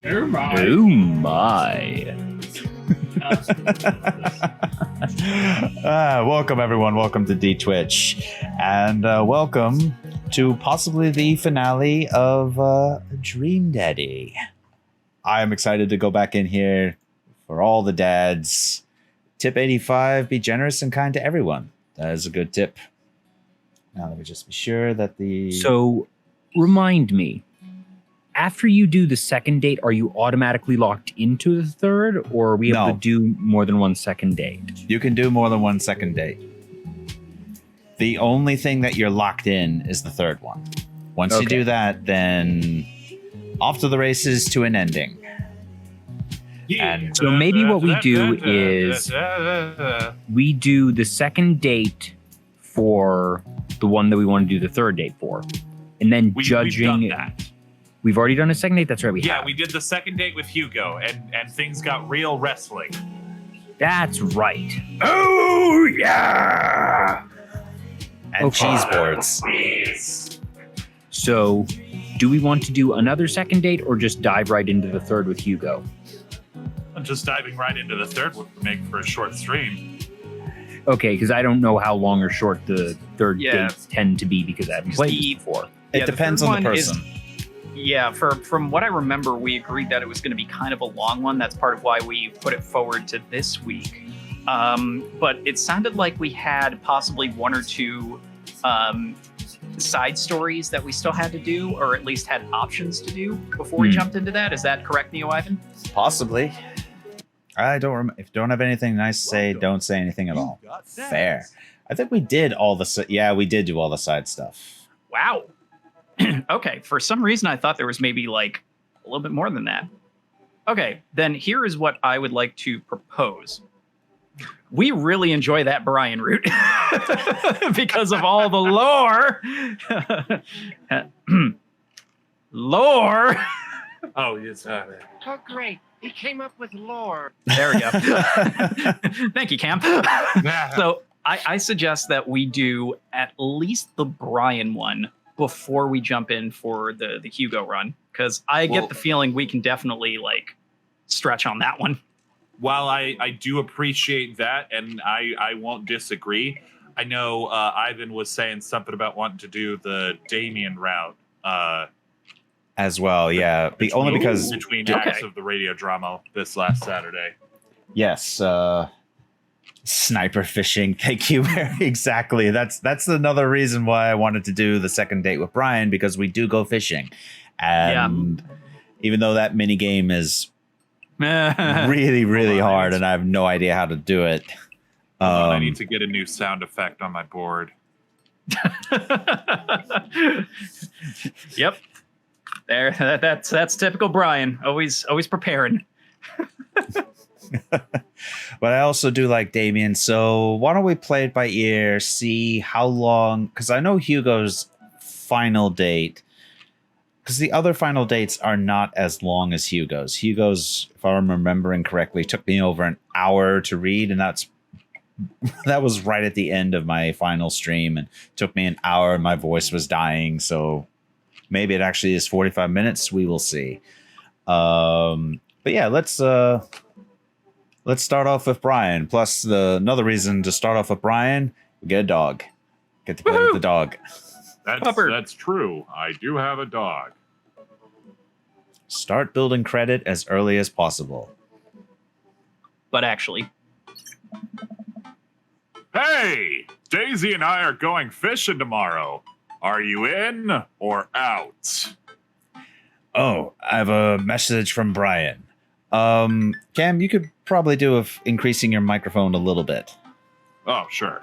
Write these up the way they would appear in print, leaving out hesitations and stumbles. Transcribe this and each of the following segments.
Oh my. Oh my. Welcome, everyone. Welcome to D-Twitch. And welcome to possibly the finale of Dream Daddy. I am excited to go back in here for all the dads. Tip 85, be generous and kind to everyone. That is a good tip. Now let me just be sure that the... So, remind me. After you do the second date, are you automatically locked into the third, or are we able to do more than one second date? You can do more than one second date. The only thing that you're locked in is the third one. Once you do that, then off to the races to an ending. And so maybe what we do is we do the second date for the one that we want to do the third date for, and then judging. We've done that. We've already done a second date. That's right. We did the second date with Hugo, and things got real wrestling. That's right. Oh yeah. And cheese boards. So, do we want to do another second date or just dive right into the third with Hugo? Just diving right into the third would make for a short stream. Okay, because I don't know how long or short the third dates tend to be because I haven't played this before. It depends on the person. From what I remember, we agreed that it was going to be kind of a long one. That's part of why we put it forward to this week. But it sounded like we had possibly one or two side stories that we still had to do, or at least had options to do before we jumped into that. Is that correct, Neo Ivan? Possibly. I don't remember. If you don't have anything nice to say, don't say anything at all. Fair. I think we did all the... Yeah, we did do all the side stuff. Wow. Okay, for some reason I thought there was maybe like a little bit more than that. Okay, then here is what I would like to propose. We really enjoy that Brian route because of all the lore. Lore. Oh, yes. Oh, great. He came up with lore. There we go. Thank you, Cam. So I suggest that we do at least the Brian one before we jump in for the Hugo run, because I get the feeling we can definitely like stretch on that one. While I do appreciate that, and I won't disagree, I know Ivan was saying something about wanting to do the Damien route as well. Yeah, only because between acts of the radio drama this last Saturday. Yes, sniper fishing. Thank you. Exactly. That's another reason why I wanted to do the second date with Brian, because we do go fishing, and even though that mini game is really hard and I have no idea how to do it. I need to get a new sound effect on my board. Yep. There, that's typical Brian. Always preparing. But I also do like Damien, so why don't we play it by ear, see how long, because I know Hugo's final date, because the other final dates are not as long as Hugo's. Hugo's, if I'm remembering correctly, took me over an hour to read, and that was right at the end of my final stream, and took me an hour, and my voice was dying, so maybe it actually is 45 minutes. We will see. But yeah, let's start off with Brian. Plus, another reason to start off with Brian, we get a dog. Get to play with the dog. That's true. I do have a dog. Start building credit as early as possible. But actually... Hey! Daisy and I are going fishing tomorrow. Are you in or out? Oh, I have a message from Brian. Cam, you could probably do with increasing your microphone a little bit. Oh, sure.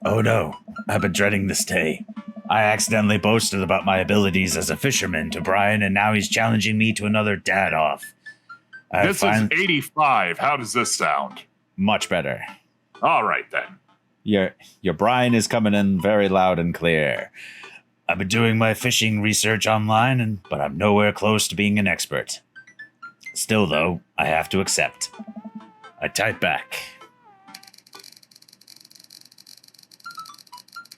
Oh no, I've been dreading this day. I accidentally boasted about my abilities as a fisherman to Brian, and now he's challenging me to another dad-off. This is 85. How does this sound? Much better. All right, then. Your Brian is coming in very loud and clear. I've been doing my fishing research online, but I'm nowhere close to being an expert. Still, though, I have to accept. I type back.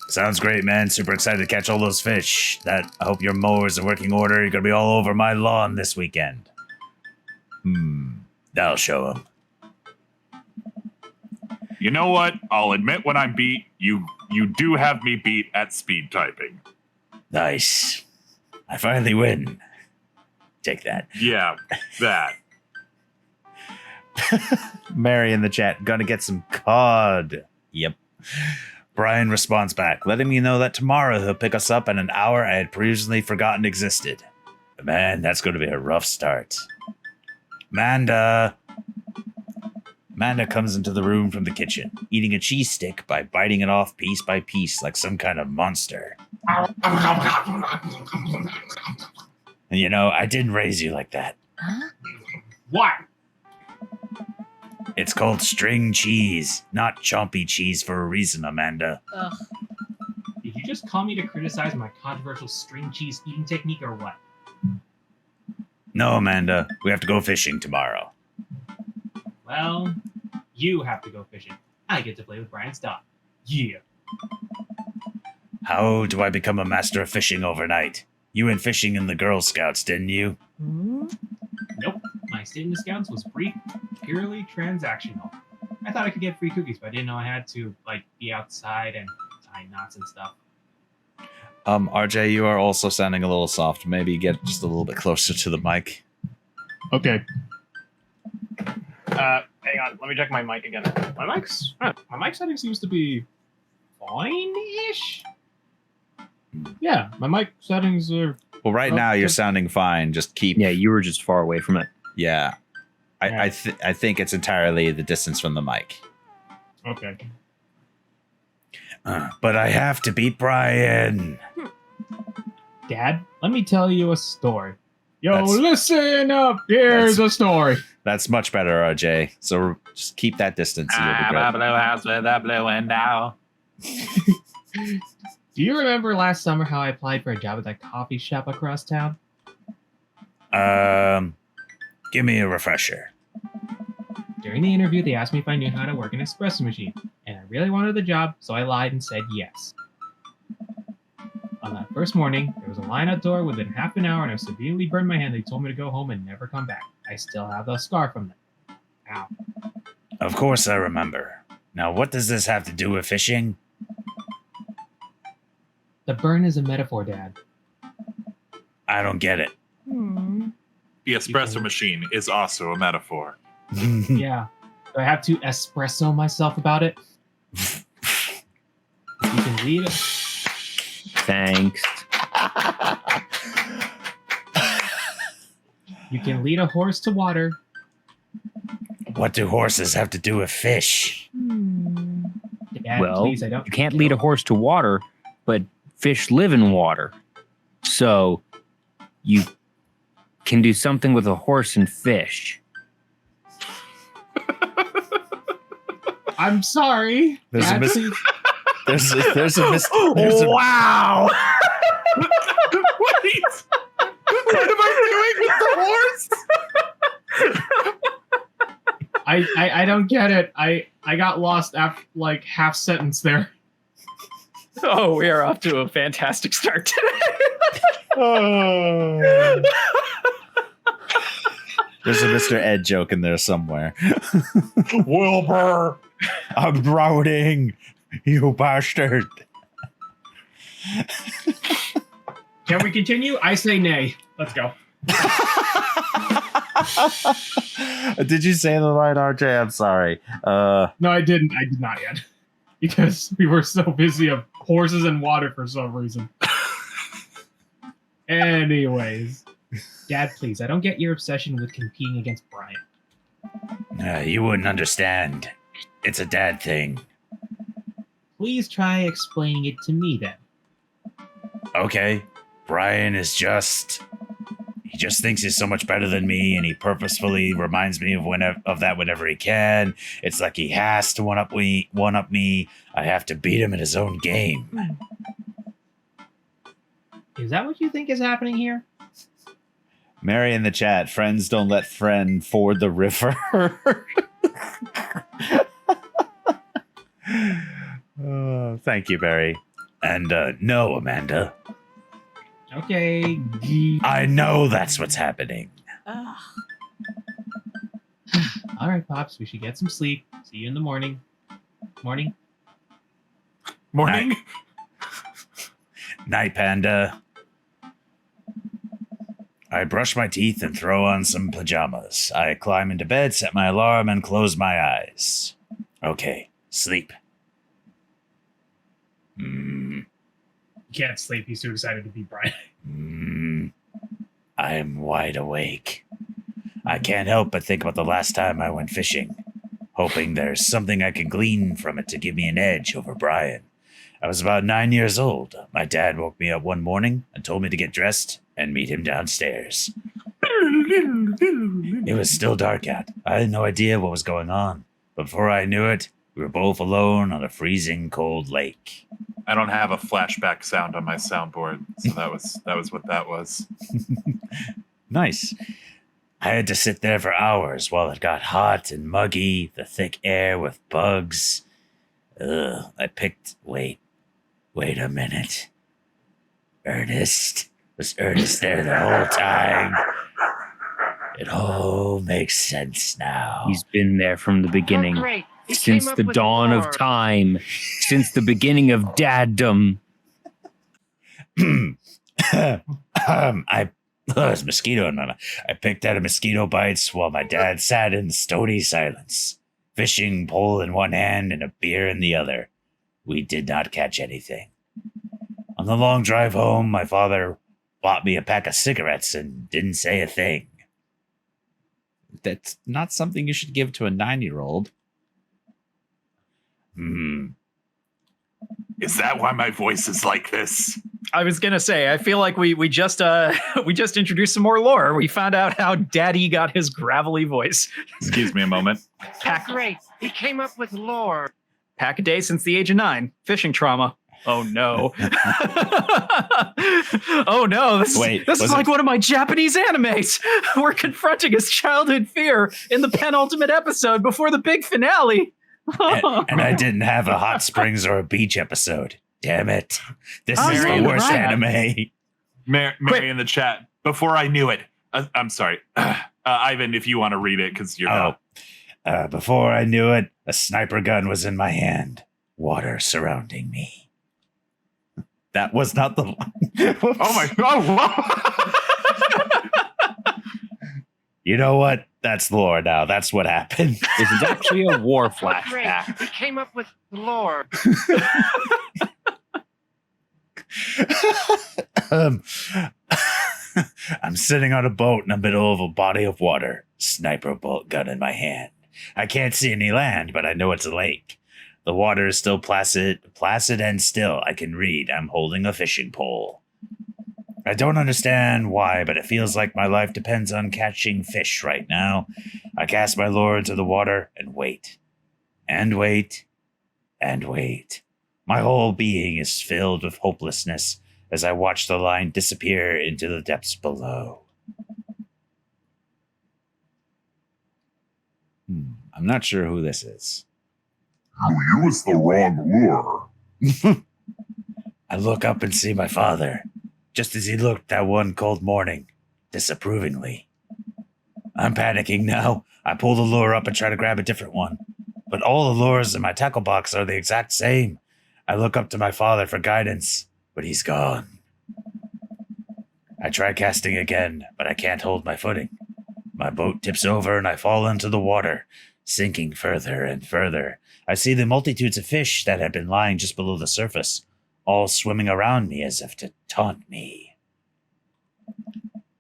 Sounds great, man. Super excited to catch all those fish. I hope your mower's in working order. You're gonna be all over my lawn this weekend. That'll show him. You know what? I'll admit when I'm beat. You do have me beat at speed typing. Nice. I finally win. Take that. Yeah, that. Mary in the chat, gonna get some cod. Yep. Brian responds back, letting me know that tomorrow he'll pick us up at an hour I had previously forgotten existed. But man, that's gonna be a rough start. Amanda comes into the room from the kitchen, eating a cheese stick by biting it off piece by piece like some kind of monster. And you know, I didn't raise you like that. What? It's called string cheese, not chompy cheese for a reason, Amanda. Ugh. Did you just call me to criticize my controversial string cheese eating technique or what? No, Amanda, we have to go fishing tomorrow. Well, you have to go fishing. I get to play with Brian's dog. Yeah. How do I become a master of fishing overnight? You went fishing in the Girl Scouts, didn't you? Nope. My stint in the Scouts was brief, purely transactional. I thought I could get free cookies, but I didn't know I had to, be outside and tie knots and stuff. RJ, you are also sounding a little soft. Maybe get just a little bit closer to the mic. Okay. Hang on. Let me check my mic again. My mic setting seems to be fine-ish. Yeah, my mic settings are... Well, right now you're sounding fine. Just keep... Yeah, you were just far away from it. Yeah. I think it's entirely the distance from the mic. Okay. But I have to beat Brian. Dad, let me tell you a story. Yo, listen up. Here's a story. That's much better, RJ. So just keep that distance. And you'll be I'm good. a blue house with a blue window. Do you remember last summer how I applied for a job at that coffee shop across town? Give me a refresher. During the interview, they asked me if I knew how to work an espresso machine, and I really wanted the job, so I lied and said yes. On that first morning, there was a line outdoor within half an hour, and I severely burned my hand. They told me to go home and never come back. I still have the scar from them. Ow. Of course I remember. Now, what does this have to do with fishing? The burn is a metaphor, Dad. I don't get it. The espresso machine is also a metaphor. Yeah. Do I have to espresso myself about it? You can lead it. Thanks. You can lead a horse to water. What do horses have to do with fish? Dad, Well, please, I don't. you can't lead a horse to water, but fish live in water. So you can do something with a horse and fish. I'm sorry. There's a Dad, mis- please. There's a Wow! Wait! What am I doing with the horse? I don't get it. I got lost after half sentence there. Oh, we are off to a fantastic start today. There's a Mr. Ed joke in there somewhere. Wilbur! I'm drowning, you bastard. Can we continue? I say nay. Let's go. Did you say the line, RJ? I'm sorry. No, I didn't. I did not yet. Because we were so busy of horses and water for some reason. Anyways. Dad, please, I don't get your obsession with competing against Brian. You wouldn't understand. It's a dad thing. Please try explaining it to me then. Okay. Brian is he just thinks he's so much better than me, and he purposefully reminds me of that whenever he can. It's like he has to one up me. I have to beat him in his own game. Is that what you think is happening here? Mary in the chat, friends don't let friend ford the river. Thank you, Barry. And no, Amanda. Okay. I know that's what's happening. All right, Pops. We should get some sleep. See you in the morning. Morning. Morning. Night, Panda. I brush my teeth and throw on some pajamas. I climb into bed, set my alarm, and close my eyes. Okay, sleep. You can't sleep. He's too excited to be Brian. I'm wide awake. I can't help but think about the last time I went fishing, hoping there's something I can glean from it to give me an edge over Brian. I was about 9 years old. My dad woke me up one morning and told me to get dressed and meet him downstairs. It was still dark out. I had no idea what was going on. But before I knew it, we were both alone on a freezing cold lake. I don't have a flashback sound on my soundboard, so that was what that was. Nice. I had to sit there for hours while it got hot and muggy, the thick air with bugs. Wait a minute. Ernest. Was Ernest there the whole time? It all makes sense now. He's been there from the beginning. Oh, great. He Since came up the with dawn lore. of time. Since the beginning of daddom. There's a mosquito in my mouth. I picked out a mosquito bites while my dad sat in stony silence, fishing pole in one hand and a beer in the other. We did not catch anything. On the long drive home, my father bought me a pack of cigarettes and didn't say a thing. That's not something you should give to a 9-year-old. Is that why my voice is like this? I was gonna say, I feel like we just introduced some more lore. We found out how Daddy got his gravelly voice. Excuse me a moment. Oh, great. He came up with lore. Pack a day since the age of 9. Fishing trauma. Oh no. Oh no. This is like one of my Japanese animes. We're confronting his childhood fear in the penultimate episode before the big finale. and I didn't have a hot springs or a beach episode. Damn it. This is yeah, the worst right. anime. Mary in the chat. Before I knew it. I'm sorry. Ivan, if you want to read it, because you're not. Before I knew it, a sniper gun was in my hand. Water surrounding me. That was not the one. Oh my God. You know what? That's lore now. That's what happened. This is actually a war Oh, great. flashback. He came up with lore. I'm sitting on a boat in the middle of a body of water. Sniper bolt gun in my hand. I can't see any land, but I know it's a lake. The water is still placid and still. I can read. I'm holding a fishing pole. I don't understand why, but it feels like my life depends on catching fish right now. I cast my lure into the water and wait. And wait. And wait. My whole being is filled with hopelessness as I watch the line disappear into the depths below. I'm not sure who this is. You used the wrong lure. I look up and see my father, just as he looked that one cold morning, disapprovingly. I'm panicking now. I pull the lure up and try to grab a different one, but all the lures in my tackle box are the exact same. I look up to my father for guidance, but he's gone. I try casting again, but I can't hold my footing. My boat tips over and I fall into the water, sinking further and further. I see the multitudes of fish that had been lying just below the surface, all swimming around me as if to taunt me.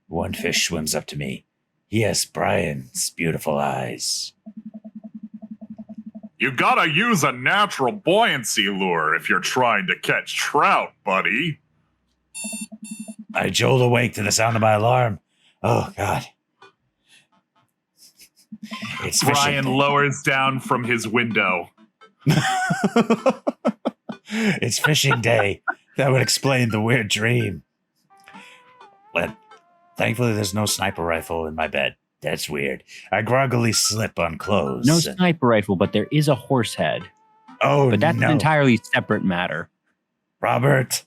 One fish swims up to me. He has Brian's beautiful eyes. You gotta use a natural buoyancy lure if you're trying to catch trout, buddy. I jolt awake to the sound of my alarm. Oh, God. It's Brian fishing. lowers down from his window. It's fishing day. That would explain the weird dream. But thankfully, there's no sniper rifle in my bed. That's weird. I groggily slip on clothes. No sniper rifle, but there is a horse head. Oh, But that's no. an entirely separate matter. Robert,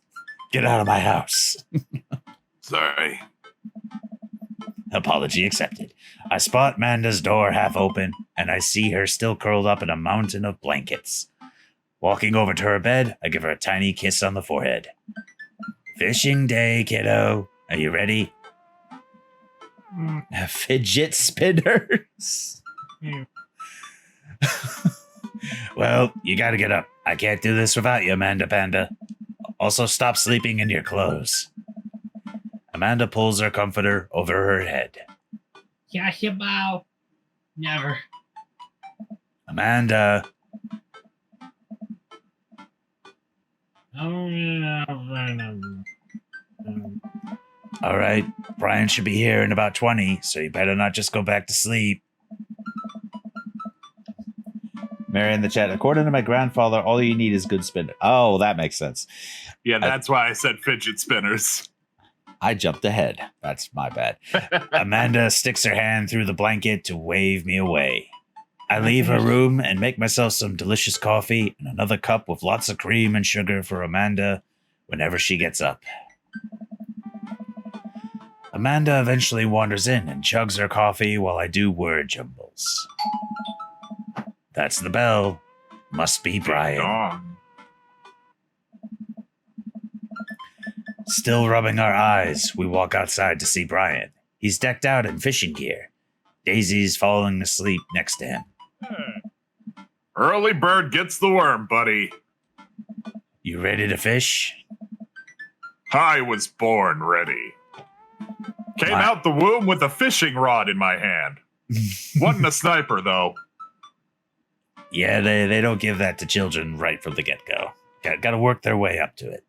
get out of my house. Sorry. Apology accepted. I spot Amanda's door half open, and I see her still curled up in a mountain of blankets. Walking over to her bed, I give her a tiny kiss on the forehead. Fishing day, kiddo. Are you ready? Fidget spinners. Well, you gotta get up. I can't do this without you, Amanda Panda. Also, stop sleeping in your clothes. Amanda pulls her comforter over her head. Yashibao. Never. Amanda. All right, Brian should be here in about 20, so you better not just go back to sleep. Mary in the chat, according to my grandfather, all you need is good spinner. Oh, that makes sense. Yeah, that's why I said fidget spinners. I jumped ahead. That's my bad. Amanda sticks her hand through the blanket to wave me away. I leave her room and make myself some delicious coffee and another cup with lots of cream and sugar for Amanda whenever she gets up. Amanda eventually wanders in and chugs her coffee while I do word jumbles. That's the bell. Must be Brian. Dong. Still rubbing our eyes, we walk outside to see Brian. He's decked out in fishing gear. Daisy's falling asleep next to him. Early bird gets the worm, buddy. You ready to fish? I was born ready. Came Wow. out the womb with a fishing rod in my hand. Wasn't a sniper, though. Yeah, they don't give that to children right from the get-go. Got to work their way up to it.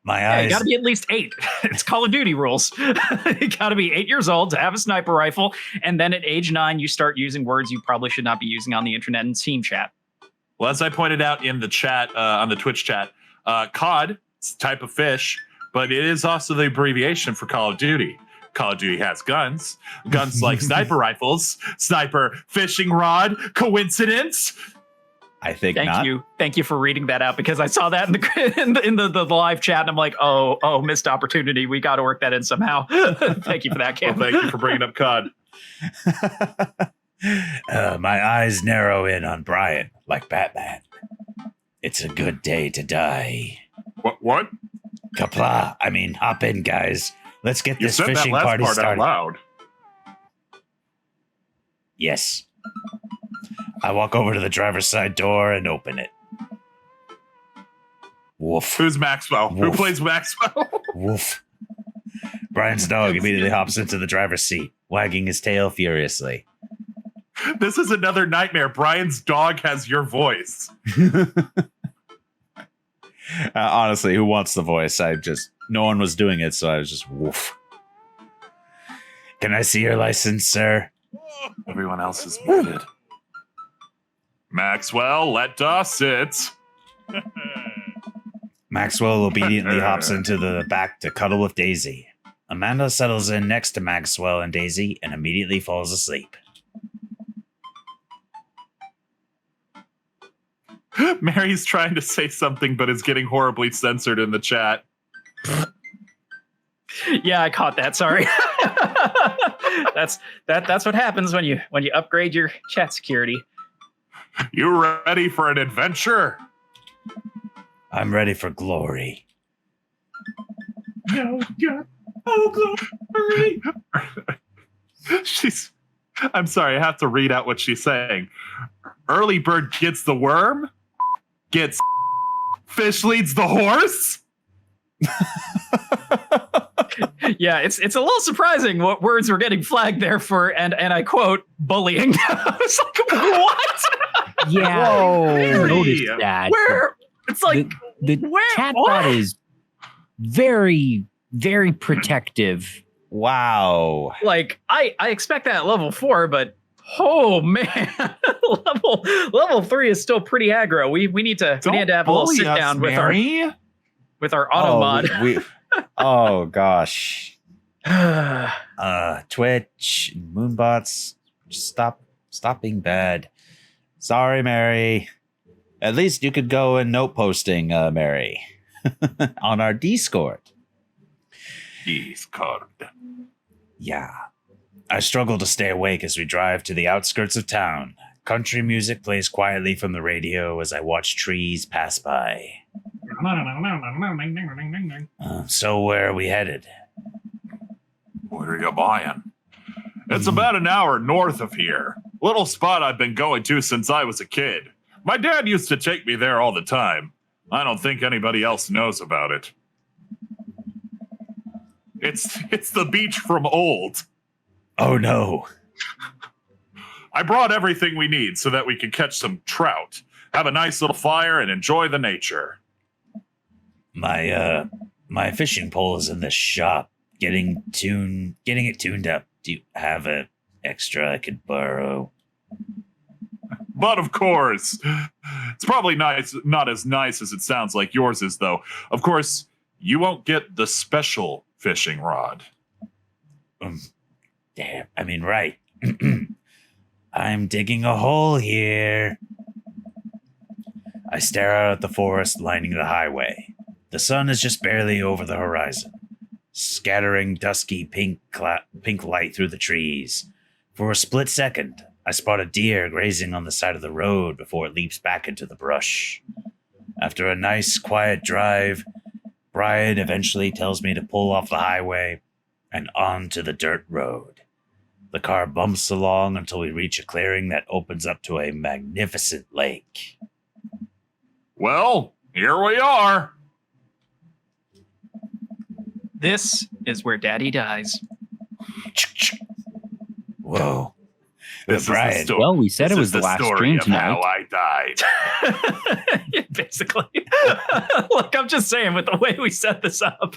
My Yeah, you eyes... got to be at least 8. It's Call of Duty rules. You got to be 8 years old to have a sniper rifle, and then at age 9, you start using words you probably should not be using on the internet and team chat. Well, as I pointed out in the chat, on the Twitch chat, COD is a type of fish, but it is also the abbreviation for Call of Duty. Call of Duty has guns like sniper rifles, sniper fishing rod. Coincidence? I think not. Thank you for reading that out, because I saw that in the live chat, and I'm like, oh, missed opportunity. We got to work that in somehow. Thank you for that, Cam. Well, thank you for bringing up COD. My eyes narrow in on Brian, like Batman. It's a good day to die. What? Kapla! I mean, hop in, guys. Let's get You this said that fishing last party part started. out loud. Yes. I walk over to the driver's side door and open it. Woof. Who's Maxwell? Who Woof. plays Maxwell? Woof. Brian's dog immediately hops into the driver's seat, wagging his tail furiously. This is another nightmare. Brian's dog has your voice. Honestly, who wants the voice? No one was doing it, so I was just woof. Can I see your license, sir? Everyone else is muted. Maxwell, let us sit. Maxwell obediently hops into the back to cuddle with Daisy. Amanda settles in next to Maxwell and Daisy and immediately falls asleep. Mary's trying to say something, but is getting horribly censored in the chat. Yeah, I caught that. Sorry. That's what happens when you upgrade your chat security. You ready for an adventure? I'm ready for glory. Oh, glory! I'm sorry, I have to read out what she's saying. Early bird gets the worm, gets fish leads the horse. Yeah, it's a little surprising what words were getting flagged there for, and I quote, bullying. I was like, what? Yeah, Whoa. I noticed that. Where? It's like, the where? chatbot What? is very, very protective. Wow. like I expect that at level 4, but oh man, level 3 is still pretty aggro. We need to have a little sit down with our auto mod. Oh gosh. Twitch, Moonbots, just stop being bad. Sorry, Mary. At least you could go and note posting, Mary. on our Discord. Discord. Yeah. I struggle to stay awake as we drive to the outskirts of town. Country music plays quietly from the radio as I watch trees pass by. So where are we headed? What are you buying? It's about an hour north of here. Little spot I've been going to since I was a kid. My dad used to take me there all the time. I don't think anybody else knows about it. It's the beach from old. Oh no. I brought everything we need so that we can catch some trout, have a nice little fire, and enjoy the nature. My fishing pole is in the shop, getting it tuned up. Do you have an extra I could borrow? But of course, it's probably not as nice as it sounds like yours is, though. Of course, you won't get the special fishing rod. Damn, I mean, right. I'm digging a hole here. I stare out at the forest lining the highway. The sun is just barely over the horizon, scattering dusky pink light through the trees. For a split second, I spot a deer grazing on the side of the road before it leaps back into the brush. After a nice, quiet drive, Brian eventually tells me to pull off the highway and onto the dirt road. The car bumps along until we reach a clearing that opens up to a magnificent lake. Well, here we are. This is where Daddy dies. Whoa. This Brian. is the story. Well, we said it was the last story stream of tonight. how I died. Yeah, basically. Look, I'm just saying with the way we set this up.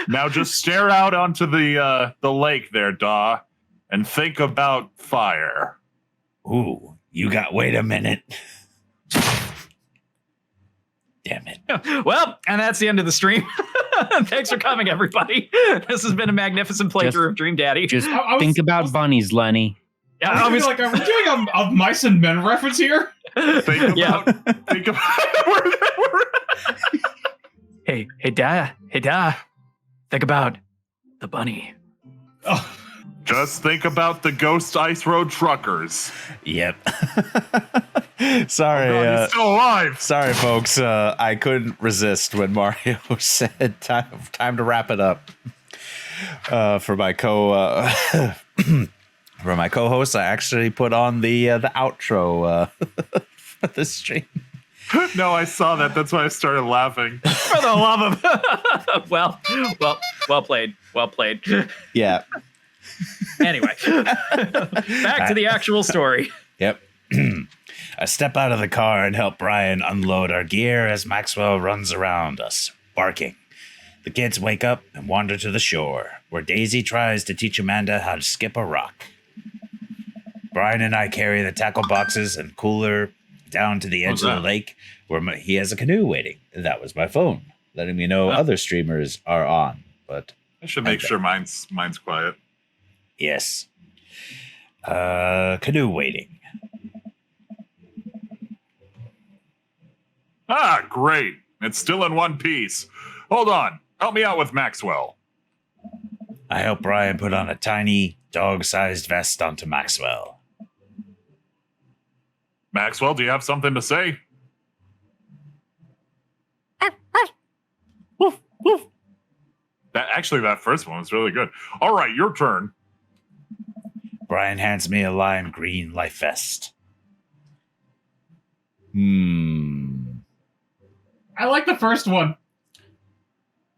Now just stare out onto the lake there, Daw, and think about fire. Ooh, wait a minute. Damn it. Well, and that's the end of the stream. Thanks for coming, everybody. This has been a magnificent playthrough of Dream Daddy. Just I was- think about bunnies, Lenny. Yeah, I was like, are we doing a Mice and Men reference here? Think Yeah. about think about Hey, Da. Think about the bunny. Oh, Just think about the Ghost Ice Road truckers. Yep. Sorry. God, he's still alive. Sorry, folks. I couldn't resist when Mario said time to wrap it up. For my for my co-host, I actually put on the outro for the stream. No, I saw that. That's why I started laughing. For the love of well played. Well played. Yeah. Anyway, back to the actual story. Yep. I step out of the car and help Brian unload our gear as Maxwell runs around us, barking. The kids wake up and wander to the shore, where Daisy tries to teach Amanda how to skip a rock. Brian and I carry the tackle boxes and cooler down to the edge of the lake, where he has a canoe waiting. That was my phone, letting me know other streamers are on. But I should make sure mine's quiet. yes. Canoe waiting. Ah, great. It's still in one piece. Hold on. Help me out with Maxwell. I help Brian put on a tiny, dog-sized vest onto Maxwell. Maxwell, do you have something to say? Woof, woof. That first one was really good. All right, your turn. Brian hands me a lime green life vest. I like the first one.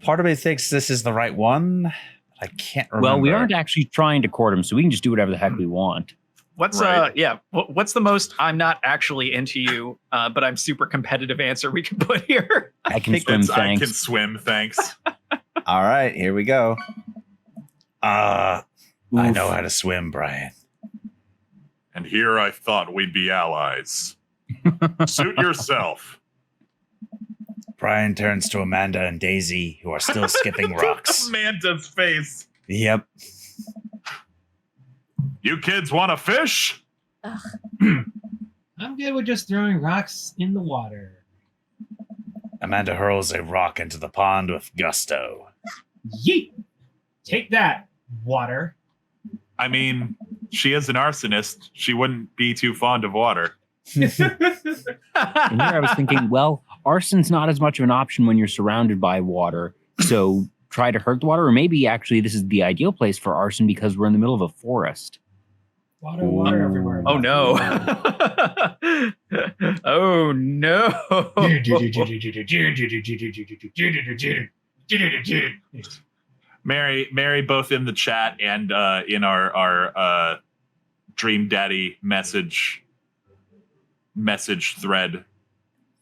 Part of me thinks this is the right one. I can't remember. Well, we aren't actually trying to court him, so we can just do whatever the heck we want. What's Right. what's the most I'm not actually into you, but I'm super competitive answer we can put here? I can swim, I can thanks. swim, thanks. All right, here we go. I Oof. know how to swim, Brian. And here I thought we'd be allies. Suit yourself. Brian turns to Amanda and Daisy, who are still skipping rocks. Amanda's face. Yep. You kids want to fish? I'm good with just throwing rocks in the water. Amanda hurls a rock into the pond with gusto. Yeet! Take that, water. I mean, she is an arsonist. She wouldn't be too fond of water. And here I was thinking, well, arson's not as much of an option when you're surrounded by water. So try to hurt the water, or maybe actually this is the ideal place for arson because we're in the middle of a forest. Water everywhere. Oh no. Oh no. Mary, both in the chat and in our Dream Daddy message thread,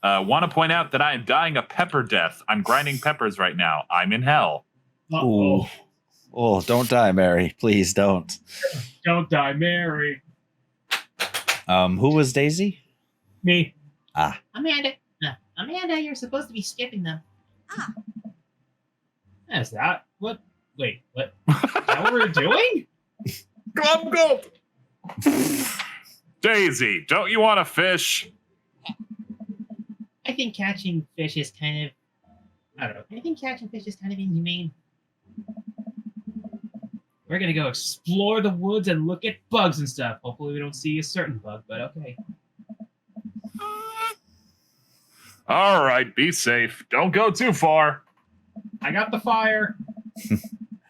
want to point out that I am dying a pepper death. I'm grinding peppers right now. I'm in hell. Ooh. Oh, don't die, Mary. Please don't. Don't die, Mary. Who was Daisy? Me. Amanda, you're supposed to be skipping them. Is that what? Wait, what? Is that what we're doing? Go. Daisy, don't you want to fish? I think catching fish is kind of... I don't know. I think catching fish is kind of inhumane. We're gonna go explore the woods and look at bugs and stuff. Hopefully we don't see a certain bug, but okay. All right, be safe. Don't go too far. I got the fire.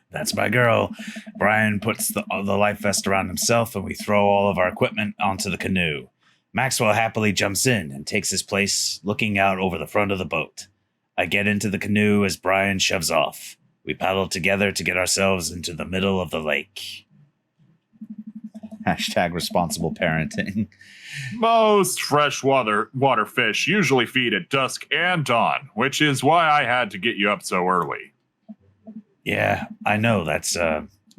That's my girl. Brian puts the life vest around himself, and we throw all of our equipment onto the canoe. Maxwell happily jumps in and takes his place, looking out over the front of the boat. I get into the canoe as Brian shoves off. We paddle together to get ourselves into the middle of the lake. Hashtag responsible parenting. Most freshwater fish usually feed at dusk and dawn, which is why I had to get you up so early. Yeah, I know. That's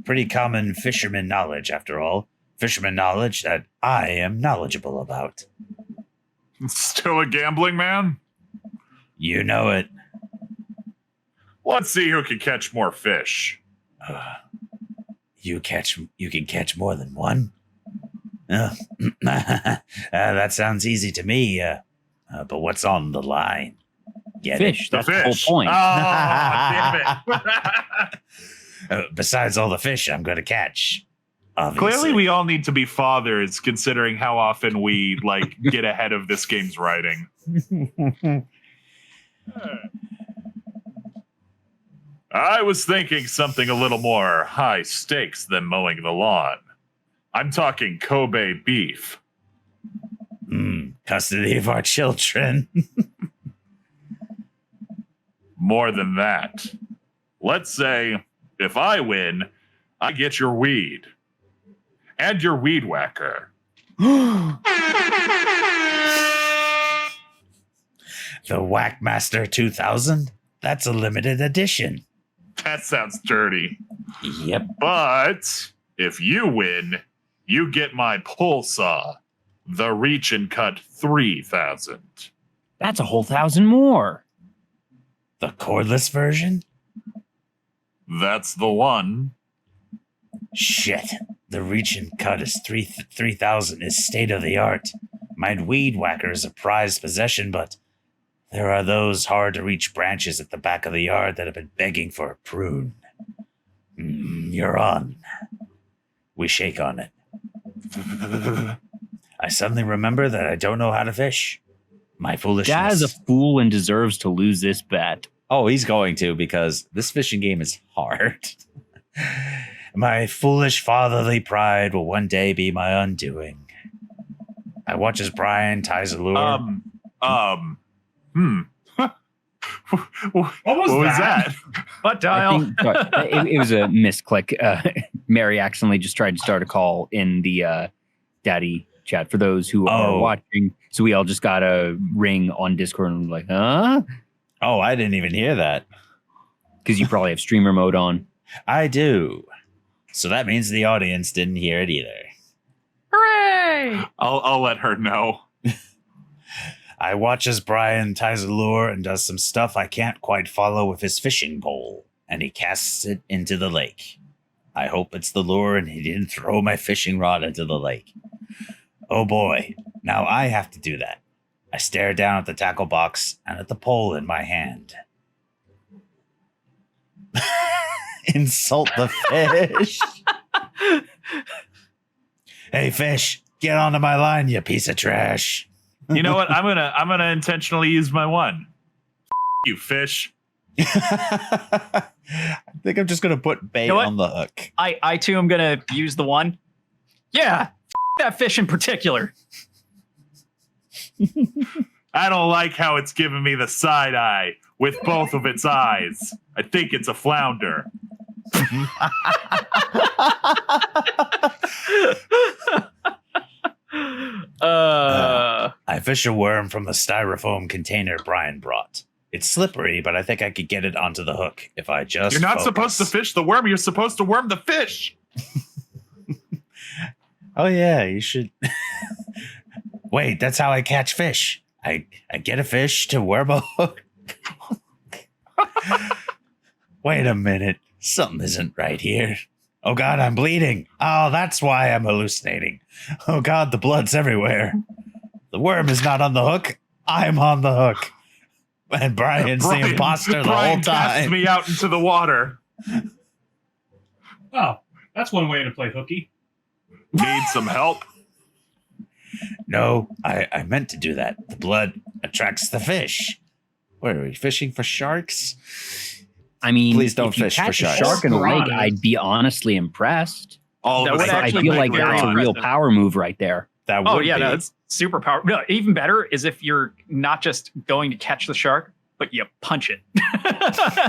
pretty common fisherman knowledge, after all. Fisherman knowledge that I am knowledgeable about. Still a gambling man? You know it. Let's see who can catch more fish. You can catch more than one? That sounds easy to me. But what's on the line? Get Fish. it? That's the whole point. Oh, damn it. Besides all the fish I'm going to catch. Obviously. Clearly, we all need to be fathers, considering how often we get ahead of this game's writing. I was thinking something a little more high stakes than mowing the lawn. I'm talking Kobe beef. Custody of our children. More than that. Let's say, if I win, I get your weed. And your weed whacker. The Whackmaster 2000? That's a limited edition. That sounds dirty. Yep. But if you win, you get my pull saw. The Reach and Cut 3000. That's a whole 1,000 more. The cordless version? That's the one. Shit. The Reach and Cut is 3000 is state of the art. My weed whacker is a prized possession, but there are those hard to reach branches at the back of the yard that have been begging for a prune. You're on. We shake on it. I suddenly remember that I don't know how to fish. My foolishness. Dad is a fool and deserves to lose this bet. Oh, he's going to, because this fishing game is hard. My foolish fatherly pride will one day be my undoing. I watch as Brian ties a lure. What was that? Butt dial. It was a misclick. Mary accidentally just tried to start a call in the Daddy chat for those who are watching. So we all just got a ring on Discord and we're like, huh? Oh, I didn't even hear that. Because you probably have streamer mode on. I do. So that means the audience didn't hear it either. Hooray! I'll let her know. I watch as Brian ties a lure and does some stuff I can't quite follow with his fishing pole, and he casts it into the lake. I hope it's the lure and he didn't throw my fishing rod into the lake. Oh boy, now I have to do that. I stare down at the tackle box and at the pole in my hand. Insult the fish. Hey, fish, get onto my line, you piece of trash. You know what? I'm gonna intentionally use my one. You fish. I think I'm just gonna put bait You know what? on the hook. I too am gonna use the one. Yeah, that fish in particular. I don't like how it's giving me the side eye with both of its eyes. I think it's a flounder. I fish a worm from the styrofoam container Brian brought. It's slippery, but I think I could get it onto the hook if I just You're not focus. supposed to fish the worm. You're supposed to worm the fish. Oh yeah, you should. Wait, that's how I catch fish. I get a fish to worm a hook. Wait a minute. Something isn't right here. Oh God, I'm bleeding. Oh, that's why I'm hallucinating. Oh God, the blood's everywhere. The worm is not on the hook. I'm on the hook. And Brian's the imposter the Brian whole cast time. me out into the water. Oh, that's one way to play hooky. Need some help? No, I meant to do that. The blood attracts the fish. What are we fishing for sharks? I mean, Please don't if you fish for catch a sharks. shark in a lake, Piranhas. I'd be honestly impressed. All That of would us I actually feel be like very that's a real impressive. power move right there. That Oh would yeah, be. that's super powerful. No, even better is if you're not just going to catch the shark, but you punch it.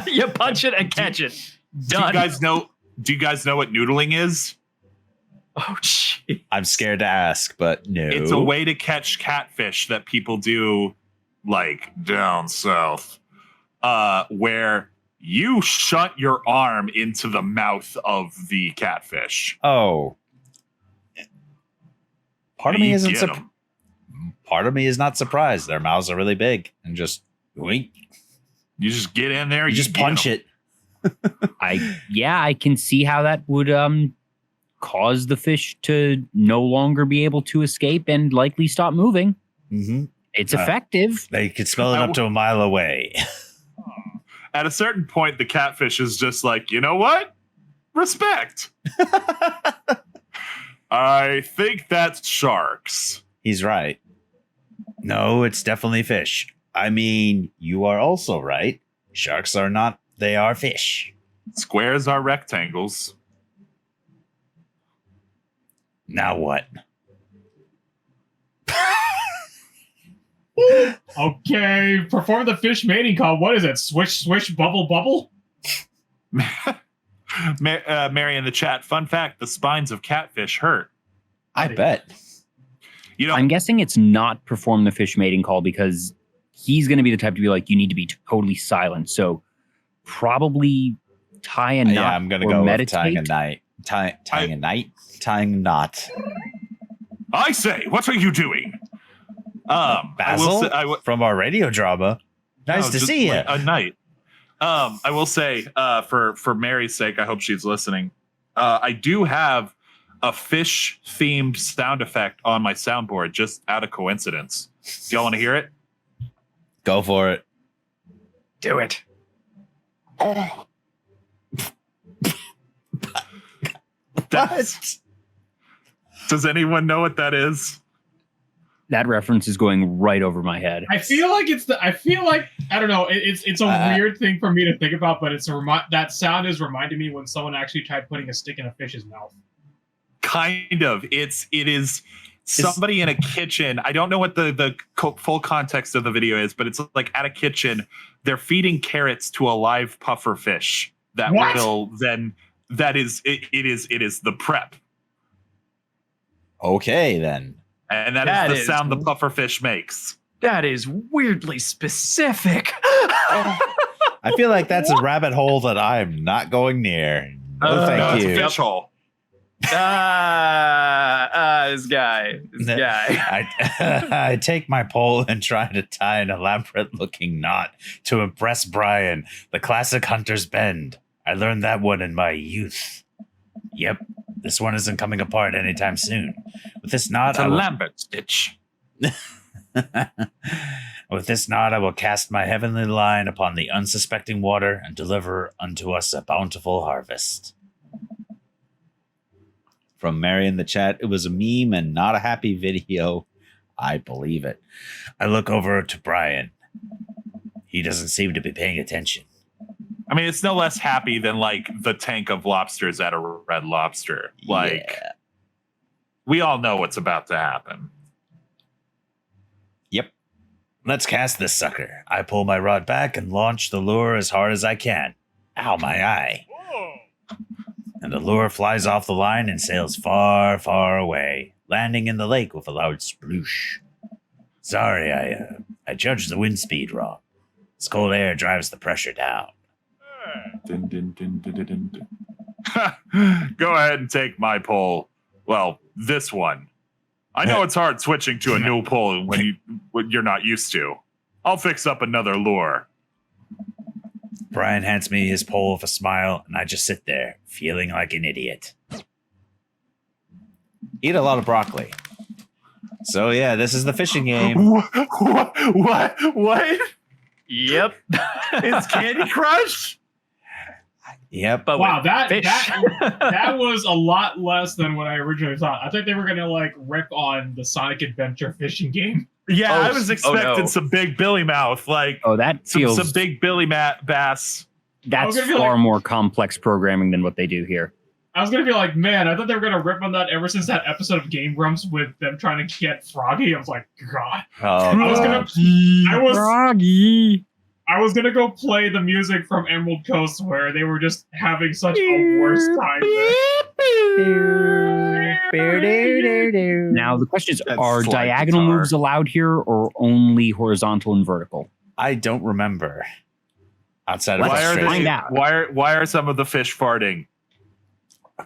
You punch it and catch it. Do you Done. guys know? Do you guys know what noodling is? Oh gee. I'm scared to ask, but no. It's a way to catch catfish that people do, like down south, where you shunt your arm into the mouth of the catfish. Oh. Part of me You isn't. get 'em. Part of me is not surprised. Their mouths are really big and just wink. You just get in there. You just punch it. I can see how that would cause the fish to no longer be able to escape and likely stop moving. Mm-hmm. It's Uh, effective. They could smell it up to a mile away. At a certain point, the catfish is just like, you know what? Respect. I think that's sharks. He's right. No, it's definitely fish. I mean, you are also right. Sharks are not, they are fish. Squares are rectangles. Now what? Okay, perform the fish mating call. What is it? Swish, swish, bubble, bubble? Mary in the chat, fun fact, the spines of catfish hurt. I bet. You know, I'm guessing it's not perform the fish mating call because he's going to be the type to be like, you need to be totally silent. So probably tie a knot Yeah, I'm gonna or go with meditate. tying a knot. Tying a knot. I say, what are you doing? I will Basil say, from our radio drama. Nice No, to just see you. like a night. I will say, for Mary's sake, I hope she's listening. I do have a fish themed sound effect on my soundboard, just out of coincidence. Do y'all want to hear it? Go for it. Do it. That's- Does anyone know what that is? That reference is going right over my head. I feel like I don't know. It's a weird thing for me to think about, but that sound is reminding me when someone actually tried putting a stick in a fish's mouth. Kind of. It is somebody in a kitchen. I don't know what the full context of the video is, but it's like at a kitchen, they're feeding carrots to a live puffer fish that What? will then. That is it is the prep, Okay, then. and that That is the is- sound the puffer fish makes. That is weirdly specific. I feel like that's a rabbit hole that I'm not going near. No, thank No, it's a you. fish hole. This guy. I take my pole and try to tie an elaborate looking knot to impress Brian, the classic hunter's bend. I learned that one in my youth. Yep, this one isn't coming apart anytime soon. With this knot, It's a I will- Lambert stitch. With this knot, I will cast my heavenly line upon the unsuspecting water and deliver unto us a bountiful harvest. From Mary in the chat, it was a meme and not a happy video. I believe it. I look over to Brian. He doesn't seem to be paying attention. I mean, it's no less happy than like the tank of lobsters at a Red Lobster. Like, Yeah. we all know what's about to happen. Yep. Let's cast this sucker. I pull my rod back and launch the lure as hard as I can. Ow, my eye. And the lure flies off the line and sails far, far away, landing in the lake with a loud sploosh. Sorry, I judged the wind speed wrong. This cold air drives the pressure down. Dun, dun, dun, dun, dun, dun. Go ahead and take my pole. Well, this one. I know it's hard switching to a new pole when you're not used to. I'll fix up another lure. Brian hands me his pole with a smile, and I just sit there, feeling like an idiot. Eat a lot of broccoli. So yeah, this is the fishing game. What? Yep. It's Candy Crush? Yep. But Wow, with that fish. that was a lot less than what I originally thought. I thought they were gonna like rip on the Sonic Adventure fishing game. Yeah, Oh, I was expecting no. some big Billy Mouth, like Oh, that feels some big Billy Bass. that's gonna be far like- more complex programming than what they do here. I was gonna be like, man, I thought they were gonna rip on that ever since that episode of Game Grumps with them trying to get Froggy. I was like, God. I was gonna Froggy. I was gonna go play the music from Emerald Coast where they were just having such a worse time there. Now the question is: That's are slide diagonal guitar. moves allowed here, or only horizontal and vertical? I don't remember. Outside of Let's Why are, frustration. find they, out. why are some of the fish farting?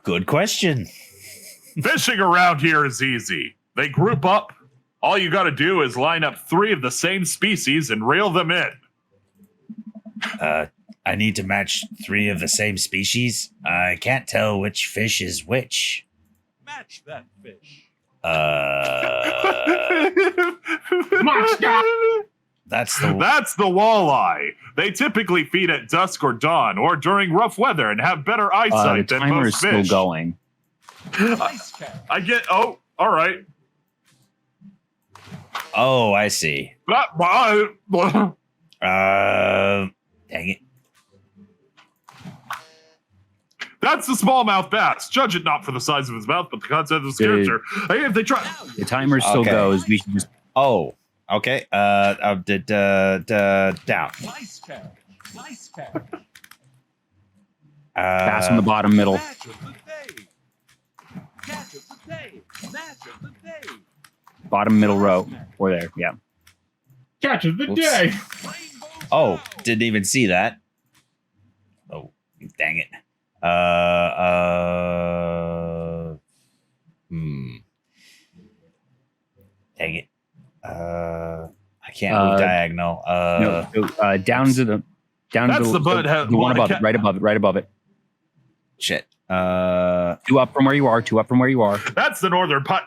Good question. Fishing around here is easy. They group up. All you got to do is line up 3 of the same species and reel them in. I need to match 3 of the same species. I can't tell which fish is which. Match that fish. That's the That's the walleye. They typically feed at dusk or dawn or during rough weather and have better The eyesight than timer is most still fish. going. I get. Oh, all right. Oh, I see. Dang Dang it. That's the smallmouth bass. Judge it not for the size of his mouth, but the concept of his Dude. character. Hey, if they try. The timer still Okay. goes. We should just Oh, okay. Down. pass on the bottom middle. Bottom middle row. Or there. Yeah. Catch of the Whoops. day. Oh, didn't even see that. Oh, dang it. Dang it. I can't move diagonal. No, so, down to the That's the bud- the one above it, right above it. Shit. 2 up from where you are. 2 up from where you are. That's the northern putt.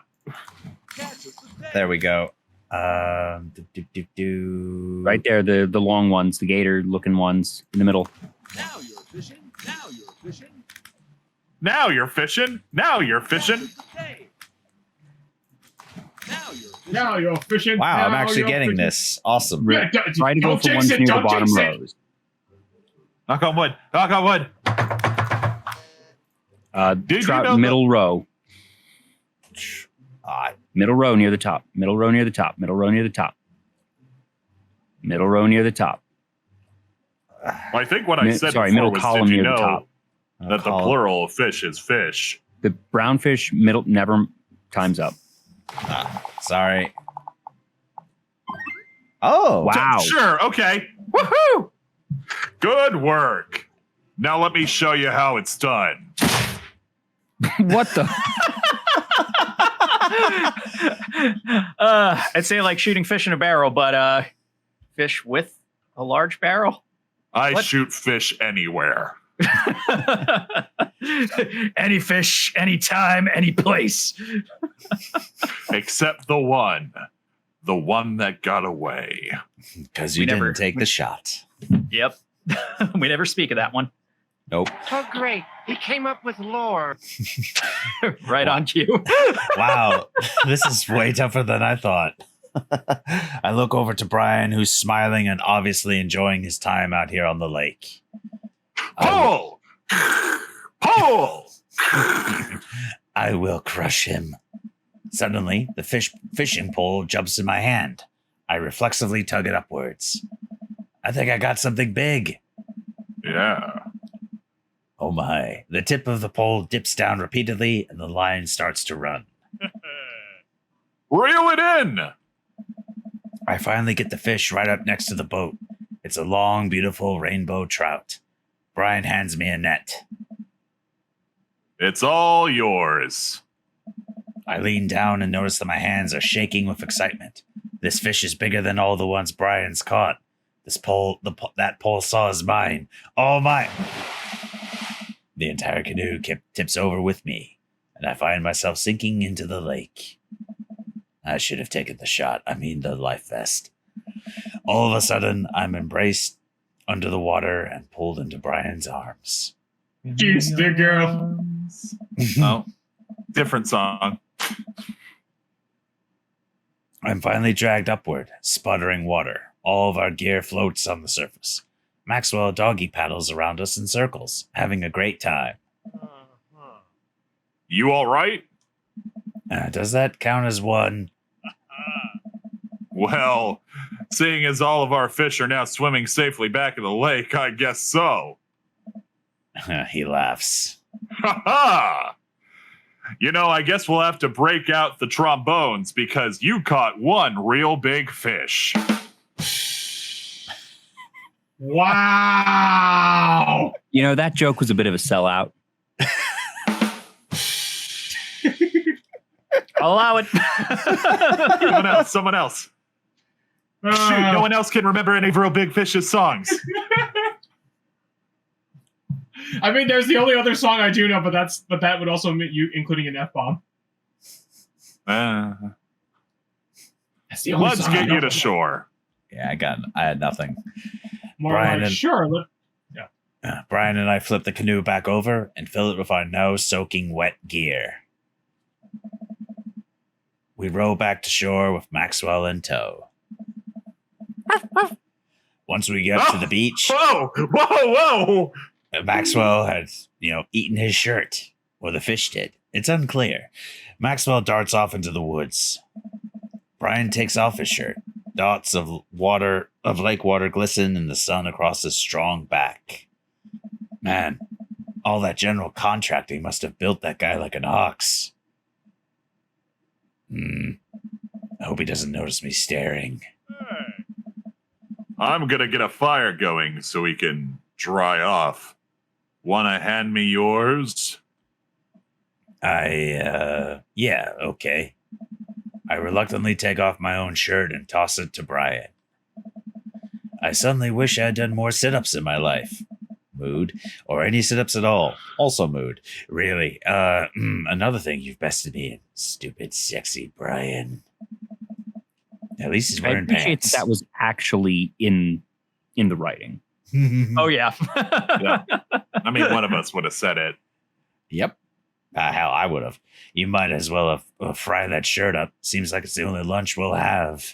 There we go. Right there, the long ones, the gator looking ones in the middle. Now you're fishing. Now you're fishing. Now you're fishing. Wow, I'm Now actually you're getting fishing. this. Awesome. Yeah, Try to go don't for jinx ones it, near the don't bottom jinx it. rows. Knock on wood. Knock on wood. Did you know Middle row. Middle row near the top. Middle row near the top. Middle row near the top. Middle row near the top. I think what I said Sorry, before middle was, column did you near the know top. that the plural of fish is fish? The brown fish, middle, never, time's up. Sorry. Oh, Wow. Sure. Okay. Woohoo! Good work. Now let me show you how it's done. What the? I'd say like shooting fish in a barrel, but fish with a large barrel. I What? shoot fish anywhere. Any fish, anytime, any place. Except the one The one that got away. Because you didn't take the shot. Yep. We never speak of that one. Nope. Oh, great. He came up with lore. Right on cue. Wow. This is way tougher than I thought. I look over to Brian, who's smiling and obviously enjoying his time out here on the lake. Pull! Pull! I will crush him. Suddenly, the fishing pole jumps in my hand. I reflexively tug it upwards. I think I got something big. Yeah. Oh my. The tip of the pole dips down repeatedly and the line starts to run. Reel it in! I finally get the fish right up next to the boat. It's a long, beautiful rainbow trout. Brian hands me a net. It's all yours. I lean down and notice that my hands are shaking with excitement. This fish is bigger than all the ones Brian's caught. That pole saw is mine. All mine. The entire canoe tips over with me, and I find myself sinking into the lake. I should have taken the life vest. All of a sudden, I'm embraced under the water and pulled into Brian's arms. Juice the girl. Oh, different song. I'm finally dragged upward, sputtering water. All of our gear floats on the surface. Maxwell doggy paddles around us in circles, having a great time. You all right? Does that count as one? Well, seeing as all of our fish are now swimming safely back in the lake, I guess so. He laughs. Ha ha! You know, I guess we'll have to break out the trombones because you caught one real big fish. Wow. You know, that joke was a bit of a sellout. I'll allow it. Someone else. Shoot, no one else can remember any of Real Big Fish's songs. I mean, there's the only other song I do know, but that would also mean you including an F-bomb. That's the only Let's song get I know. you to shore. Yeah, I had nothing. More Brian like, and- sure. Brian and I flip the canoe back over and fill it with our now-soaking wet gear. We row back to shore with Maxwell in tow. Once we get to the beach, Whoa! Maxwell had, eaten his shirt, or the fish did. It's unclear. Maxwell darts off into the woods. Brian takes off his shirt. Dots of lake water glisten in the sun across his strong back. Man, all that general contracting must have built that guy like an ox. I hope he doesn't notice me staring. I'm gonna get a fire going so we can dry off. Wanna hand me yours? Yeah, okay. I reluctantly take off my own shirt and toss it to Brian. I suddenly wish I had done more sit-ups in my life. Mood. Or any sit-ups at all. Also mood. Really. Another thing you've bested me in. Stupid, sexy Brian. At least he's I wearing appreciate pants. that was actually in the writing. Oh, yeah. Yeah. I mean, one of us would have said it. Yep. Hell, I would have. You might as well have fried that shirt up. Seems like it's the only lunch we'll have.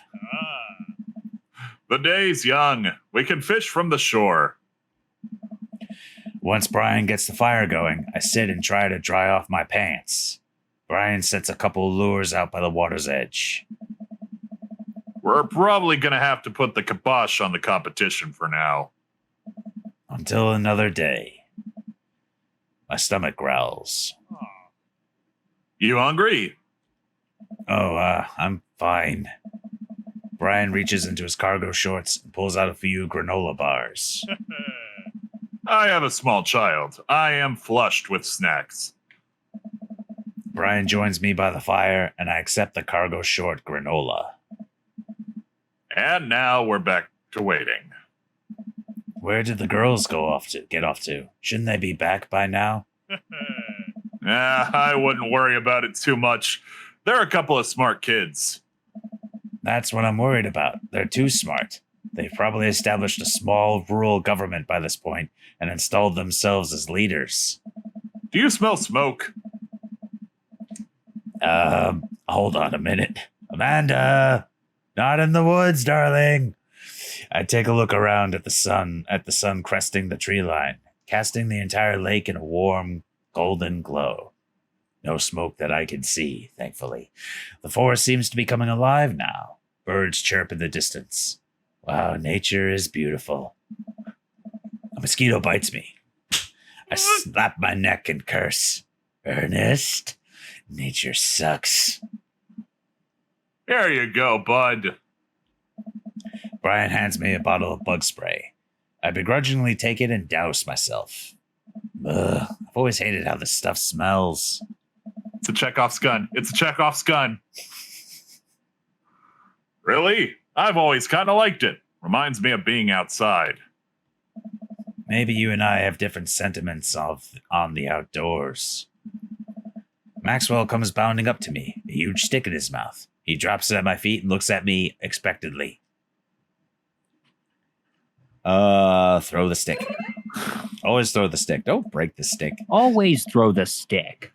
The day's young. We can fish from the shore. Once Brian gets the fire going, I sit and try to dry off my pants. Brian sets a couple lures out by the water's edge. We're probably gonna have to put the kibosh on the competition for now. Until another day. My stomach growls. You hungry? Oh, I'm fine. Brian reaches into his cargo shorts and pulls out a few granola bars. I have a small child. I am flushed with snacks. Brian joins me by the fire, and I accept the cargo short granola. And now we're back to waiting. Where did the girls get off to? Shouldn't they be back by now? I wouldn't worry about it too much. They're a couple of smart kids. That's what I'm worried about. They're too smart. They've probably established a small rural government by this point and installed themselves as leaders. Do you smell smoke? Hold on a minute. Amanda! Not in the woods, darling. I take a look around at the sun cresting the tree line, casting the entire lake in a warm, golden glow. No smoke that I can see, thankfully. The forest seems to be coming alive now. Birds chirp in the distance. Wow, nature is beautiful. A mosquito bites me. I slap my neck and curse. Ernest, nature sucks. There you go, bud. Brian hands me a bottle of bug spray. I begrudgingly take it and douse myself. Ugh, I've always hated how this stuff smells. It's a Chekhov's gun. It's a Chekhov's gun. Really? I've always kind of liked it. Reminds me of being outside. Maybe you and I have different sentiments on the outdoors. Maxwell comes bounding up to me, a huge stick in his mouth. He drops it at my feet and looks at me expectantly. Throw the stick. Always throw the stick. Don't break the stick. Always throw the stick.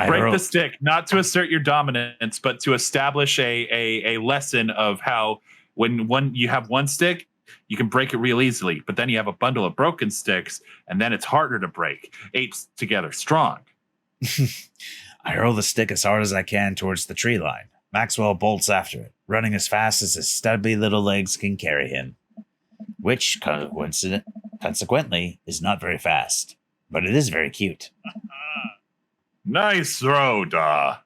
Break the stick, not to assert your dominance, but to establish a lesson of how when you have one stick, you can break it real easily. But then you have a bundle of broken sticks, and then it's harder to break. 8 together strong. I hurl the stick as hard as I can towards the tree line. Maxwell bolts after it, running as fast as his stubby little legs can carry him. Which, consequently, is not very fast. But it is very cute. Nice throw, Da.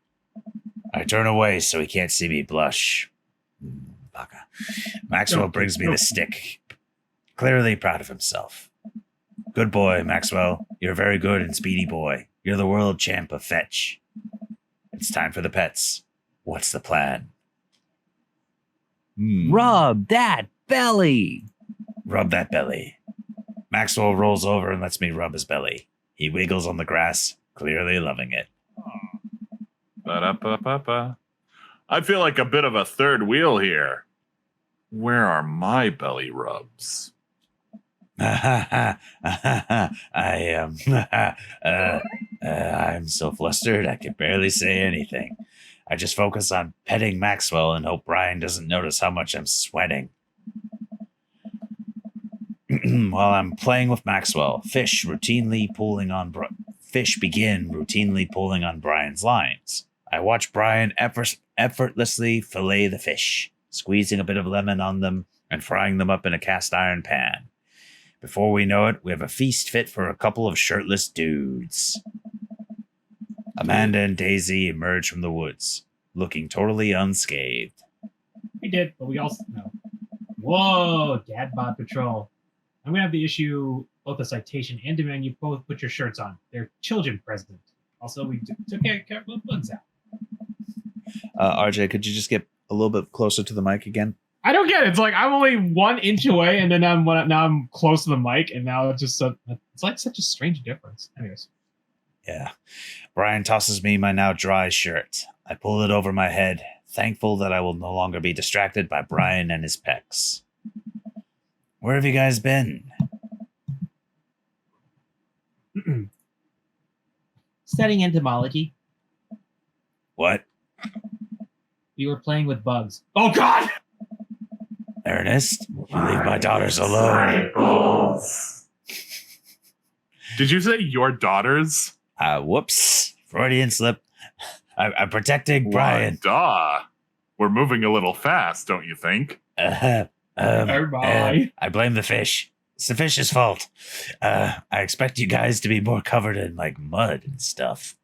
I turn away so he can't see me blush. Baka. Maxwell brings me the stick, clearly proud of himself. Good boy, Maxwell. You're a very good and speedy boy. You're the world champ of fetch. It's time for the pets. What's the plan? Rub that belly. Rub that belly. Maxwell rolls over and lets me rub his belly. He wiggles on the grass, clearly loving it. Ba-da-ba-ba-ba. I feel like a bit of a third wheel here. Where are my belly rubs? I'm so flustered I can barely say anything. I just focus on petting Maxwell and hope Brian doesn't notice how much I'm sweating. While I'm playing with Maxwell, fish begin routinely pulling on Brian's lines. I watch Brian effortlessly fillet the fish, squeezing a bit of lemon on them and frying them up in a cast iron pan. Before we know it, we have a feast fit for a couple of shirtless dudes. Amanda and Daisy emerge from the woods, looking totally unscathed. We did, but we also know. Whoa, Dad Bod Patrol. I'm going to have to issue both a citation and demand you both put your shirts on. They're children present. Also, we took care of the bugs out. RJ, could you just get a little bit closer to the mic again? I don't get it. It's like I'm only 1 inch away, and then now I'm close to the mic, and now it's just it's like such a strange difference. Anyways. Yeah. Brian tosses me my now dry shirt. I pull it over my head, thankful that I will no longer be distracted by Brian and his pecs. Where have you guys been? Studying entomology. What? We were playing with bugs. Oh, God! Ernest, you leave my daughters alone. Did you say your daughters? Whoops. Freudian slip. I'm protecting Brian. We're moving a little fast, don't you think? Bye. I blame the fish. It's the fish's fault. I expect you guys to be more covered in like mud and stuff.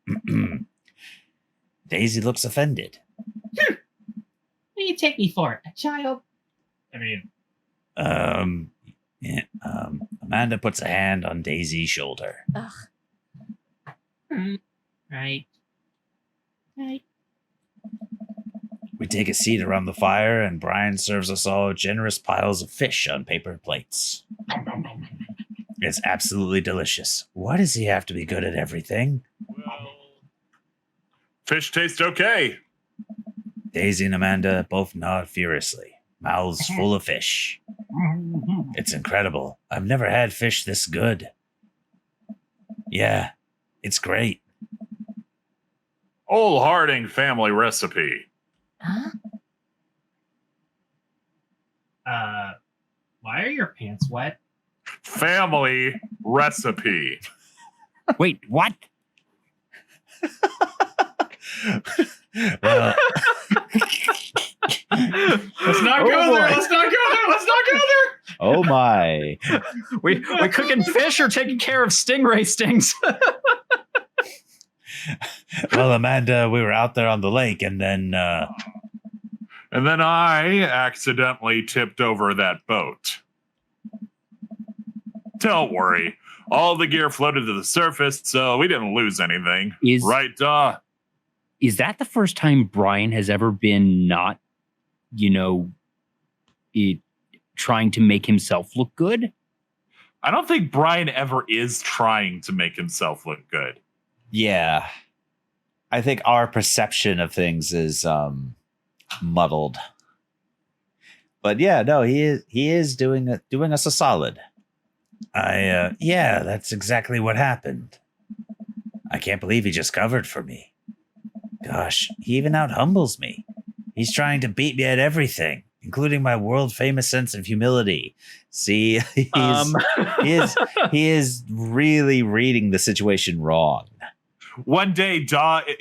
Daisy looks offended. What do you take me for? A child? I mean, Amanda puts a hand on Daisy's shoulder. Ugh. Right. We take a seat around the fire, and Brian serves us all generous piles of fish on paper plates. It's absolutely delicious. Why does he have to be good at everything? Well, fish taste okay. Daisy and Amanda both nod furiously, mouths full of fish. It's incredible. I've never had fish this good. Yeah, it's great. Old Harding family recipe. Huh? Why are your pants wet? Family recipe. Wait, what? Well, Let's not go there. Let's not go there. Let's not go there. oh my. We cooking fish or taking care of stingray stings? Well, Amanda, we were out there on the lake and then And then I accidentally tipped over that boat. Don't worry. All the gear floated to the surface, so we didn't lose anything. Right, Is that the first time Brian has ever been not, trying to make himself look good? I don't think Brian ever is trying to make himself look good. yeah. I think our perception of things is muddled. But yeah, no, he is doing us a solid. Yeah, that's exactly what happened. I can't believe he just covered for me. Gosh, he even out humbles me. He's trying to beat me at everything, including my world famous sense of humility. See, he is really reading the situation wrong. One day,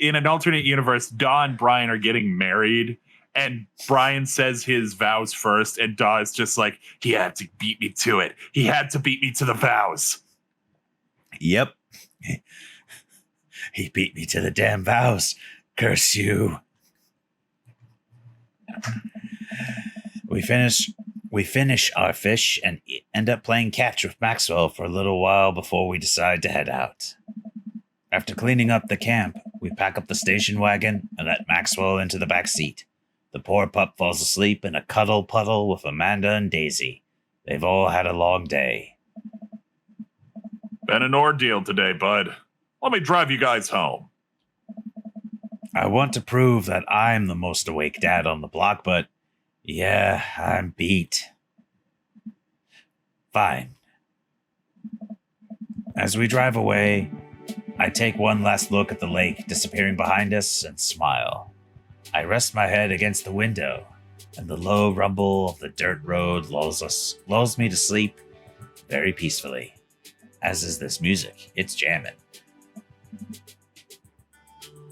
in an alternate universe, Daw and Brian are getting married, and Brian says his vows first, and Daw is just like, he had to beat me to it. He had to beat me to the vows. Yep. He beat me to the damn vows. Curse you. We finish our fish and end up playing catch with Maxwell for a little while before we decide to head out. After cleaning up the camp, we pack up the station wagon and let Maxwell into the back seat. The poor pup falls asleep in a cuddle puddle with Amanda and Daisy. They've all had a long day. Been an ordeal today, bud. Let me drive you guys home. I want to prove that I'm the most awake dad on the block, but yeah, I'm beat. Fine. As we drive away, I take one last look at the lake disappearing behind us and smile. I rest my head against the window, and the low rumble of the dirt road lulls me to sleep very peacefully. As is this music. It's jamming.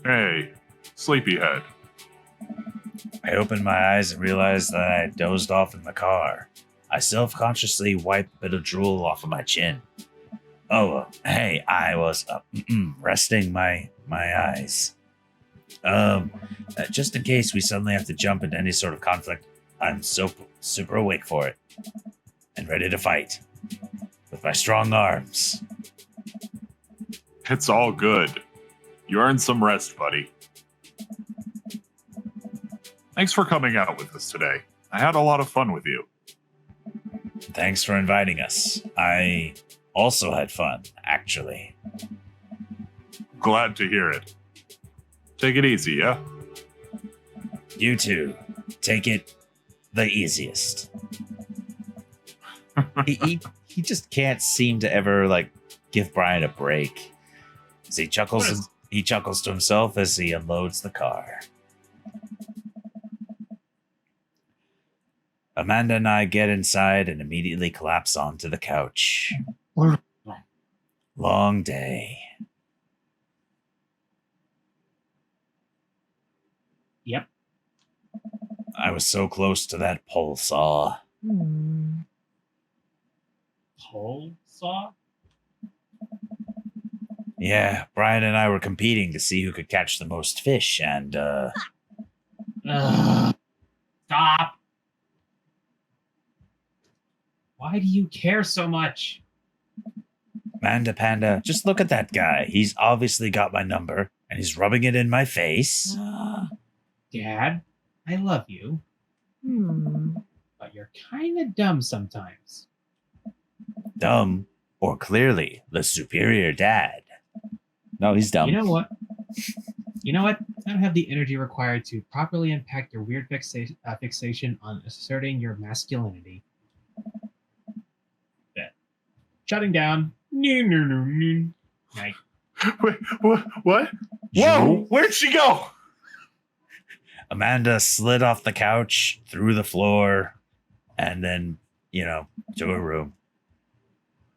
Hey, sleepyhead. I open my eyes and realize that I had dozed off in the car. I self-consciously wipe a bit of drool off of my chin. Oh, hey, I was resting my eyes. Just in case we suddenly have to jump into any sort of conflict, I'm so super awake for it. And ready to fight. With my strong arms. It's all good. You earned some rest, buddy. Thanks for coming out with us today. I had a lot of fun with you. Thanks for inviting us. I also had fun, actually. Glad to hear it. Take it easy, yeah? You too. Take it the easiest. he just can't seem to ever give Brian a break. As he chuckles to himself as he unloads the car. Amanda and I get inside and immediately collapse onto the couch. Long day. Yep. I was so close to that pole saw. Pole saw? Yeah, Brian and I were competing to see who could catch the most fish, and Stop. Why do you care so much? Amanda Panda, just look at that guy. He's obviously got my number, and he's rubbing it in my face. Dad, I love you. But you're kind of dumb sometimes. Dumb, or clearly the superior dad. No, he's dumb. You know what? You know what? I don't have the energy required to properly unpack your weird fixation on asserting your masculinity. Bet. Shutting down. Night. Wait, what? Whoa! Where'd she go? Amanda slid off the couch, through the floor, and then, to her room.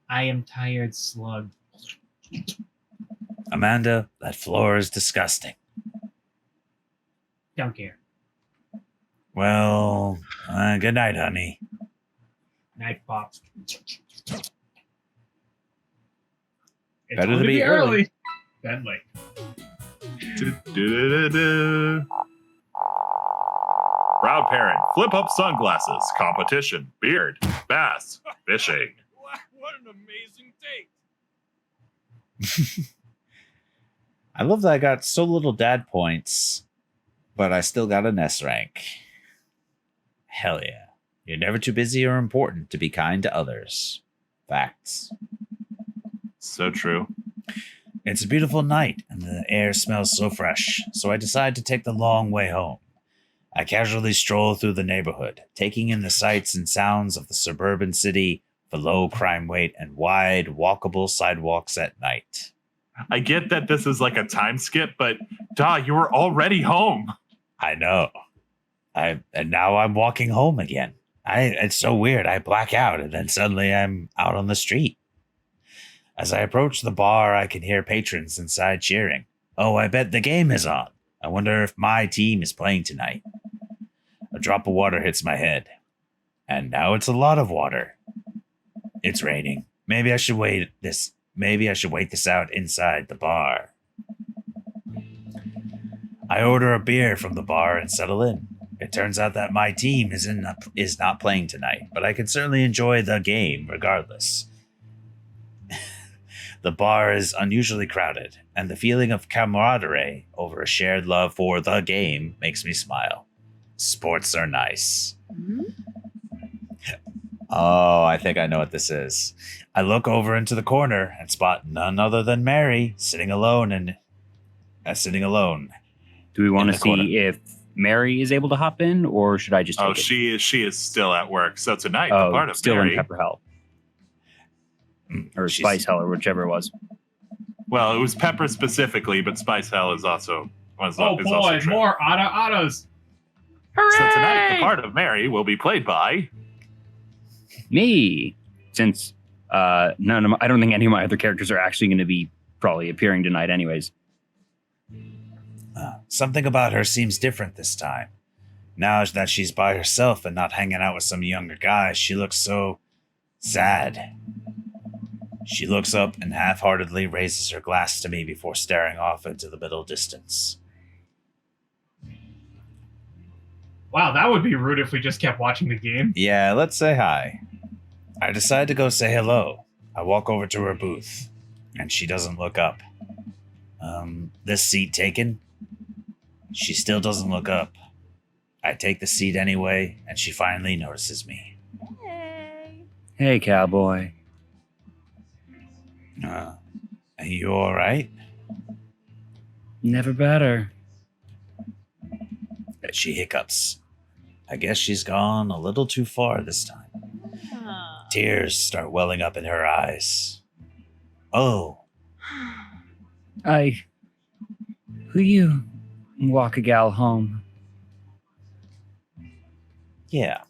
I am tired, slug. Amanda, that floor is disgusting. Don't care. Well, good night, honey. Night, Pops. It's Better to only be early. than late. Du-du-du-du-du. Proud parent, flip up sunglasses, competition, beard, bass, fishing. What an amazing date. I love that I got so little dad points, but I still got an S rank. Hell yeah. You're never too busy or important to be kind to others. Facts. So true. It's a beautiful night, and the air smells so fresh, so I decide to take the long way home. I casually stroll through the neighborhood, taking in the sights and sounds of the suburban city, the low crime rate, and wide, walkable sidewalks at night. I get that this is like a time skip, but you were already home. I know. And now I'm walking home again. It's so weird. I black out, and then suddenly I'm out on the street. As I approach the bar, I can hear patrons inside cheering. Oh, I bet the game is on. I wonder if my team is playing tonight. A drop of water hits my head. And now it's a lot of water. It's raining. Maybe I should wait this out inside the bar. I order a beer from the bar and settle in. It turns out that my team is not playing tonight, but I can certainly enjoy the game regardless. The bar is unusually crowded, and the feeling of camaraderie over a shared love for the game makes me smile. Sports are nice. Oh, I think I know what this is. I look over into the corner and spot none other than Mary sitting alone. Do we want In to the corner. see if Mary is able to hop in, or should I just take Oh, it? she is still at work. So tonight, the part of still Mary, in Pepper Hell. Or She's- Spice Hell, or whichever it was. well, it was Pepper specifically, but Spice Hell is also Oh is also boy, true. more autos. So tonight, the part of Mary will be played by. Me. Since I don't think any of my other characters are actually going to be probably appearing tonight anyways. Something about her seems different this time. Now that she's by herself and not hanging out with some younger guy, she looks so sad. She looks up and half-heartedly raises her glass to me before staring off into the middle distance. Wow, that would be rude if we just kept watching the game. Yeah, let's say hi. I decide to go say hello. I walk over to her booth, and she doesn't look up. This seat taken? She still doesn't look up. I take the seat anyway, and she finally notices me. Hey, cowboy. Are you alright? Never better. She hiccups. I guess she's gone a little too far this time. Tears start welling up in her eyes. Oh, Will you walk a gal home? yeah.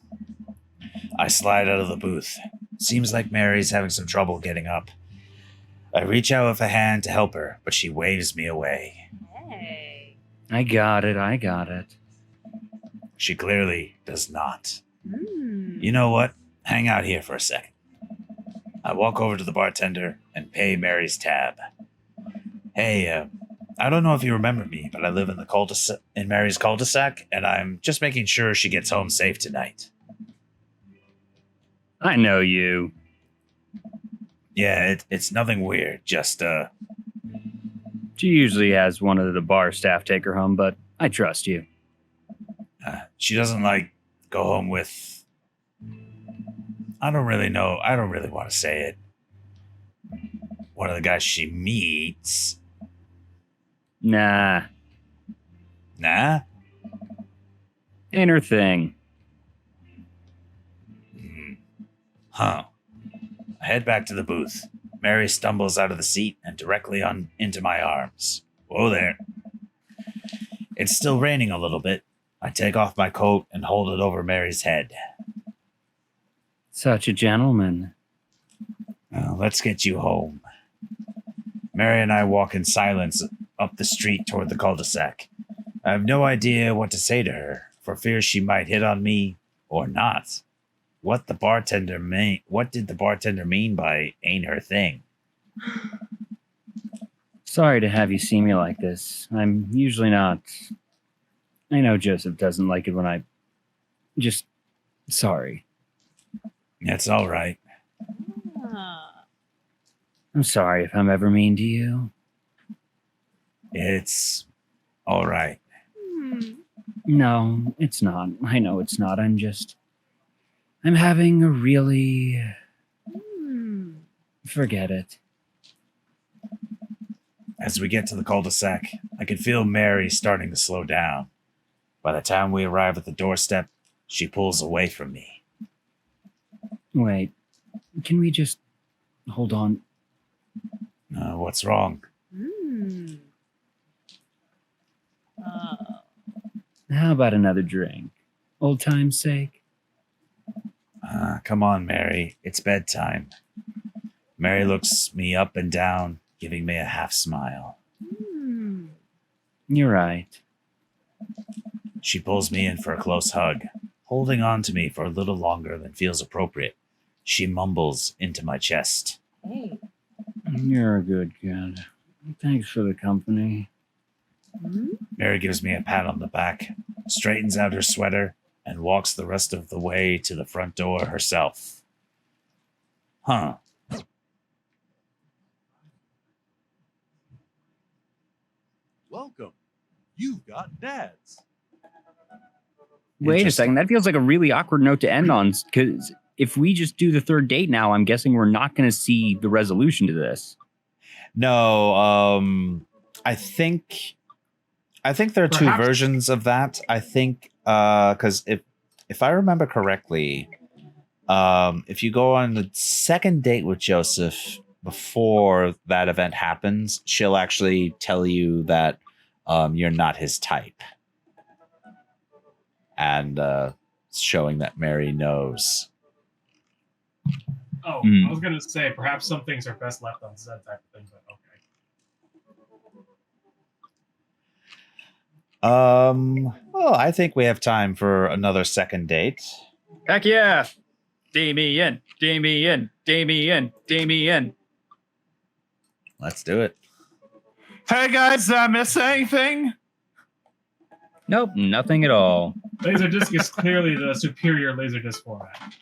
I slide out of the booth. Seems like Mary's having some trouble getting up. I reach out with a hand to help her, but she waves me away. Hey. I got it. She clearly does not. You know what? Hang out here for a second. I walk over to the bartender and pay Mary's tab. Hey, I don't know if you remember me, but I live in the in Mary's cul-de-sac, and I'm just making sure she gets home safe tonight. I know you. Yeah, it's nothing weird. Just She usually has one of the bar staff take her home, but I trust you. she doesn't go home with. I don't really know. I don't really want to say it. One of the guys she meets. Nah, Nah? Inner thing. Huh. I head back to the booth. Mary stumbles out of the seat and directly on into my arms. Whoa there. It's still raining a little bit. I take off my coat and hold it over Mary's head. Such a gentleman. Well, let's get you home. Mary and I walk in silence up the street toward the cul-de-sac. I have no idea what to say to her, for fear she might hit on me or not. What did the bartender mean by ain't her thing? Sorry to have you see me like this. I'm usually not. I know Joseph doesn't like it when I. Just. Sorry. It's all right. I'm sorry if I'm ever mean to you. It's all right. No, it's not. I know it's not. I'm having a really. Forget it. As we get to the cul-de-sac, I can feel Mary starting to slow down. By the time we arrive at the doorstep, she pulls away from me. Wait, can we just hold on? What's wrong? How about another drink? Old time's sake? Come on, Mary. It's bedtime. Mary looks me up and down, giving me a half smile. You're right. She pulls me in for a close hug, holding on to me for a little longer than feels appropriate. She mumbles into my chest. You're a good kid. Thanks for the company. Mary gives me a pat on the back, straightens out her sweater, and walks the rest of the way to the front door herself. Huh. Welcome. You've got dads. Wait a Interesting. second. That feels like a really awkward note to end on. Because if we just do the third date now, I'm guessing we're not going to see the resolution to this. No, I think there are two Perhaps. versions of that. I think because if I remember correctly, if you go on the second date with Joseph before that event happens, she'll actually tell you that you're not his type, and showing that Mary knows. Oh, I was gonna say perhaps some things are best left unsaid type of thing, but okay. Well, I think we have time for another second date. Heck yeah. Damien. Let's do it. Hey guys, did I miss anything? Nope, nothing at all. Laserdisc is clearly the superior Laserdisc format.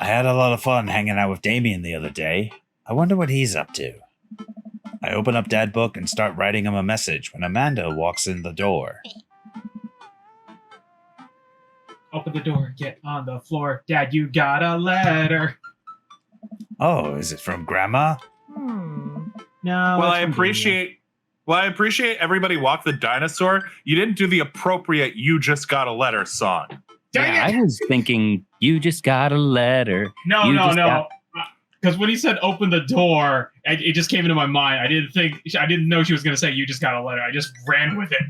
I had a lot of fun hanging out with Damien the other day. I wonder what he's up to. I open up Dad Book and start writing him a message when Amanda walks in the door. Open the door, get on the floor. Dad, you got a letter. Oh, is it from Grandma? No. Well, it's I from appreciate everybody walk the dinosaur. You didn't do the appropriate "You Just Got a Letter" song. Dang Yeah, it! I was thinking, you just got a letter. No. got- Because when he said open the door, it just came into my mind. I didn't know she was going to say you just got a letter. I just ran with it.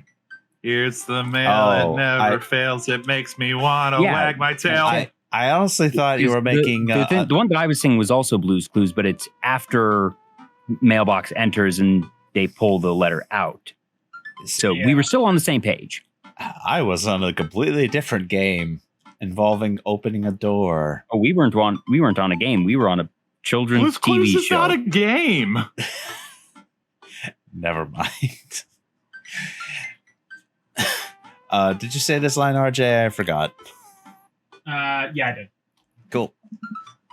Here's the mail, Oh, it never I- fails. It makes me want to Yeah, wag my tail. I honestly thought you were making... The one that I was singing was also Blue's Clues, but it's after mailbox enters and they pull the letter out. So we were still on the same page. I was on a completely different game involving opening a door. Oh, we weren't on a game. We were on a children's Blue's TV Clues is show. not a game. Never mind. Did you say this line, RJ? I forgot. Yeah, I did. Cool.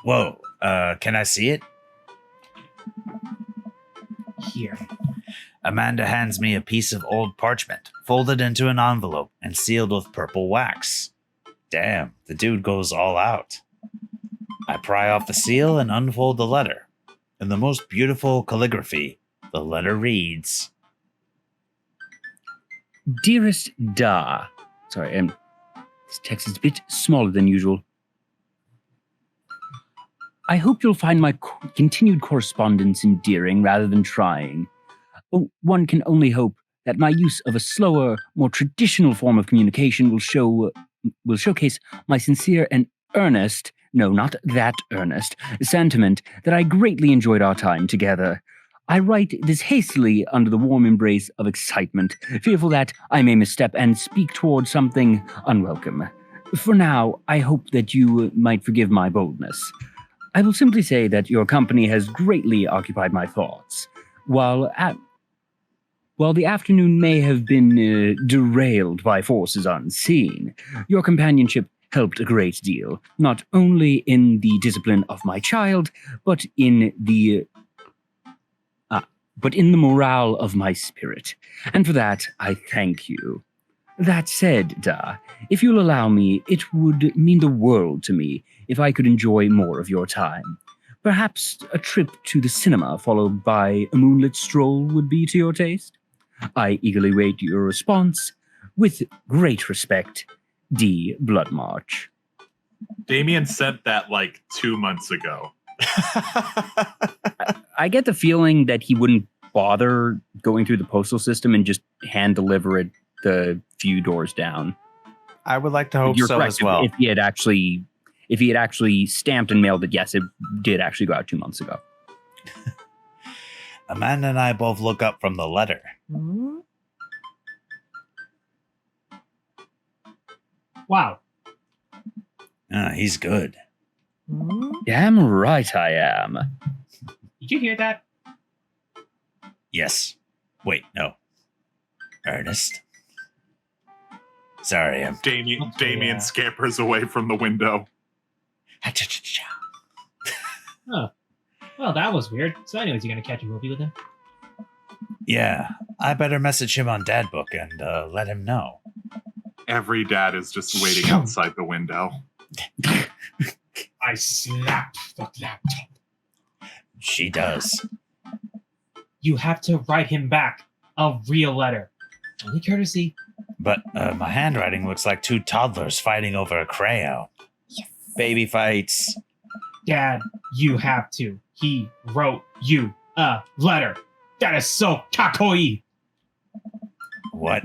Whoa. Can I see it? Here. Amanda hands me a piece of old parchment, folded into an envelope and sealed with purple wax. Damn, the dude goes all out. I pry off the seal and unfold the letter. In the most beautiful calligraphy, the letter reads, Dearest Da. Sorry, this text is a bit smaller than usual. I hope you'll find my continued correspondence endearing rather than trying. One can only hope that my use of a slower, more traditional form of communication will showcase my sincere and earnest, no, not that earnest, sentiment that I greatly enjoyed our time together. I write this hastily under the warm embrace of excitement, fearful that I may misstep and speak toward something unwelcome. For now, I hope that you might forgive my boldness. I will simply say that your company has greatly occupied my thoughts. While the afternoon may have been derailed by forces unseen, your companionship helped a great deal, not only in the discipline of my child, but in the morale of my spirit. And for that, I thank you. That said, Da, if you'll allow me, it would mean the world to me if I could enjoy more of your time. Perhaps a trip to the cinema followed by a moonlit stroll would be to your taste? I eagerly wait your response. With great respect, D. Bloodmarch. Damien sent that like 2 months ago. I get the feeling that he wouldn't bother going through the postal system and just hand deliver it the few doors down. I would like to hope You're so correct. as well. If he had actually stamped and mailed it, yes, it did actually go out 2 months ago. Amanda and I both look up from the letter. Wow. He's good. Damn right I am. Did you hear that? Yes. Wait, no. Ernest? Sorry, I'm... Damien scampers away from the window. Oh. Well, that was weird. So anyways, you gonna catch a movie with him? Yeah, I better message him on Dad Book and let him know. Every dad is just waiting outside the window. I slapped the laptop. She does. You have to write him back a real letter. Only courtesy. But my handwriting looks like two toddlers fighting over a crayon. Yes. Baby fights. Dad, you have to. He wrote you a letter. That is so kakoi. What?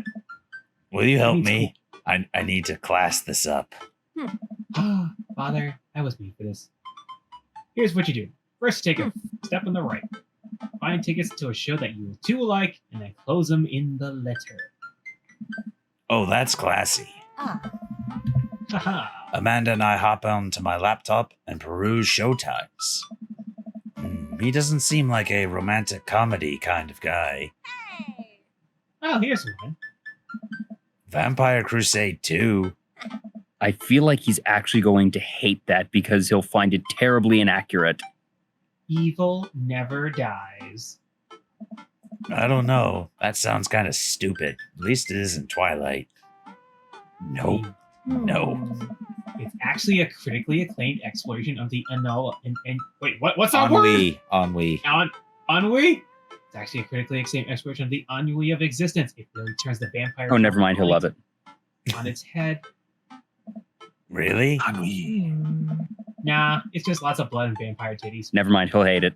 Will you help me? I need to class this up. Father, I was made for this. Here's what you do. First, take a step on the right. Find tickets to a show that you two like, and then close them in the letter. Oh, that's classy. Haha. Amanda and I hop onto my laptop and peruse showtimes. He doesn't seem like a romantic comedy kind of guy. Oh, here's one. Vampire Crusade 2. I feel like he's actually going to hate that because he'll find it terribly inaccurate. Evil never dies. I don't know. That sounds kind of stupid. At least it isn't Twilight. Nope. No. It's actually a critically acclaimed exploration of the wait, what's that word? Ennui. Ennui? It's actually a critically acclaimed exploration of the ennui of existence. It really turns the vampire. Oh, never mind. He'll love it. On its head. Really? Ennui. Nah, it's just lots of blood and vampire titties. Never mind. He'll hate it.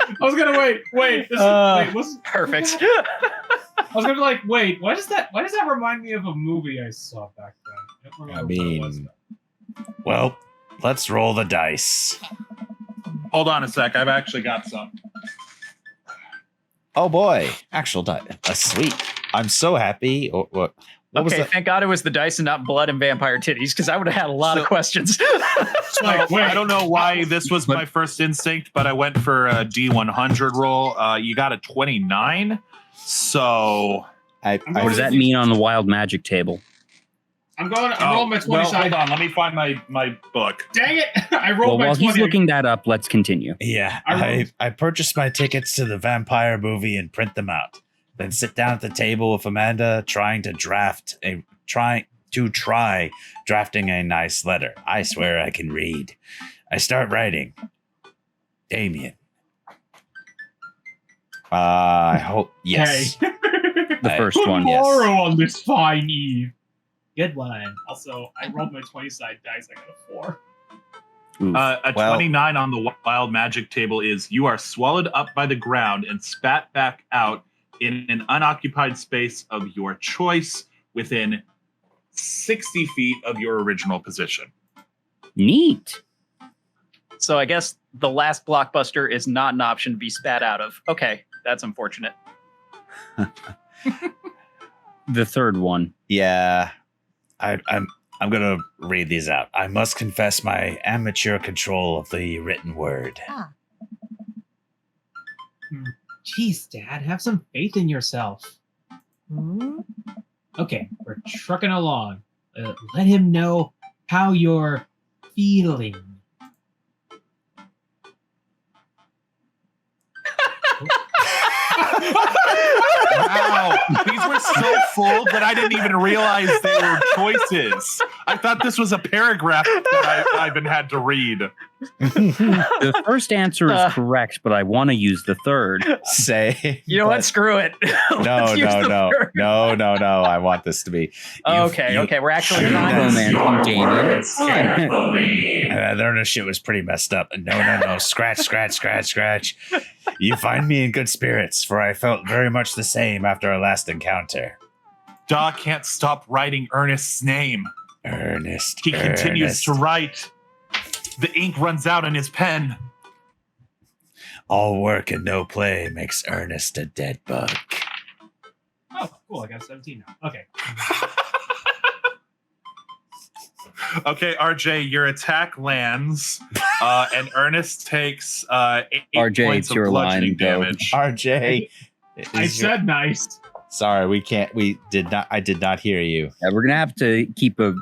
I was gonna wait. What's Perfect. I was gonna be like, wait, why does that remind me of a movie I saw back then? I don't remember what it was. Well, let's roll the dice. Hold on a sec. I've actually got some. Oh boy, actual dice. Sweet. I'm so happy. What was Okay, that? thank God it was the dice and not blood and vampire titties, because I would have had a lot of questions. I don't know why this was my first instinct, but I went for a D100 roll. You got a 29. So what does that mean on the wild magic table? I'm rolling my 20 side. Hold on. Let me find my book. Dang it! I rolled my 20. While he's looking that up, let's continue. Yeah, I purchased my tickets to the vampire movie and print them out. Then sit down at the table with Amanda, try drafting a nice letter. I swear I can read. I start writing. Damien. I hope yes. Hey. The first one. Yes. Tomorrow on this fine eve. Good one. Also, I rolled my 20-side dice. I got a 4. Oof. A Well- 29 on the wild magic table is you are swallowed up by the ground and spat back out in an unoccupied space of your choice within 60 feet of your original position. Neat. So I guess the last blockbuster is not an option to be spat out of. Okay, that's unfortunate. The third one. Yeah. I'm gonna read these out. I must confess my amateur control of the written word. Jeez, Dad, have some faith in yourself. Okay, we're trucking along. Let him know how you're feeling. Wow, these were so full that I didn't even realize they were choices. I thought this was a paragraph that I even had to read. The first answer is correct, but I want to use the third. Say. You know what? Screw it. No. Let's use the third. No. I want this to be. Okay. We're actually Shoot not. that. Romance from Damien. The earnest shit was pretty messed up. No. Scratch. You find me in good spirits, for I felt very much the same after our last encounter. Daw can't stop writing Ernest's name. Ernest. He continues to write. The ink runs out in his pen. All work and no play makes Ernest a dead bug. Oh, cool. I got 17 now. Okay. Okay, RJ, your attack lands, and Ernest takes 8 RJ, points it's of your bludgeoning line, go. damage. RJ. I said nice. Sorry, we can't. I did not hear you. Yeah, we're gonna have to keep a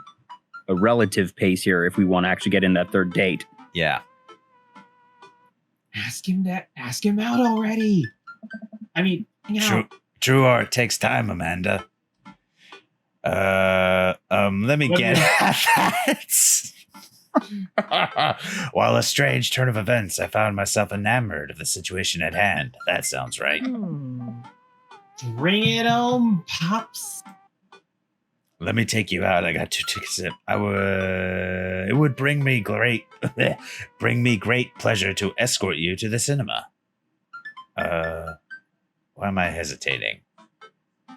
relative pace here if we want to actually get in that third date. Yeah. Ask him out already. I mean, hang out. True art takes time, Amanda. Let me get at that. While a strange turn of events, I found myself enamored of the situation at hand. That sounds right. Bring it on, Pops. Let me take you out. I got 2 tickets. It would bring me great pleasure to escort you to the cinema. Why am I hesitating?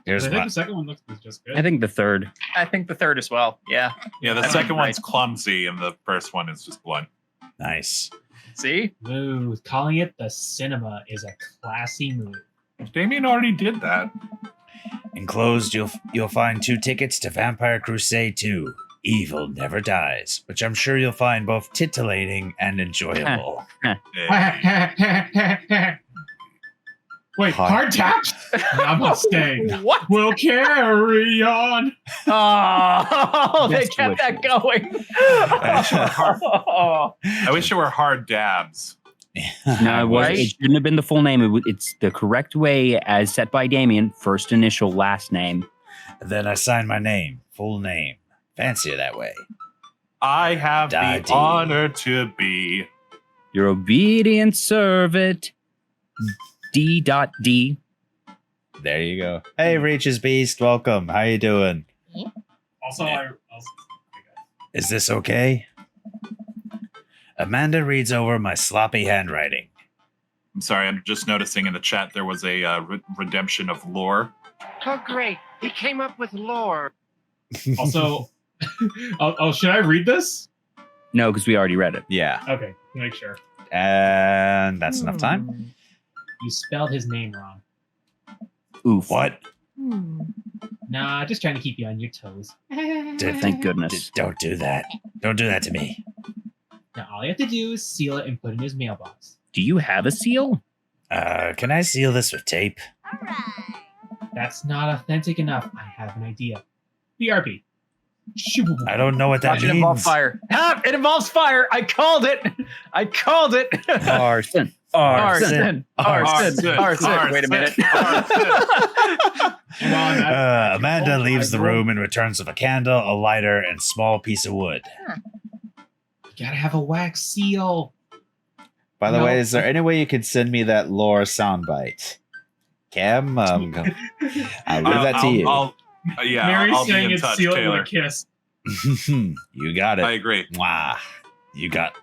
Here's I think my. the second one looks just good. I think the third. I think the third as well. Yeah. Yeah, the That's second right. one's clumsy, and the first one is just blunt. Nice. See? Smooth. Calling it the cinema is a classy move. Damien already did that. Enclosed, you'll find 2 tickets to Vampire Crusade 2. Evil Never Dies, which I'm sure you'll find both titillating and enjoyable. Yeah. Wait, hard taps? Namaste. What? We'll carry on. Oh, they Best kept that wishes. going. I wish it were hard dabs. No, it, was, Right? it shouldn't have been the full name. It's the correct way as set by Damien. First initial, last name. Then I sign my name, full name. Fancier that way. I have the DaDEE. honor to be. Your obedient servant. D.D. There you go. Hey, Reaches Beast, welcome. How you doing? Also, Yeah. Is this okay? Amanda reads over my sloppy handwriting. I'm sorry, I'm just noticing in the chat there was a redemption of lore. Oh, great. He came up with lore. also, should I read this? No, because we already read it. Yeah, Okay, make sure. and that's enough time. You spelled his name wrong. Oof. What? Nah, just trying to keep you on your toes. Thank goodness. Don't do that. Don't do that to me. Now all you have to do is seal it and put it in his mailbox. Do you have a seal? Can I seal this with tape? That's not authentic enough. I have an idea. BRB. I don't know what that Watch it involve means. fire. Ah, it involves fire. I called it. Arson. Arson. Wait a minute. Amanda leaves the room and returns with a candle, a lighter, and small piece of wood. You gotta have a wax seal. By the No. way, is there any way you could send me that lore soundbite? Cam, I'll leave that to you. Mary's I'll be saying in it's touch, sealed Taylor. with a kiss. You got it. I agree. Mwah. You got.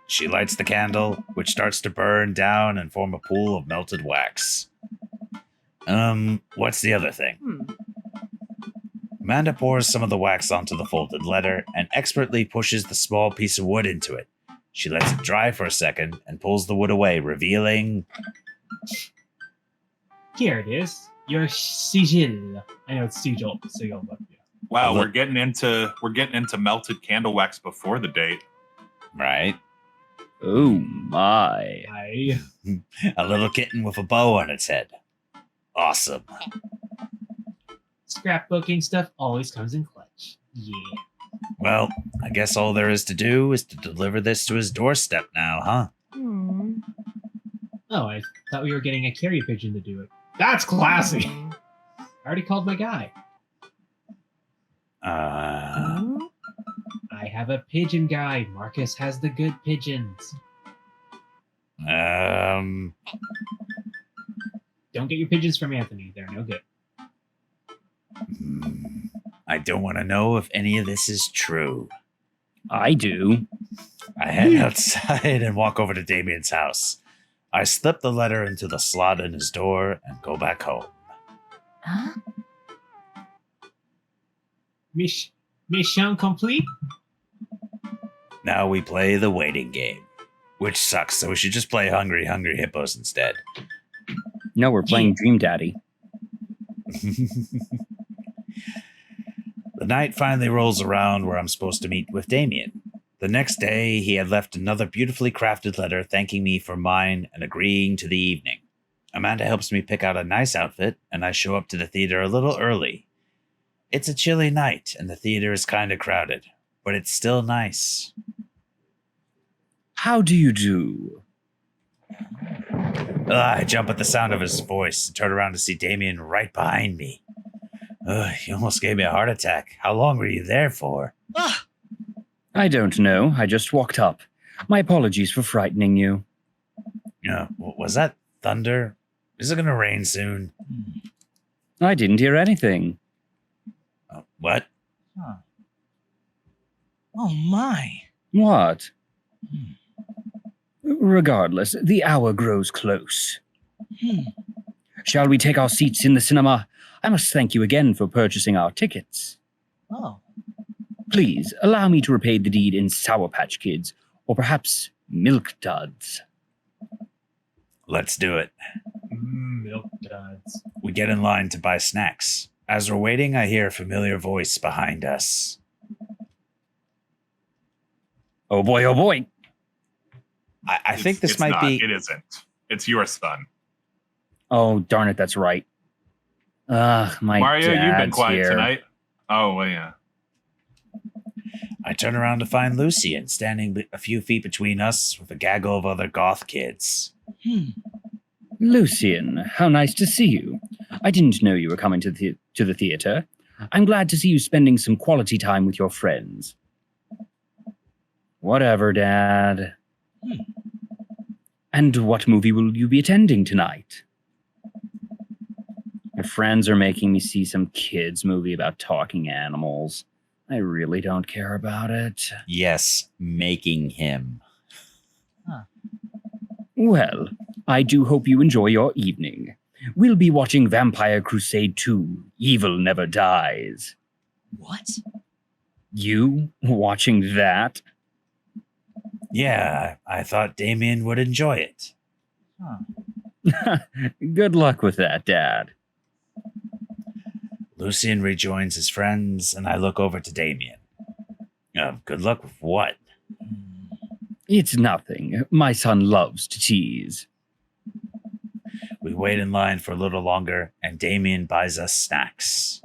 She lights the candle, which starts to burn down and form a pool of melted wax. What's the other thing? Amanda pours some of the wax onto the folded letter and expertly pushes the small piece of wood into it. She lets it dry for a second and pulls the wood away, revealing... Here it is. Your sigil. I know it's sigil, but yeah. Wow, we're getting into melted candle wax before the date. Right? Oh my. A little kitten with a bow on its head. Awesome. Scrapbooking stuff always comes in clutch. Yeah. Well, I guess all there is to do is to deliver this to his doorstep now, huh? Oh, I thought we were getting a carrier pigeon to do it. That's classy. I already called my guy. I have a pigeon guy. Marcus has the good pigeons. Don't get your pigeons from Anthony. They're no good. I don't want to know if any of this is true. I do. I head outside and walk over to Damien's house. I slip the letter into the slot in his door and go back home. Huh? Mission complete? Now we play the waiting game, which sucks, so we should just play Hungry Hungry Hippos instead. No, we're playing Dream Daddy. The night finally rolls around where I'm supposed to meet with Damien. The next day, he had left another beautifully crafted letter thanking me for mine and agreeing to the evening. Amanda helps me pick out a nice outfit, and I show up to the theater a little early. It's a chilly night, and the theater is kind of crowded, but it's still nice. How do you do? I jump at the sound of his voice and turn around to see Damien right behind me. He almost gave me a heart attack. How long were you there for? I don't know. I just walked up. My apologies for frightening you. Was that thunder? Is it going to rain soon? I didn't hear anything. What? Huh. Oh my. What? Regardless, the hour grows close. Shall we take our seats in the cinema? I must thank you again for purchasing our tickets. Oh. Please, allow me to repay the deed in Sour Patch Kids, or perhaps Milk Duds. Let's do it. Milk Duds. We get in line to buy snacks. As we're waiting, I hear a familiar voice behind us. Oh boy, oh boy. I think this might be... It isn't. It's your son. Oh, darn it, that's right. My Mario, you've been dad's quiet here. tonight. Oh, well, yeah. I turn around to find Lucian standing a few feet between us with a gaggle of other goth kids. Lucian, how nice to see you. I didn't know you were coming to the theater. I'm glad to see you spending some quality time with your friends. Whatever, Dad. And what movie will you be attending tonight? My friends are making me see some kids' movie about talking animals. I really don't care about it. Yes, making him. Well, I do hope you enjoy your evening. We'll be watching Vampire Crusade 2, Evil Never Dies. What? You watching that? Yeah, I thought Damien would enjoy it. Good luck with that, Dad. Lucian rejoins his friends, and I look over to Damien. Good luck with what? It's nothing. My son loves to tease. We wait in line for a little longer, and Damien buys us snacks.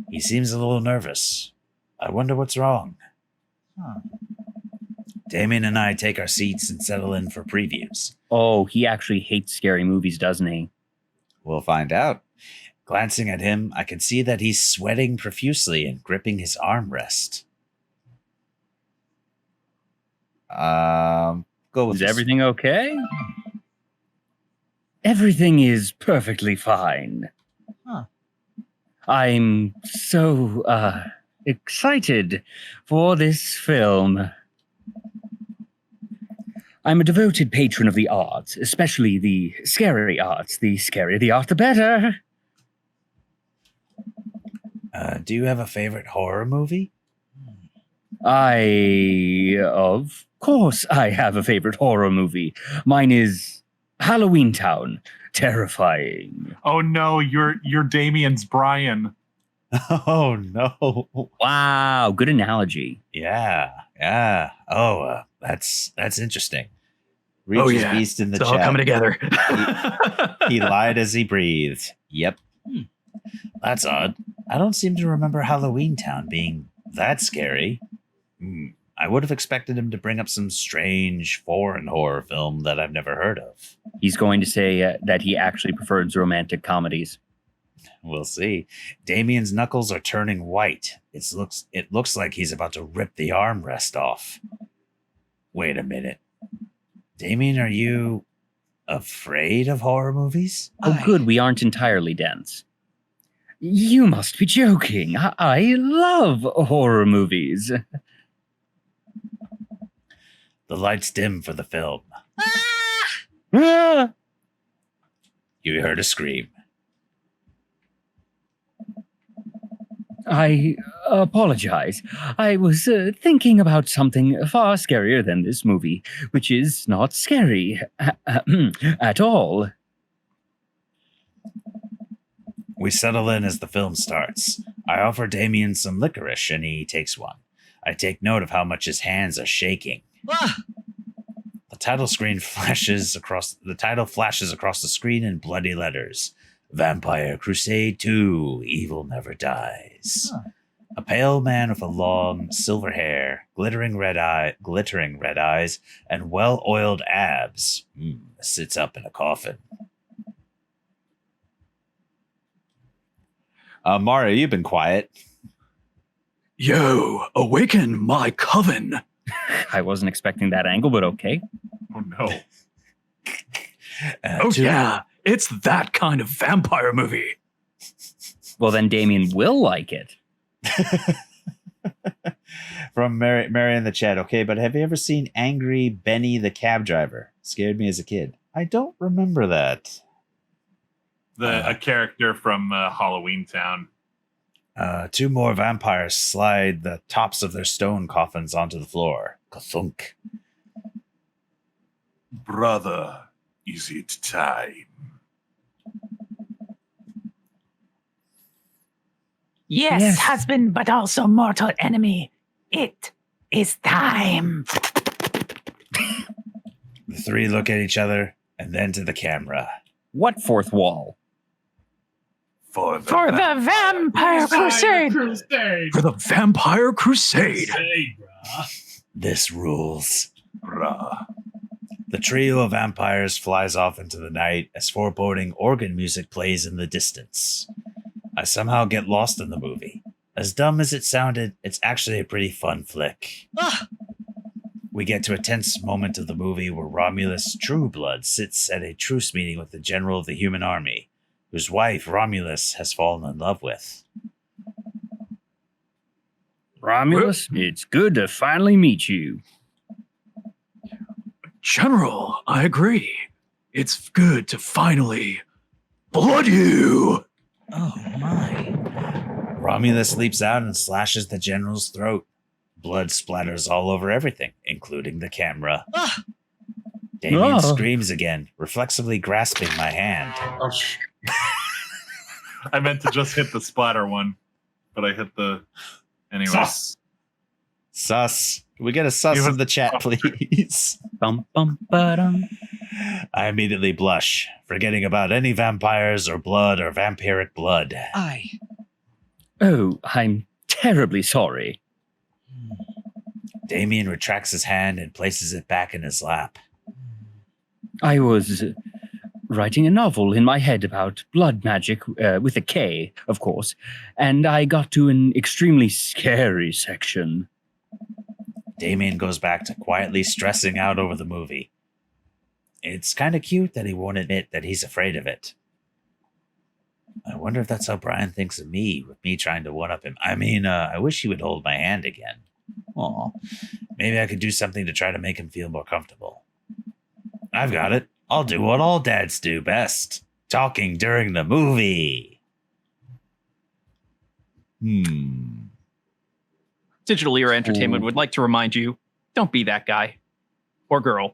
He seems a little nervous. I wonder what's wrong. Damien and I take our seats and settle in for previews. Oh, he actually hates scary movies, doesn't he? We'll find out. Glancing at him, I can see that he's sweating profusely and gripping his armrest. Go with Is everything okay? Everything is perfectly fine. Huh. I'm so excited for this film. I'm a devoted patron of the arts, especially the scary arts. The scarier the art, the better. Do you have a favorite horror movie? Of course, I have a favorite horror movie. Mine is Halloween Town. Terrifying. Oh no, you're Damien's Brian. Oh no! Wow, good analogy. Yeah. Oh, that's interesting. Reaches Beast in the it's chat. all coming together. He lied as he breathed. Yep. That's odd. I don't seem to remember Halloween Town being that scary. I would have expected him to bring up some strange foreign horror film that I've never heard of. He's going to say that he actually prefers romantic comedies. We'll see. Damien's knuckles are turning white. It looks like he's about to rip the armrest off. Wait a minute. Damien, are you afraid of horror movies? Oh, good, we aren't entirely dense. You must be joking. I love horror movies. The lights dim for the film. Ah! You heard a scream. I apologize. I was thinking about something far scarier than this movie, which is not scary at all. We settle in as the film starts. I offer Damien some licorice and he takes one. I take note of how much his hands are shaking. The title flashes across the screen in bloody letters. Vampire Crusade 2, Evil Never Dies. A pale man with a long silver hair, glittering red eyes, and well-oiled abs sits up in a coffin. Mario, you've been quiet. Yo, awaken my coven. I wasn't expecting that angle, but okay. Oh no. Yeah, it's that kind of vampire movie. Well, then Damien will like it. From Mary in the chat. Okay, but have you ever seen Angry Benny the Cab Driver? Scared me as a kid. I don't remember that. A character from Halloween Town. Two more vampires slide the tops of their stone coffins onto the floor. Ka-thunk. Brother, is it time? Yes, husband, but also mortal enemy. It is time. The three look at each other and then to the camera. What fourth wall? For the Vampire Crusade. For the Vampire Crusade. This rules. Bruh. The trio of vampires flies off into the night as foreboding organ music plays in the distance. I somehow get lost in the movie. As dumb as it sounded, it's actually a pretty fun flick. We get to a tense moment of the movie where Romulus Trueblood sits at a truce meeting with the general of the human army, whose wife Romulus has fallen in love with. Romulus, it's good to finally meet you. General, I agree. It's good to finally blood you. Oh my. Romulus leaps out and slashes the general's throat. Blood splatters all over everything, including the camera. Damien screams again, reflexively grasping my hand. Oh, I meant to just hit the splatter one, but I hit the... Anyway. Sus. Can we get a sus in the chat, please? Bum, bum, ba-dum. I immediately blush, forgetting about any vampires or blood or vampiric blood. Oh, I'm terribly sorry. Damien retracts his hand and places it back in his lap. I was writing a novel in my head about blood magic, with a K, of course, and I got to an extremely scary section. Damien goes back to quietly stressing out over the movie. It's kind of cute that he won't admit that he's afraid of it. I wonder if that's how Brian thinks of me, with me trying to one-up him. I mean, I wish he would hold my hand again. Aw. Maybe I could do something to try to make him feel more comfortable. I've got it. I'll do what all dads do best. Talking during the movie. Digital Era Entertainment would like to remind you, don't be that guy. Or girl.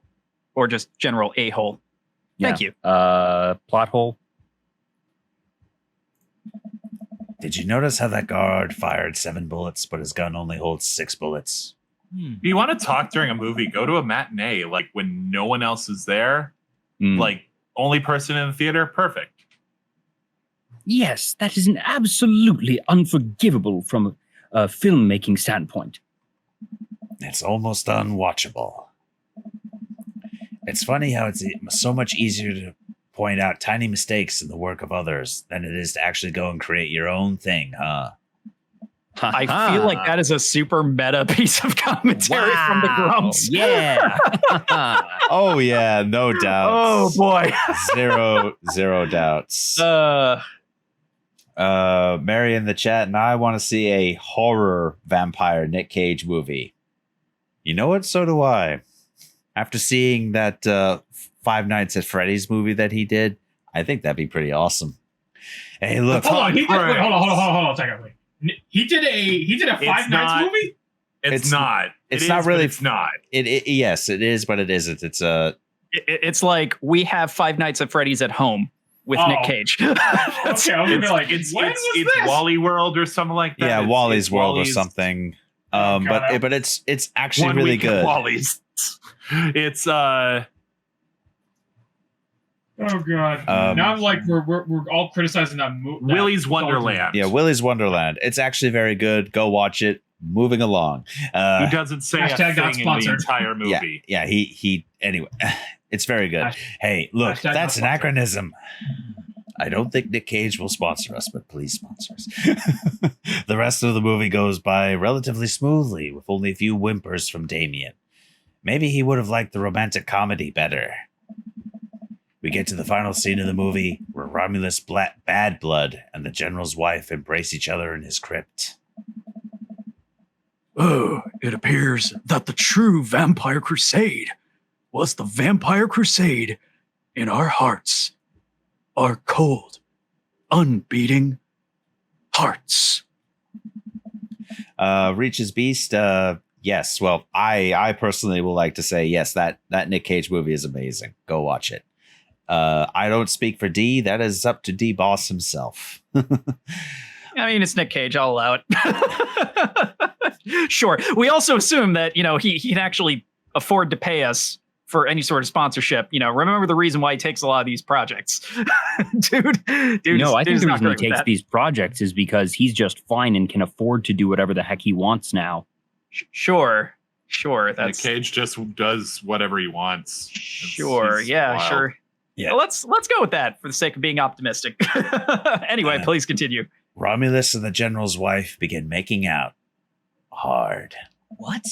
Or just general a-hole. Thank you. Plot hole. Did you notice how that guard fired 7 bullets, but his gun only holds 6 bullets? If you want to talk during a movie, go to a matinee, like when no one else is there. Like, only person in the theater, perfect. Yes, that is an absolutely unforgivable from a filmmaking standpoint. It's almost unwatchable. It's funny how it's so much easier to point out tiny mistakes in the work of others than it is to actually go and create your own thing, huh? I feel like that is a super meta piece of commentary from the Grumps. Yeah. Oh, yeah, no doubt. Oh, boy. Zero doubts. Mary in the chat, and I want to see a horror vampire Nick Cage movie. You know what? So do I. After seeing that Five Nights at Freddy's movie that he did, I think that'd be pretty awesome. Hey, look. Hold on a second. Wait. He did a Five Nights movie? It's not. It's not really. It's not. Yes, it is, but it isn't. It's It's like we have Five Nights at Freddy's at home with Nick Cage. Okay, I was gonna be like, it's this? Wally World or something like that. Yeah, It's Wally's World Wally's, or something. But it's actually One really Week at good. Wally's. It's Oh god! Now I'm like we're all criticizing that movie. Willy's Wonderland. Yeah, Willy's Wonderland. It's actually very good. Go watch it. Moving along. He doesn't say a Hashtag not thing in the sponsored. entire movie. Yeah. He. Anyway, it's very good. Hey, look, Hashtag that's an not sponsored. acronym. I don't think Nick Cage will sponsor us, but please sponsor us. The rest of the movie goes by relatively smoothly, with only a few whimpers from Damien. Maybe he would have liked the romantic comedy better. We get to the final scene of the movie, where Romulus Bad Blood and the General's wife embrace each other in his crypt. Oh, it appears that the true Vampire Crusade was the Vampire Crusade in our hearts. Our cold, unbeating hearts. Reaches Beast, yes. Well, I personally will like to say, yes, that Nick Cage movie is amazing. Go watch it. I don't speak for D. That is up to D Boss himself. I mean, it's Nick Cage. I'll allow it. Sure. We also assume that, he can actually afford to pay us for any sort of sponsorship. Remember the reason why he takes a lot of these projects. dude. No, I think the not reason he great with takes that. these projects is because he's just fine and can afford to do whatever the heck he wants now. Sure. Nick That's Cage just does whatever he wants. sure. He's Yeah, wild. sure. Yeah. Well, let's go with that for the sake of being optimistic. Anyway, please continue. Romulus and the General's wife begin making out hard. What?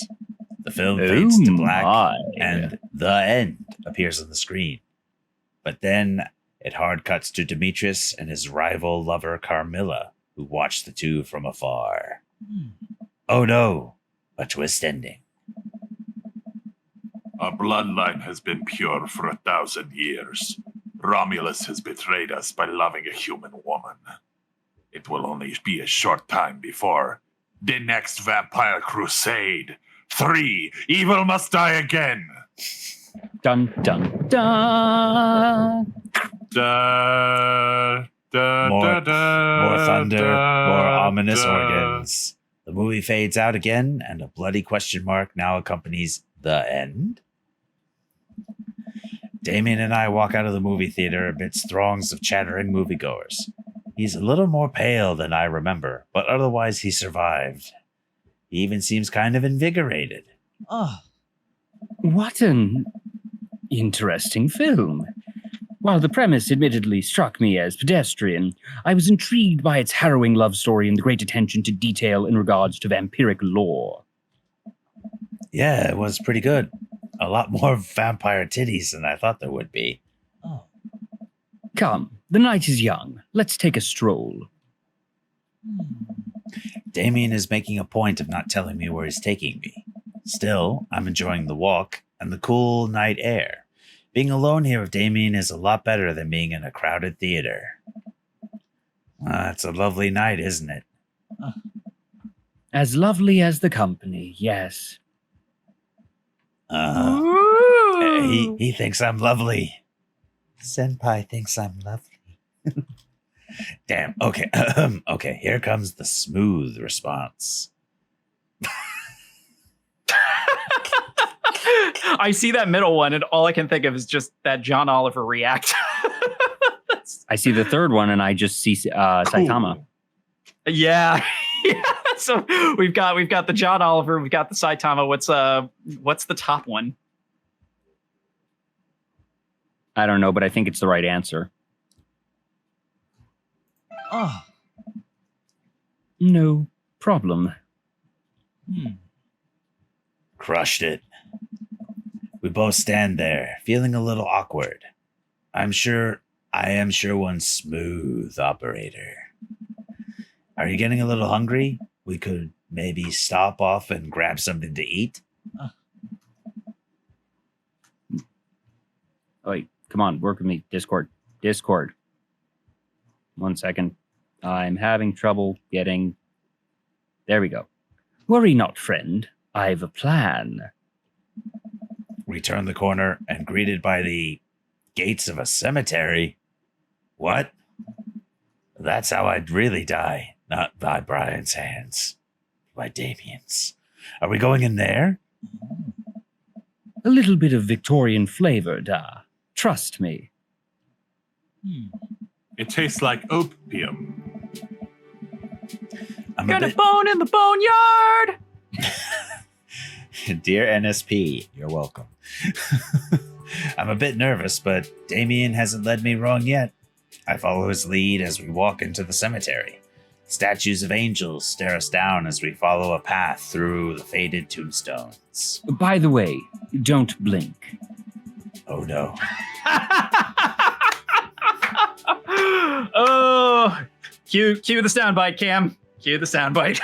The film fades to black, my. and the end appears on the screen. But then it hard cuts to Demetrius and his rival lover Carmilla, who watch the two from afar. Oh no, a twist ending. Our bloodline has been pure for 1,000 years. Romulus has betrayed us by loving a human woman. It will only be a short time before the next Vampire Crusade. 3, evil must die again. Dun, dun, dun. Da, da, More da, da, More thunder, da, more ominous da. organs. The movie fades out again, and a bloody question mark now accompanies the end. Damien and I walk out of the movie theater amidst throngs of chattering moviegoers. He's a little more pale than I remember, but otherwise he survived. He even seems kind of invigorated. Oh, What an interesting film. While the premise admittedly struck me as pedestrian, I was intrigued by its harrowing love story and the great attention to detail in regards to vampiric lore. Yeah, it was pretty good. a lot more vampire titties than I thought there would be. Oh. Come, the night is young. Let's take a stroll. Damien is making a point of not telling me where he's taking me. Still, I'm enjoying the walk and the cool night air. Being alone here with Damien is a lot better than being in a crowded theater. It's a lovely night, isn't it? As lovely as the company, yes. He thinks I'm lovely. Senpai thinks I'm lovely. Damn. Okay. Okay. Here comes the smooth response. I see that middle one, and all I can think of is just that John Oliver react. I see the third one, and I just see Saitama. Yeah. Yeah. So we've got the John Oliver, we've got the Saitama. What's the top one? I don't know, but I think it's the right answer. Oh. No problem. Crushed it. We both stand there, feeling a little awkward. I am sure one smooth operator. Are you getting a little hungry? We could maybe stop off and grab something to eat. Oh, wait, come on, work with me. Discord. 1 second. I'm having trouble getting... There we go. Worry not, friend. I've a plan. We turn the corner and greeted by the gates of a cemetery. What? That's how I'd really die. Not by Brian's hands. By Damien's. Are we going in there? A little bit of Victorian flavor, Da. Trust me. It tastes like opium. Got a bone in the boneyard! Dear NSP, you're welcome. I'm a bit nervous, but Damien hasn't led me wrong yet. I follow his lead as we walk into the cemetery. Statues of angels stare us down as we follow a path through the faded tombstones. By the way, don't blink. Oh no. Oh, cue the soundbite, Cam. Cue the soundbite.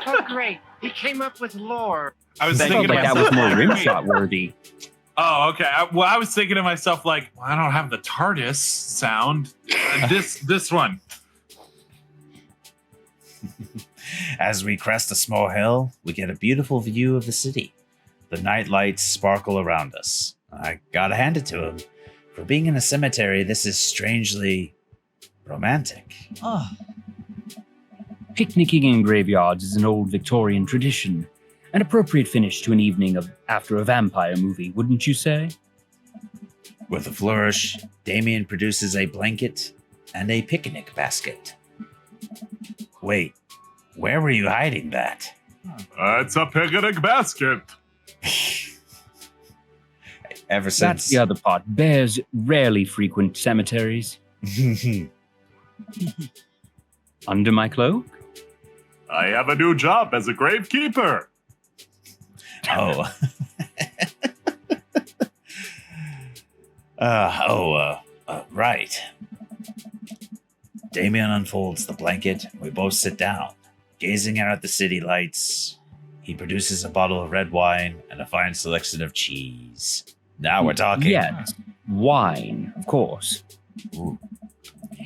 Oh, great. He came up with lore. I was I thinking felt like to that was myself, more rim shot worthy. Oh, okay. I was thinking to myself, like, well, I don't have the TARDIS sound. This one. As we crest a small hill, we get a beautiful view of the city. The night lights sparkle around us. I gotta hand it to him. For being in a cemetery, this is strangely romantic. Oh. Picnicking in graveyards is an old Victorian tradition. An appropriate finish to an evening after a vampire movie, wouldn't you say? With a flourish, Damien produces a blanket and a picnic basket. Wait, where were you hiding that? It's a picnic basket. Ever That's since. the other part. Bears rarely frequent cemeteries. Under my cloak? I have a new job as a gravekeeper. Oh. Right. Damien unfolds the blanket. We both sit down, gazing out at the city lights. He produces a bottle of red wine and a fine selection of cheese. Now we're talking. Yes, wine, of course. Ooh.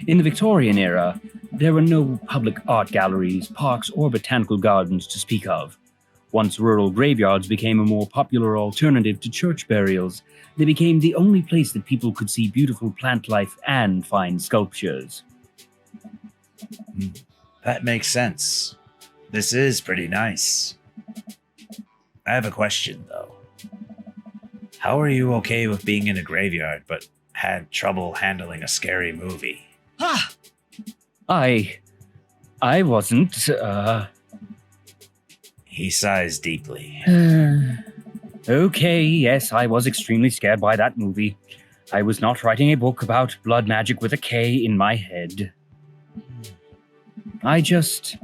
In the Victorian era, there were no public art galleries, parks, or botanical gardens to speak of. Once rural graveyards became a more popular alternative to church burials, they became the only place that people could see beautiful plant life and fine sculptures. That makes sense. This is pretty nice. I have a question, though. How are you okay with being in a graveyard, but had trouble handling a scary movie? Ah. I wasn't, He sighs deeply. Okay, yes, I was extremely scared by that movie. I was not writing a book about blood magic with a K in my head. I just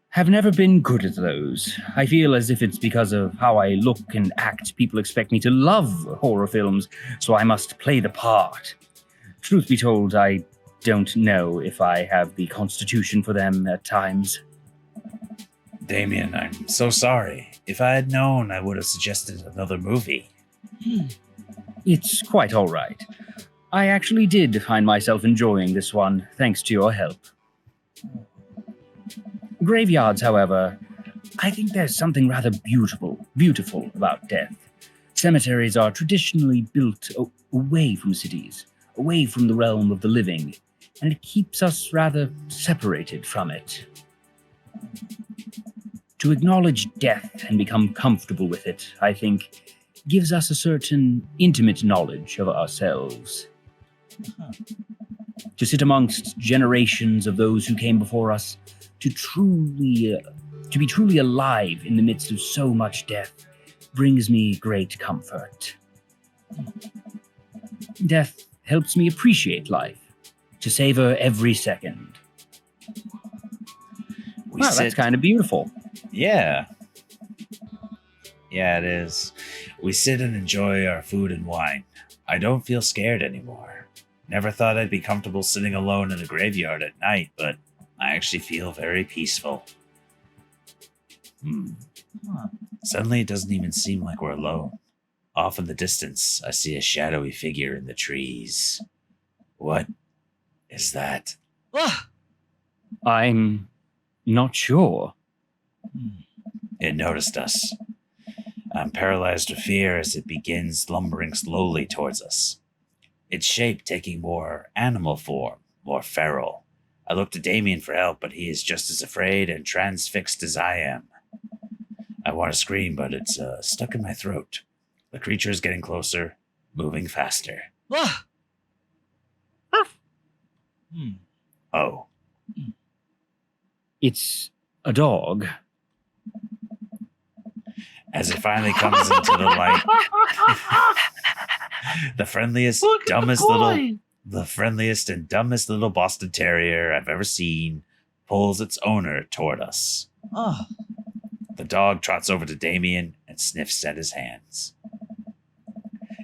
have never been good at those. I feel as if it's because of how I look and act. People expect me to love horror films, so I must play the part. Truth be told, I don't know if I have the constitution for them at times. Damien, I'm so sorry. If I had known, I would have suggested another movie. It's quite all right. I actually did find myself enjoying this one, thanks to your help. Graveyards, however, I think there's something rather beautiful about death. Cemeteries are traditionally built away from cities, away from the realm of the living, and it keeps us rather separated from it. To acknowledge death and become comfortable with it, I think, gives us a certain intimate knowledge of ourselves. To sit amongst generations of those who came before us, to be truly alive in the midst of so much death, brings me great comfort. Death helps me appreciate life, to savor every second. Wow, that's kind of beautiful. Yeah. Yeah, it is. We sit and enjoy our food and wine. I don't feel scared anymore. Never thought I'd be comfortable sitting alone in a graveyard at night, but I actually feel very peaceful. Suddenly it doesn't even seem like we're alone. Off in the distance, I see a shadowy figure in the trees. What is that? I'm not sure. It noticed us. I'm paralyzed with fear as it begins lumbering slowly towards us. Its shape taking more animal form, more feral. I look to Damien for help, but he is just as afraid and transfixed as I am. I want to scream, but it's stuck in my throat. The creature is getting closer, moving faster. Oh. It's a dog. As it finally comes into the light, the friendliest and dumbest little Boston Terrier I've ever seen pulls its owner toward us. The dog trots over to Damien and sniffs at his hands.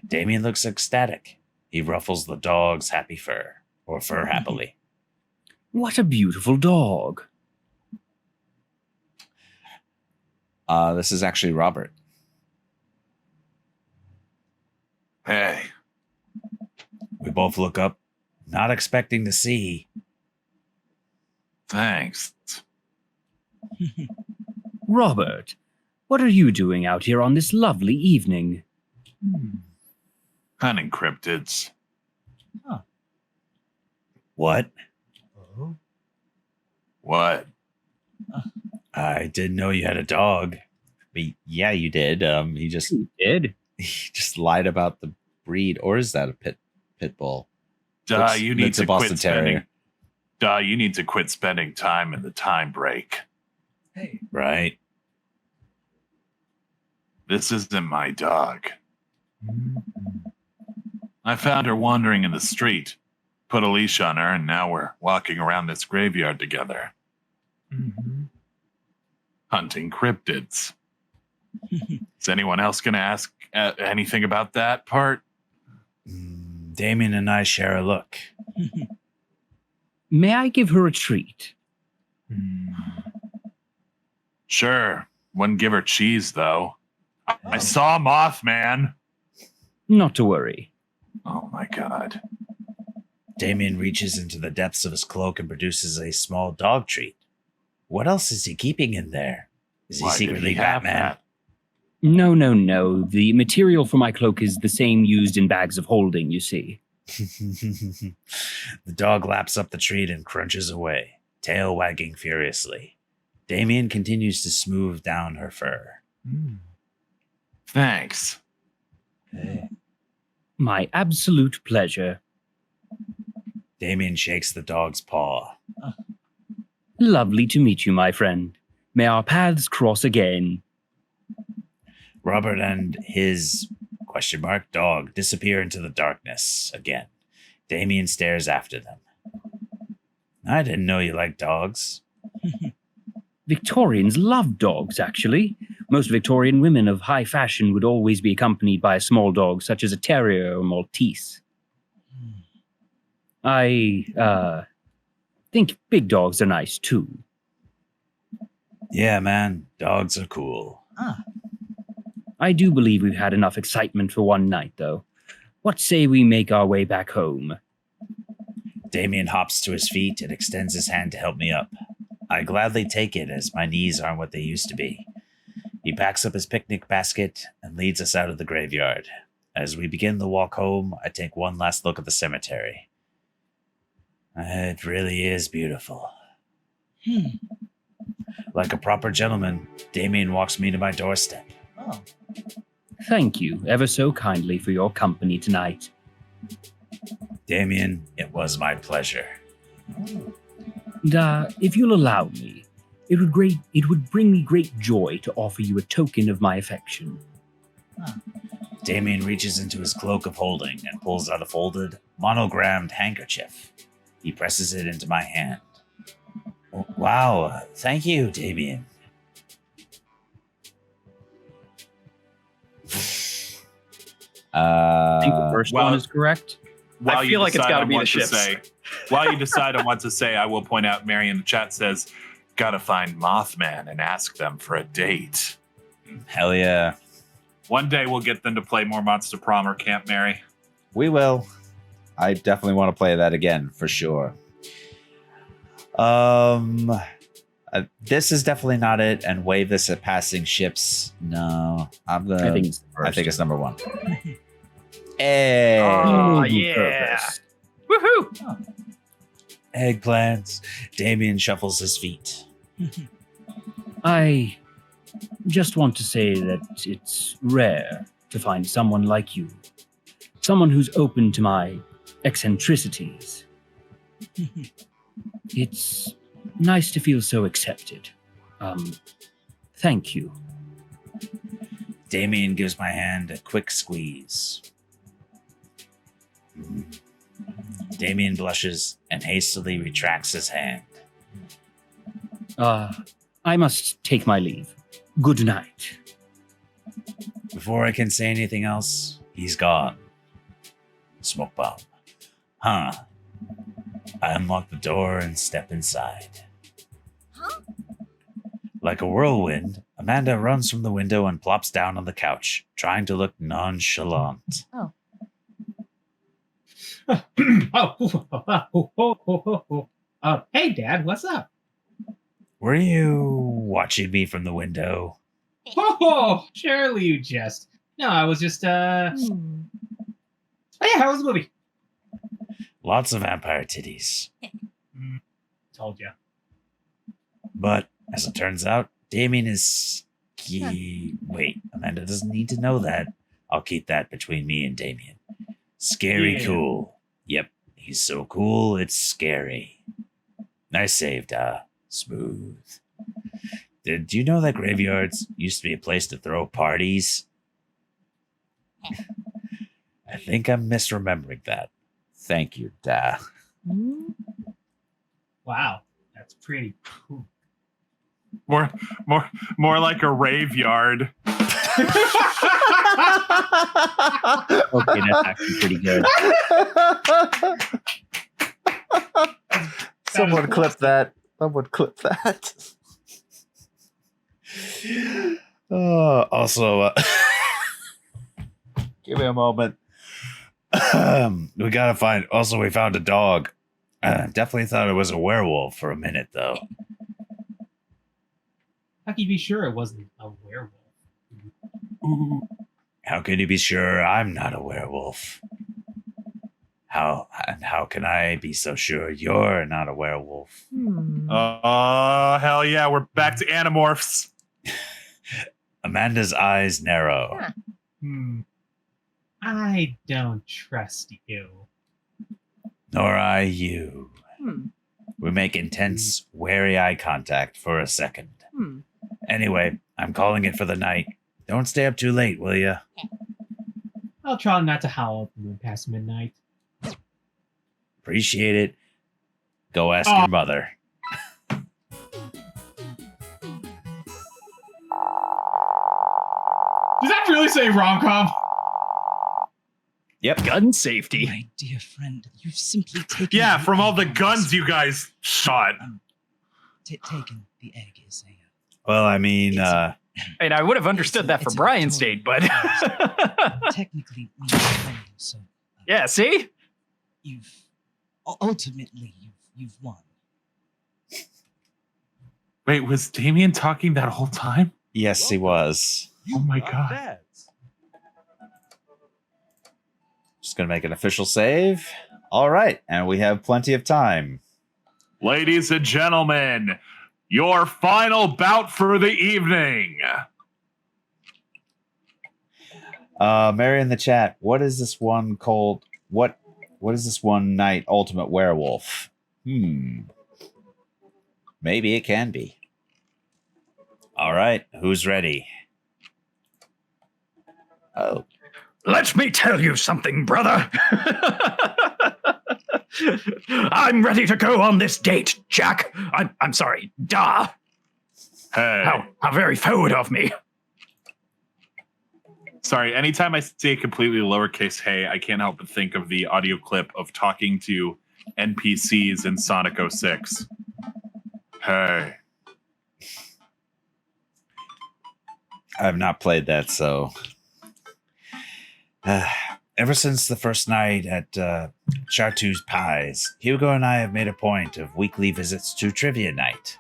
Damien looks ecstatic. He ruffles the dog's happy fur, or fur happily. What a beautiful dog. This is actually Robert. Hey. We both look up, not expecting to see. Thanks. Robert, what are you doing out here on this lovely evening? Hunting cryptids. What? What? I didn't know you had a dog. But yeah, you did. He just lied about the breed, or is that a pit bull? You need to quit spending. You need to quit spending time in the time break. Hey. Right. This isn't my dog. I found her wandering in the street, put a leash on her, and now we're walking around this graveyard together. Hunting cryptids. Is anyone else going to ask anything about that part? Damien and I share a look. May I give her a treat? Sure. Wouldn't give her cheese, though. I saw Mothman. Not to worry. Oh, my God. Damien reaches into the depths of his cloak and produces a small dog treat. What else is he keeping in there? Is he secretly Batman? No. The material for my cloak is the same used in bags of holding, you see. The dog laps up the treat and crunches away, tail wagging furiously. Damien continues to smooth down her fur. Thanks. Hey. My absolute pleasure. Damien shakes the dog's paw. Lovely to meet you, my friend. May our paths cross again. Robert and his dog disappear into the darkness again. Damien stares after them. I didn't know you liked dogs. Victorians love dogs, actually. Most Victorian women of high fashion would always be accompanied by a small dog, such as a terrier or Maltese. I think big dogs are nice, too. Yeah, man, dogs are cool. I do believe we've had enough excitement for one night, though. What say we make our way back home? Damien hops to his feet and extends his hand to help me up. I gladly take it, as my knees aren't what they used to be. He packs up his picnic basket and leads us out of the graveyard. As we begin the walk home, I take one last look at the cemetery. It really is beautiful. Like a proper gentleman, Damien walks me to my doorstep. Oh. Thank you ever so kindly for your company tonight. Damien, it was my pleasure. And, if you'll allow me, it would bring me great joy to offer you a token of my affection. Damien reaches into his cloak of holding and pulls out a folded, monogrammed handkerchief. He presses it into my hand. Wow, thank you, Damien. I think the first one is correct. I feel like it's got to be the ships. While you decide on what to say, I will point out Mary in the chat says, gotta find Mothman and ask them for a date. Hell yeah. One day we'll get them to play more Monster Prom or Camp Mary. We will. I definitely want to play that again, for sure. This is definitely not it, and wave this at passing ships. No, I'm gonna. I think it's number one. Hey, oh yeah! Woohoo! Eggplants. Damien shuffles his feet. I just want to say that it's rare to find someone like you, someone who's open to my eccentricities. It's nice to feel so accepted. Thank you. Damien gives my hand a quick squeeze. Damien blushes and hastily retracts his hand. I must take my leave. Good night. Before I can say anything else, he's gone. Smoke bomb. Huh. I unlock the door and step inside. Like a whirlwind, Amanda runs from the window and plops down on the couch, trying to look nonchalant. Hey, Dad, what's up? Were you watching me from the window? Oh, surely you jest. No, I was just, Oh, yeah, how was the movie? Lots of vampire titties. Told you. But, as it turns out, Damien is... Wait, Amanda doesn't need to know that. I'll keep that between me and Damien. Scary cool. Yep, he's so cool, it's scary. Nice save, Smooth. Did you know that graveyards used to be a place to throw parties? I think I'm misremembering that. Thank you, Da. Wow, that's pretty cool. More like a rave yard. Okay, that's actually pretty good. Someone clip that. Someone clip that. Also, give me a moment. We gotta find. Also, we found a dog. Definitely thought it was a werewolf for a minute, though. How can you be sure it wasn't a werewolf? How can you be sure I'm not a werewolf? How can I be so sure you're not a werewolf? Oh, hell yeah, we're back to Animorphs. Amanda's eyes narrow. I don't trust you. Nor I you. We make intense, wary eye contact for a second. Anyway, I'm calling it for the night. Don't stay up too late, will ya? I'll try not to howl at the moon past midnight. Appreciate it. Go ask your mother. say rom-com. Yep. Gun safety. My dear friend, you've simply taken. Yeah, the from all the egg guns you guys shot. taken the egg is a. Well, I mean, And I would have understood that for it's a Brian's Victorian date, but technically means friend, so yeah, see? you've ultimately you've won. Wait, was Damien talking that whole time? yes, he was. You Oh my got God. dads. Just gonna make an official save. All right, and we have plenty of time. Ladies and gentlemen, your final bout for the evening. Mary in the chat, what is this one called? What is this one night ultimate werewolf? Maybe it can be. All right, who's ready? Oh, Let me tell you something, brother. I'm ready to go on this date, Jack. I'm sorry, Da. Hey. How very forward of me. Sorry, anytime I say completely lowercase hey, I can't help but think of the audio clip of talking to NPCs in Sonic 06. Hey. I've not played that, so. Ever since the first night at Chartreuse Pies, Hugo and I have made a point of weekly visits to Trivia Night.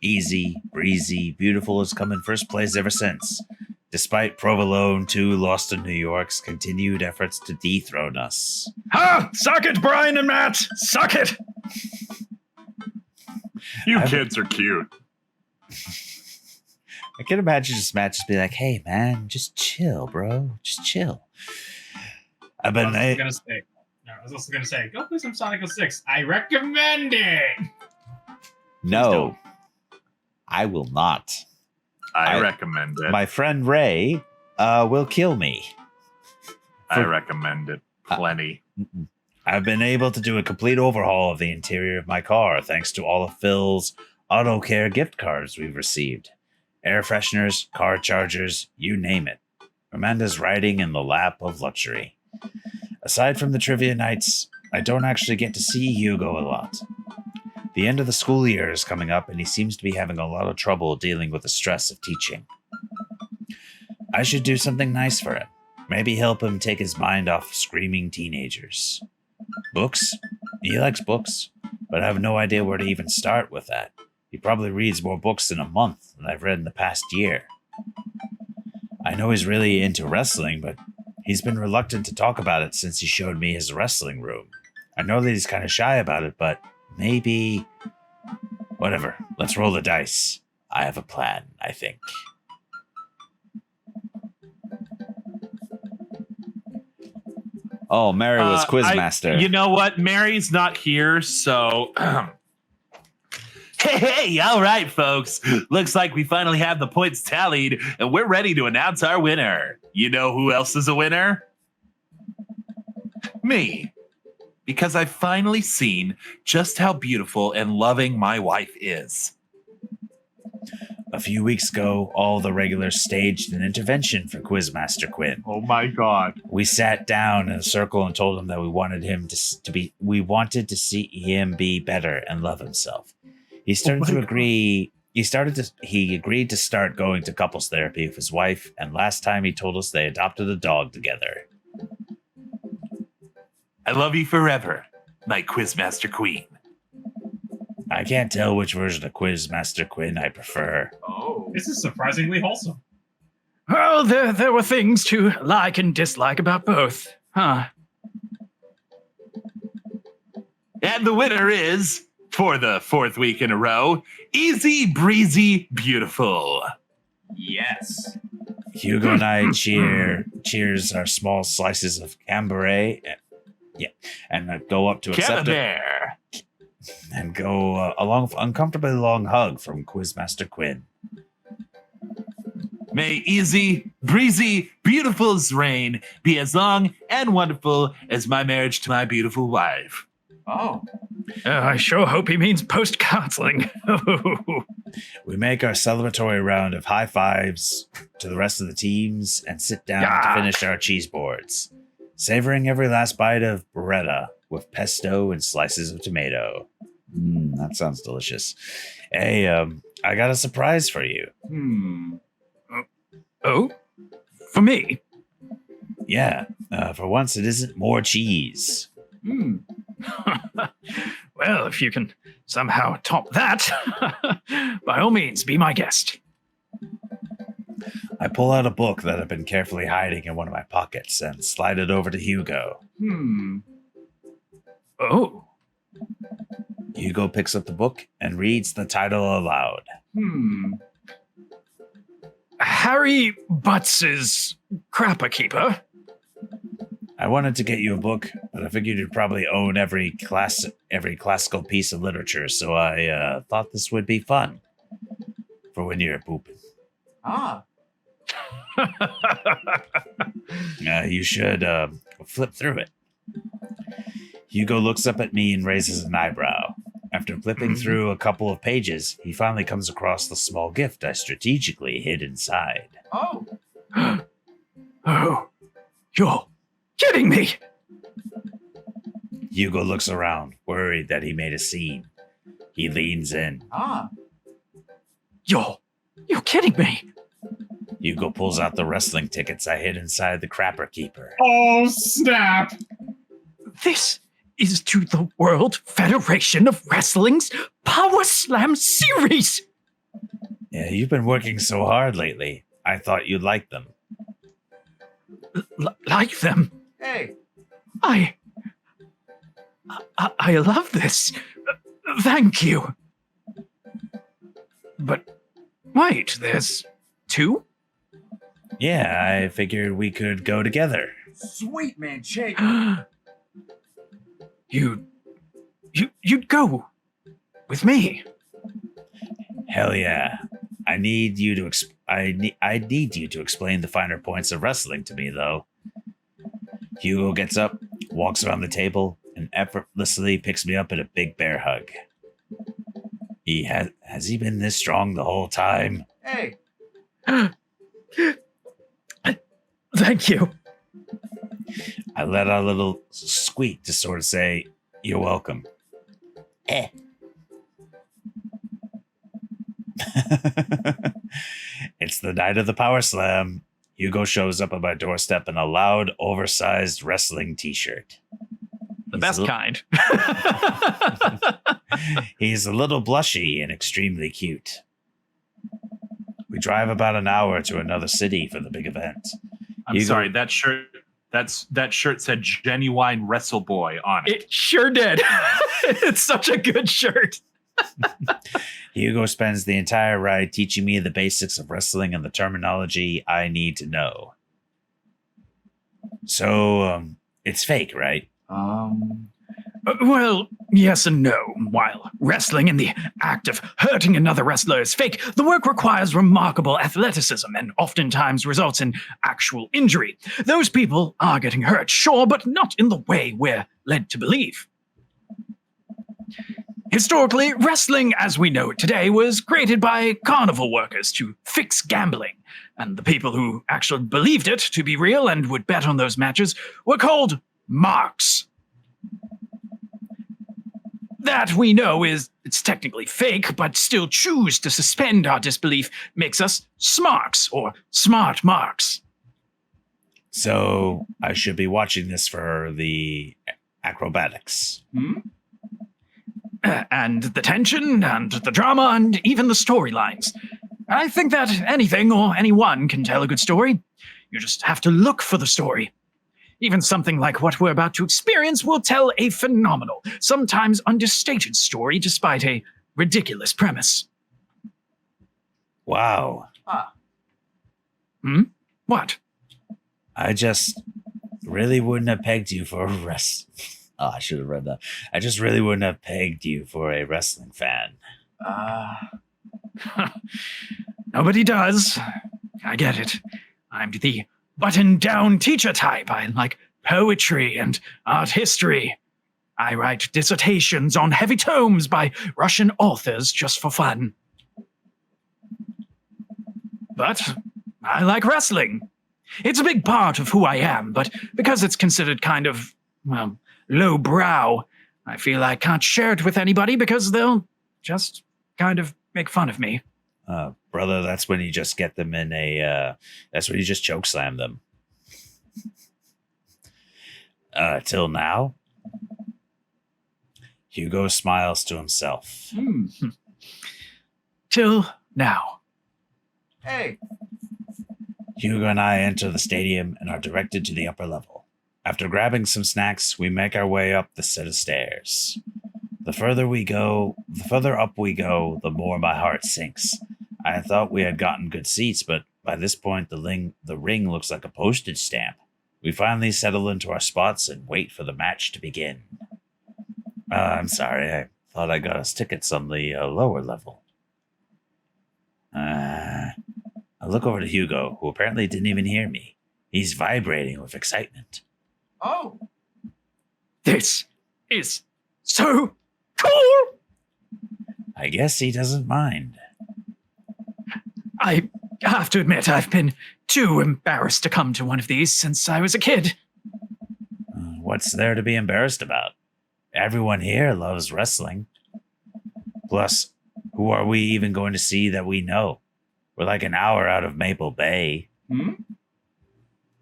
Easy, breezy, beautiful has come in first place ever since, despite Provolone 2 Lost in New York's continued efforts to dethrone us. Ha! Suck it, Brian and Matt! Suck it! You kids are cute. I can imagine Matt just be like, hey, man, just chill, bro. Just chill. I was also gonna say, go play some Sonic 06. I recommend it. No, I will not. I recommend it. My friend Ray will kill me. I recommend it plenty. I've been able to do a complete overhaul of the interior of my car thanks to all of Phil's auto care gift cards we've received. Air fresheners, car chargers, you name it. Amanda's riding in the lap of luxury. Aside from the trivia nights, I don't actually get to see Hugo a lot. The end of the school year is coming up and he seems to be having a lot of trouble dealing with the stress of teaching. I should do something nice for him. Maybe help him take his mind off screaming teenagers. Books? He likes books, but I have no idea where to even start with that. He probably reads more books in a month than I've read in the past year. I know he's really into wrestling, but he's been reluctant to talk about it since he showed me his wrestling room. I know that he's kind of shy about it, but maybe... Whatever, let's roll the dice. I have a plan, I think. Oh, Mary was Quizmaster. You know what? Mary's not here, so... Hey, all right, folks. Looks like we finally have the points tallied, and we're ready to announce our winner. You know who else is a winner? Me. Because I've finally seen just how beautiful and loving my wife is. A few weeks ago, all the regulars staged an intervention for Quizmaster Quinn. Oh my God. We sat down in a circle and told him that we wanted him we wanted to see him be better and love himself. He started to agree. He agreed to start going to couples therapy with his wife, and last time he told us they adopted a dog together. I love you forever, my Quizmaster Queen. I can't tell which version of Quizmaster Quinn I prefer. Oh, this is surprisingly wholesome. Well, there were things to like and dislike about both, huh? And the winner is, for the fourth week in a row, Easy Breezy Beautiful. Yes. Hugo and I cheers our small slices of Cambrai, and go up to accept it, and go along uncomfortably long hug from Quizmaster Quinn. May Easy Breezy Beautiful's reign be as long and wonderful as my marriage to my beautiful wife. Oh. I sure hope he means post-counseling. We make our celebratory round of high fives to the rest of the teams and sit down to finish our cheese boards, savoring every last bite of burrata with pesto and slices of tomato. That sounds delicious. Hey, I got a surprise for you. Oh? For me? Yeah, for once it isn't more cheese. Well, if you can somehow top that, by all means, be my guest. I pull out a book that I've been carefully hiding in one of my pockets and slide it over to Hugo. Oh. Hugo picks up the book and reads the title aloud. Harry Butts's Crapper Keeper. I wanted to get you a book, but I figured you'd probably own every classical piece of literature, so I thought this would be fun for when you're pooping. You should flip through it. Hugo looks up at me and raises an eyebrow. After flipping through a couple of pages, he finally comes across the small gift I strategically hid inside. Oh, you're kidding me! Hugo looks around, worried that he made a scene. He leans in. You're kidding me! Hugo pulls out the wrestling tickets I hid inside the Crapper Keeper. Oh, snap! This is to the World Federation of Wrestling's Power Slam Series! Yeah, you've been working so hard lately. I thought you'd like them. Like them? Hey. I love this. Thank you. But wait, there's two? Yeah, I figured we could go together. Sweet man, shake. You'd go with me. Hell yeah. I need you to I need you to explain the finer points of wrestling to me, though. Hugo gets up, walks around the table, and effortlessly picks me up in a big bear hug. Has he been this strong the whole time? Hey. Thank you. I let out a little squeak to sort of say, "You're welcome." It's the night of the Power Slam. Hugo shows up at my doorstep in a loud, oversized wrestling t-shirt. The best kind. He's a little blushy and extremely cute. We drive about an hour to another city for the big event. I'm sorry, that shirt said Genuine Wrestle Boy on it. It sure did. It's such a good shirt. Hugo spends the entire ride teaching me the basics of wrestling and the terminology I need to know. So, it's fake, right? Well, yes and no. While wrestling in the act of hurting another wrestler is fake, the work requires remarkable athleticism and oftentimes results in actual injury. Those people are getting hurt, sure, but not in the way we're led to believe. Historically, wrestling as we know it today was created by carnival workers to fix gambling, and the people who actually believed it to be real and would bet on those matches were called marks. That we know it's technically fake, but still choose to suspend our disbelief makes us smarks or smart marks. So I should be watching this for the acrobatics. And the tension, and the drama, and even the storylines. I think that anything or anyone can tell a good story. You just have to look for the story. Even something like what we're about to experience will tell a phenomenal, sometimes understated story despite a ridiculous premise. Wow. What? I just really wouldn't have pegged you for a Oh, I should have read that. I just really wouldn't have pegged you for a wrestling fan. Nobody does. I get it. I'm the button-down teacher type. I like poetry and art history. I write dissertations on heavy tomes by Russian authors just for fun. But I like wrestling. It's a big part of who I am, but because it's considered kind of, well, lowbrow, I feel I can't share it with anybody because they'll just kind of make fun of me. Brother, that's when you just get them in that's when you just choke slam them. Till now? Hugo smiles to himself. Till now. Hey, Hugo and I enter the stadium and are directed to the upper level. After grabbing some snacks, we make our way up the set of stairs. The further up we go, the more my heart sinks. I thought we had gotten good seats, but by this point, the ring looks like a postage stamp. We finally settle into our spots and wait for the match to begin. I'm sorry, I thought I got us tickets on the lower level. I look over to Hugo, who apparently didn't even hear me. He's vibrating with excitement. oh, This is so cool! I guess he doesn't mind. I have to admit, I've been too embarrassed to come to one of these since I was a kid. What's there to be embarrassed about? Everyone here loves wrestling. Plus, who are we even going to see that we know? We're like an hour out of Maple Bay.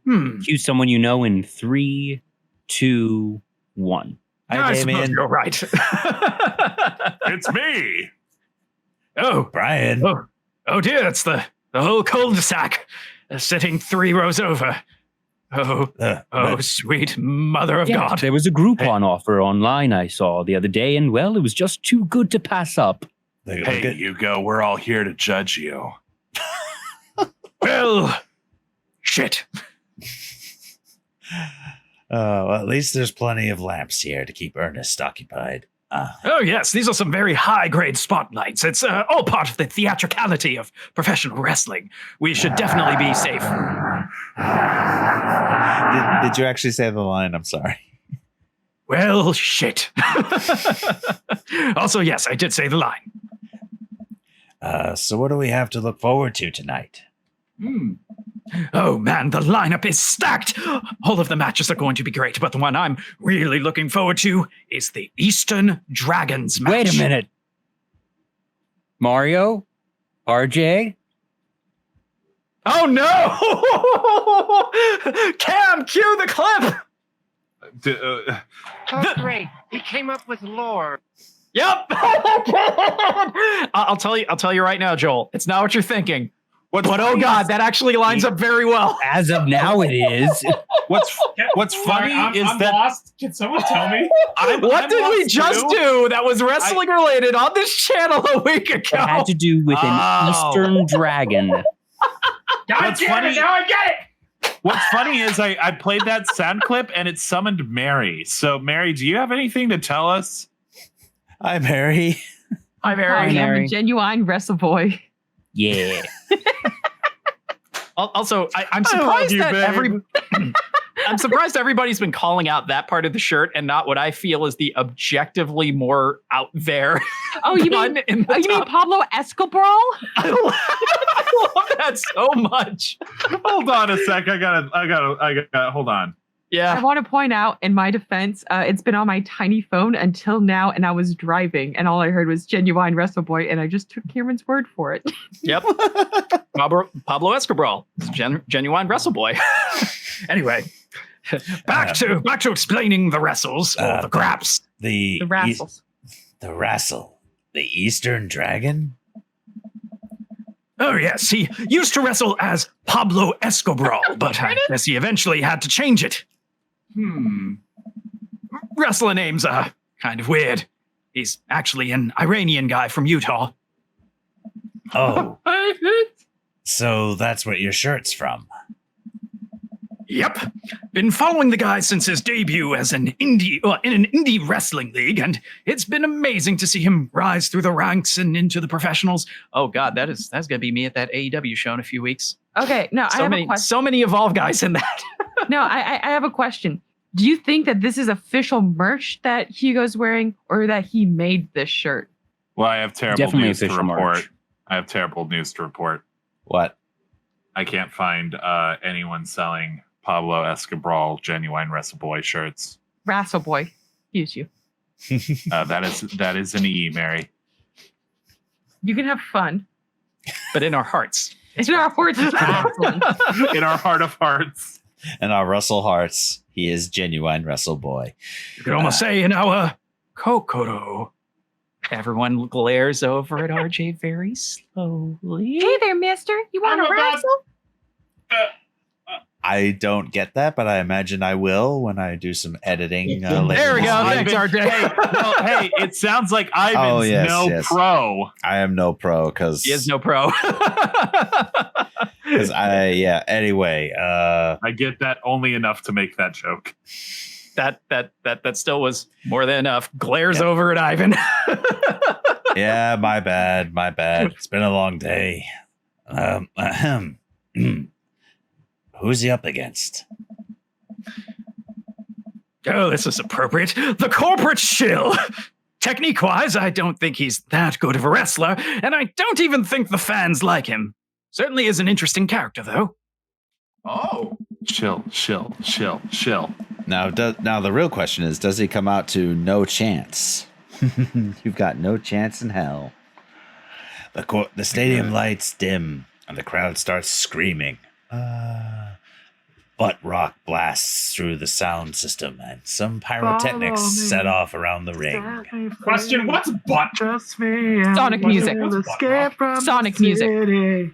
Choose someone you know in 3, 2, 1. Hi, I suppose Damien. you're right. It's me. Oh, Brian. oh dear, it's the whole cul-de-sac sitting 3 rows over. Oh, sweet mother of God. There was a Groupon offer online I saw the other day, and well, it was just too good to pass up. Hey, Hugo, we're all here to judge you. Well, shit. Well, at least there's plenty of lamps here to keep Ernest occupied. Oh, yes, these are some very high-grade spotlights. It's all part of the theatricality of professional wrestling. We should definitely be safe. Did you actually say the line? I'm sorry. Well, shit. Also, yes, I did say the line. So what do we have to look forward to tonight? Oh, man, the lineup is stacked. All of the matches are going to be great, but the one I'm really looking forward to is the Eastern Dragons match. Wait a minute. Mario? RJ? Oh, no! Cam, cue the clip! Oh, great. He came up with lore. Yep. I'll tell you right now, Joel. It's not what you're thinking. But oh God, that actually lines up very well. As of now, it is. What's funny is I'm that lost. Can someone tell me? What did we just do that was wrestling related on this channel a week ago? It had to do with an Eastern dragon. God damn it, now I get it! What's funny is I played that sound clip and it summoned Mary. So Mary, do you have anything to tell us? Hi, Mary. Hi, Mary. Hi, Mary. I'm a genuine wrestle boy. Yeah. Also, I'm surprised I'm surprised everybody's been calling out that part of the shirt and not what I feel is the objectively more out there. Oh, you mean Pablo Escobar? I love that so much. Hold on a sec. I gotta hold on. Yeah. I want to point out, in my defense, it's been on my tiny phone until now, and I was driving, and all I heard was genuine wrestle boy, and I just took Cameron's word for it. Yep. Pablo Escobar, genuine wrestle boy. Anyway, back to explaining the wrestles or the graps. The wrestles. The wrestle. The Eastern Dragon? Oh, yes. He used to wrestle as Pablo Escobar, but I guess he eventually had to change it. Wrestler names are kind of weird. He's actually an Iranian guy from Utah. Oh. So that's what your shirt's from. Yep. Been following the guy since his debut as in an indie wrestling league, and it's been amazing to see him rise through the ranks and into the professionals. Oh God, that's gonna be me at that AEW show in a few weeks. Okay, no, I have a question. So many Evolve guys in that. No, I have a question. Do you think that this is official merch that Hugo's wearing, or that he made this shirt? Well, I have terrible Definitely news to official report. merch. I have terrible news to report. What? I can't find anyone selling Pablo Escobar genuine Wrestle Boy shirts. Wrestle Boy. Excuse you. That is an E, Mary. You can have fun. But in our hearts. It's in our hearts. In our heart of hearts. In our Russell hearts, he is genuine Wrestle Boy. You could almost say in our Kokoro. Everyone glares over at RJ very slowly. Hey there, mister. You want to wrestle? I don't get that, but I imagine I will when I do some editing. Later There we this go. week. Thanks, RJ. Hey, it sounds like Ivan's yes. pro. I am no pro because He is no pro. Anyway, I get that only enough to make that joke. That still was more than enough. Glares over at Ivan. yeah, my bad. It's been a long day. Who's he up against? Oh, this is appropriate. The corporate shill. Technique-wise, I don't think he's that good of a wrestler, and I don't even think the fans like him. Certainly is an interesting character, though. Oh. Chill. Now the real question is, does he come out to No Chance? You've got no chance in hell. The stadium lights dim, and the crowd starts screaming. Butt rock blasts through the sound system, and some pyrotechnics set off around the ring. Question: what's butt? Just me. Sonic music. Sonic music.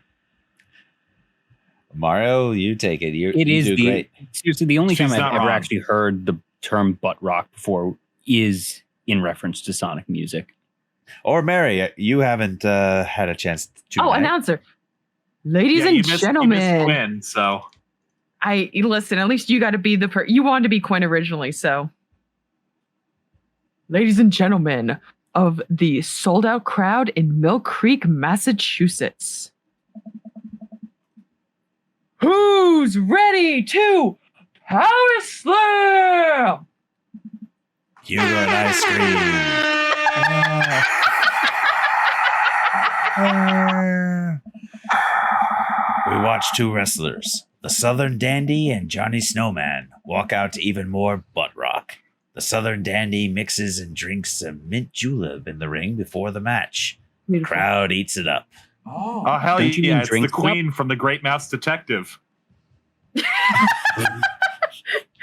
Mario, you take it. You do great. Seriously, the only She's time I've not ever wrong. actually heard the term butt rock before is in reference to Sonic music. Or Mary, you haven't had a chance to. Announcer. Ladies and You missed gentlemen. Quinn, so Listen, at least you got to be you wanted to be Quinn originally, so. Ladies and gentlemen of the sold out crowd in Mill Creek, Massachusetts. Who's ready to power slam? Hugo and I scream. We watch two wrestlers, the Southern Dandy and Johnny Snowman, walk out to even more butt rock. The Southern Dandy mixes and drinks a mint julep in the ring before the match. The crowd eats it up. Oh. oh hell Don't you yeah! mean It's the drink Queen from the Great Mouse Detective.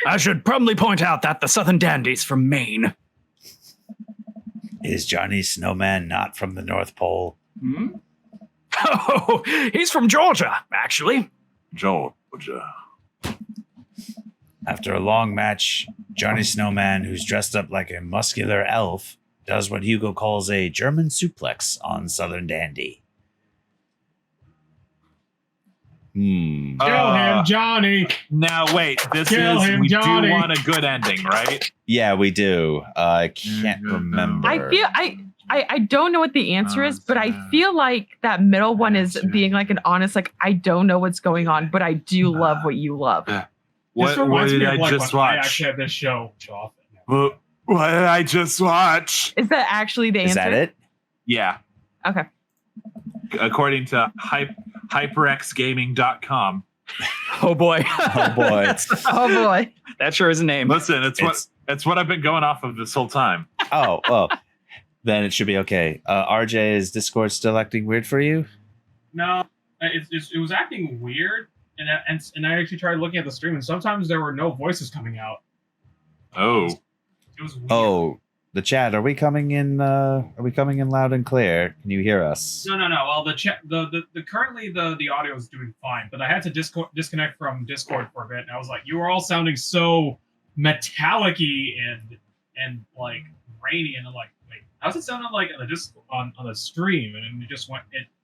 I should probably point out that the Southern Dandy's from Maine. Is Johnny Snowman not from the North Pole? Hmm? Oh, he's from Georgia, actually. Georgia. After a long match, Johnny Snowman, who's dressed up like a muscular elf, does what Hugo calls a German suplex on Southern Dandy. Kill him, Johnny. Now wait, we Johnny. do want a good ending, right? Yeah, we do. I can't remember. I don't know what the answer is, but I feel like that middle one is being like an honest, like, I don't know what's going on, but I do love what you love. What did I just I watch? actually had this show off. What did I just watch? Is that actually the answer? Is that it? Yeah. Okay. According to hyperxgaming.com. Oh boy. Oh boy. Oh boy. That sure is a name. Listen, it's what I've been going off of this whole time. Oh, well, then it should be okay. RJ, is Discord still acting weird for you? No, it was acting weird, and I actually tried looking at the stream, and sometimes there were no voices coming out. Oh. It was weird. Oh, the chat. Are we coming in? Are we coming in loud and clear? Can you hear us? No. Well, the chat, the currently the audio is doing fine, but I had to disconnect from Discord for a bit, and I was like, you were all sounding so metallic-y and like rainy, and I'm like, wait, how's it sounding like on the stream? And it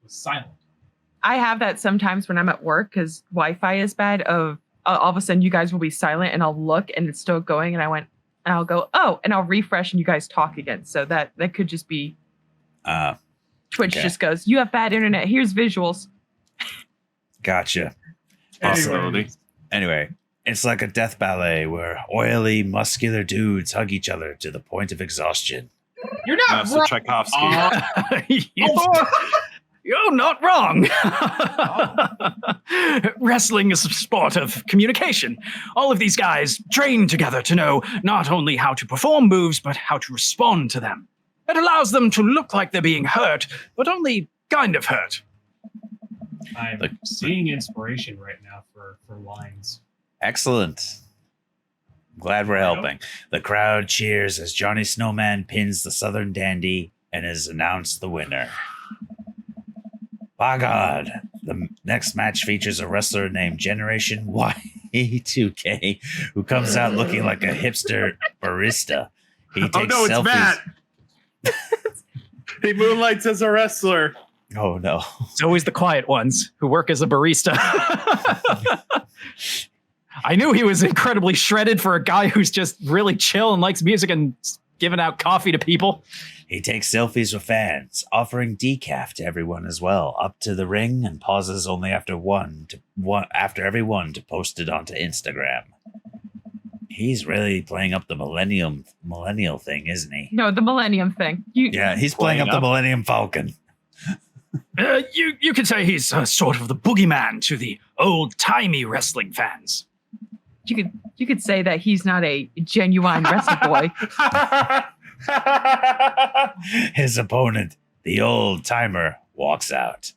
was silent. I have that sometimes when I'm at work because Wi-Fi is bad. All of a sudden, you guys will be silent, and I'll look, and it's still going, and I'll go, oh, and I'll refresh, and you guys talk again. So that could just be Twitch just goes, you have bad internet. Here's visuals. Gotcha. Possibility. Anyway, It's like a death ballet where oily, muscular dudes hug each other to the point of exhaustion. You're not Master Tchaikovsky. You're not wrong. Wrestling is a sport of communication. All of these guys train together to know not only how to perform moves, but how to respond to them. It allows them to look like they're being hurt, but only kind of hurt. I'm seeing inspiration right now for lines. Excellent. Glad we're helping. The crowd cheers as Johnny Snowman pins the Southern Dandy and is announced the winner. By God, the next match features a wrestler named Generation Y2K who comes out looking like a hipster barista. He takes Oh no, selfies. it's Matt. He moonlights as a wrestler. Oh no. It's always the quiet ones who work as a barista. I knew he was incredibly shredded for a guy who's just really chill and likes music and giving out coffee to people. He takes selfies with fans, offering decaf to everyone as well, up to the ring, and pauses only after every one to post it onto Instagram. He's really playing up the millennial thing, isn't he? No, the Millennium thing. Yeah, he's playing up the Millennium Falcon. You could say he's sort of the boogeyman to the old-timey wrestling fans. You could say that he's not a genuine wrestler boy. His opponent, the old timer, walks out.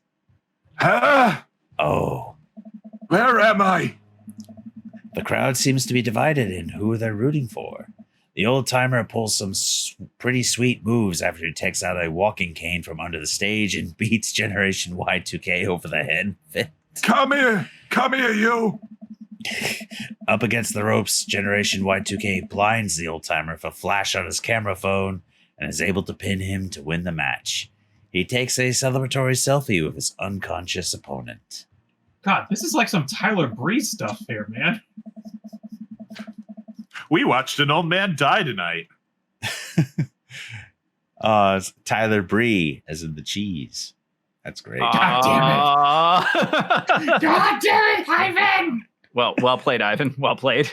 Oh. Where am I? The crowd seems to be divided in who they're rooting for. The old timer pulls some pretty sweet moves after he takes out a walking cane from under the stage and beats Generation Y2K over the head. Come here, you. Up against the ropes, Generation Y2K blinds the old timer with a flash on his camera phone and is able to pin him to win the match. He takes a celebratory selfie with his unconscious opponent. God, this is like some Tyler Breeze stuff here, man. We watched an old man die tonight. It's Tyler Brie, as in the cheese. That's great. God damn it. God damn it, Ivan! Well played, Ivan. Well played.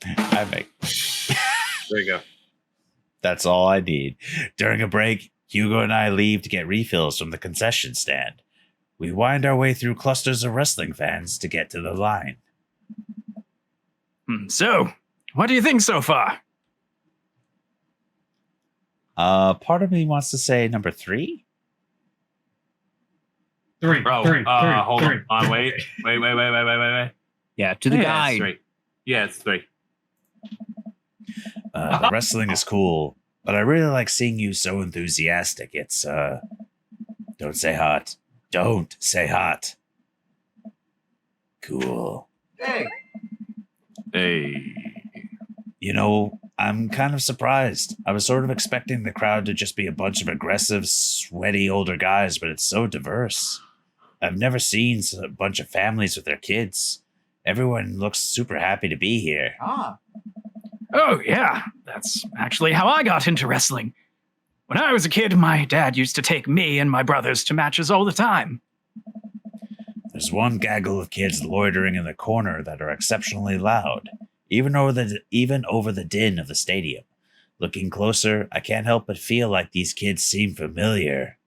There you go. That's all I need. During a break, Hugo and I leave to get refills from the concession stand. We wind our way through clusters of wrestling fans to get to the line. So, what do you think so far? Part of me wants to say number 3. Three. Bro, hold on. Wait. Yeah, to the guy. It's 3. Yeah, it's 3. The wrestling is cool, but I really like seeing you so enthusiastic. It's, don't say hot. Don't say hot. Cool. Hey. You know, I'm kind of surprised. I was sort of expecting the crowd to just be a bunch of aggressive, sweaty older guys, but it's so diverse. I've never seen a bunch of families with their kids. Everyone looks super happy to be here. Oh, yeah. That's actually how I got into wrestling. When I was a kid, my dad used to take me and my brothers to matches all the time. There's one gaggle of kids loitering in the corner that are exceptionally loud, even over the din of the stadium. Looking closer, I can't help but feel like these kids seem familiar.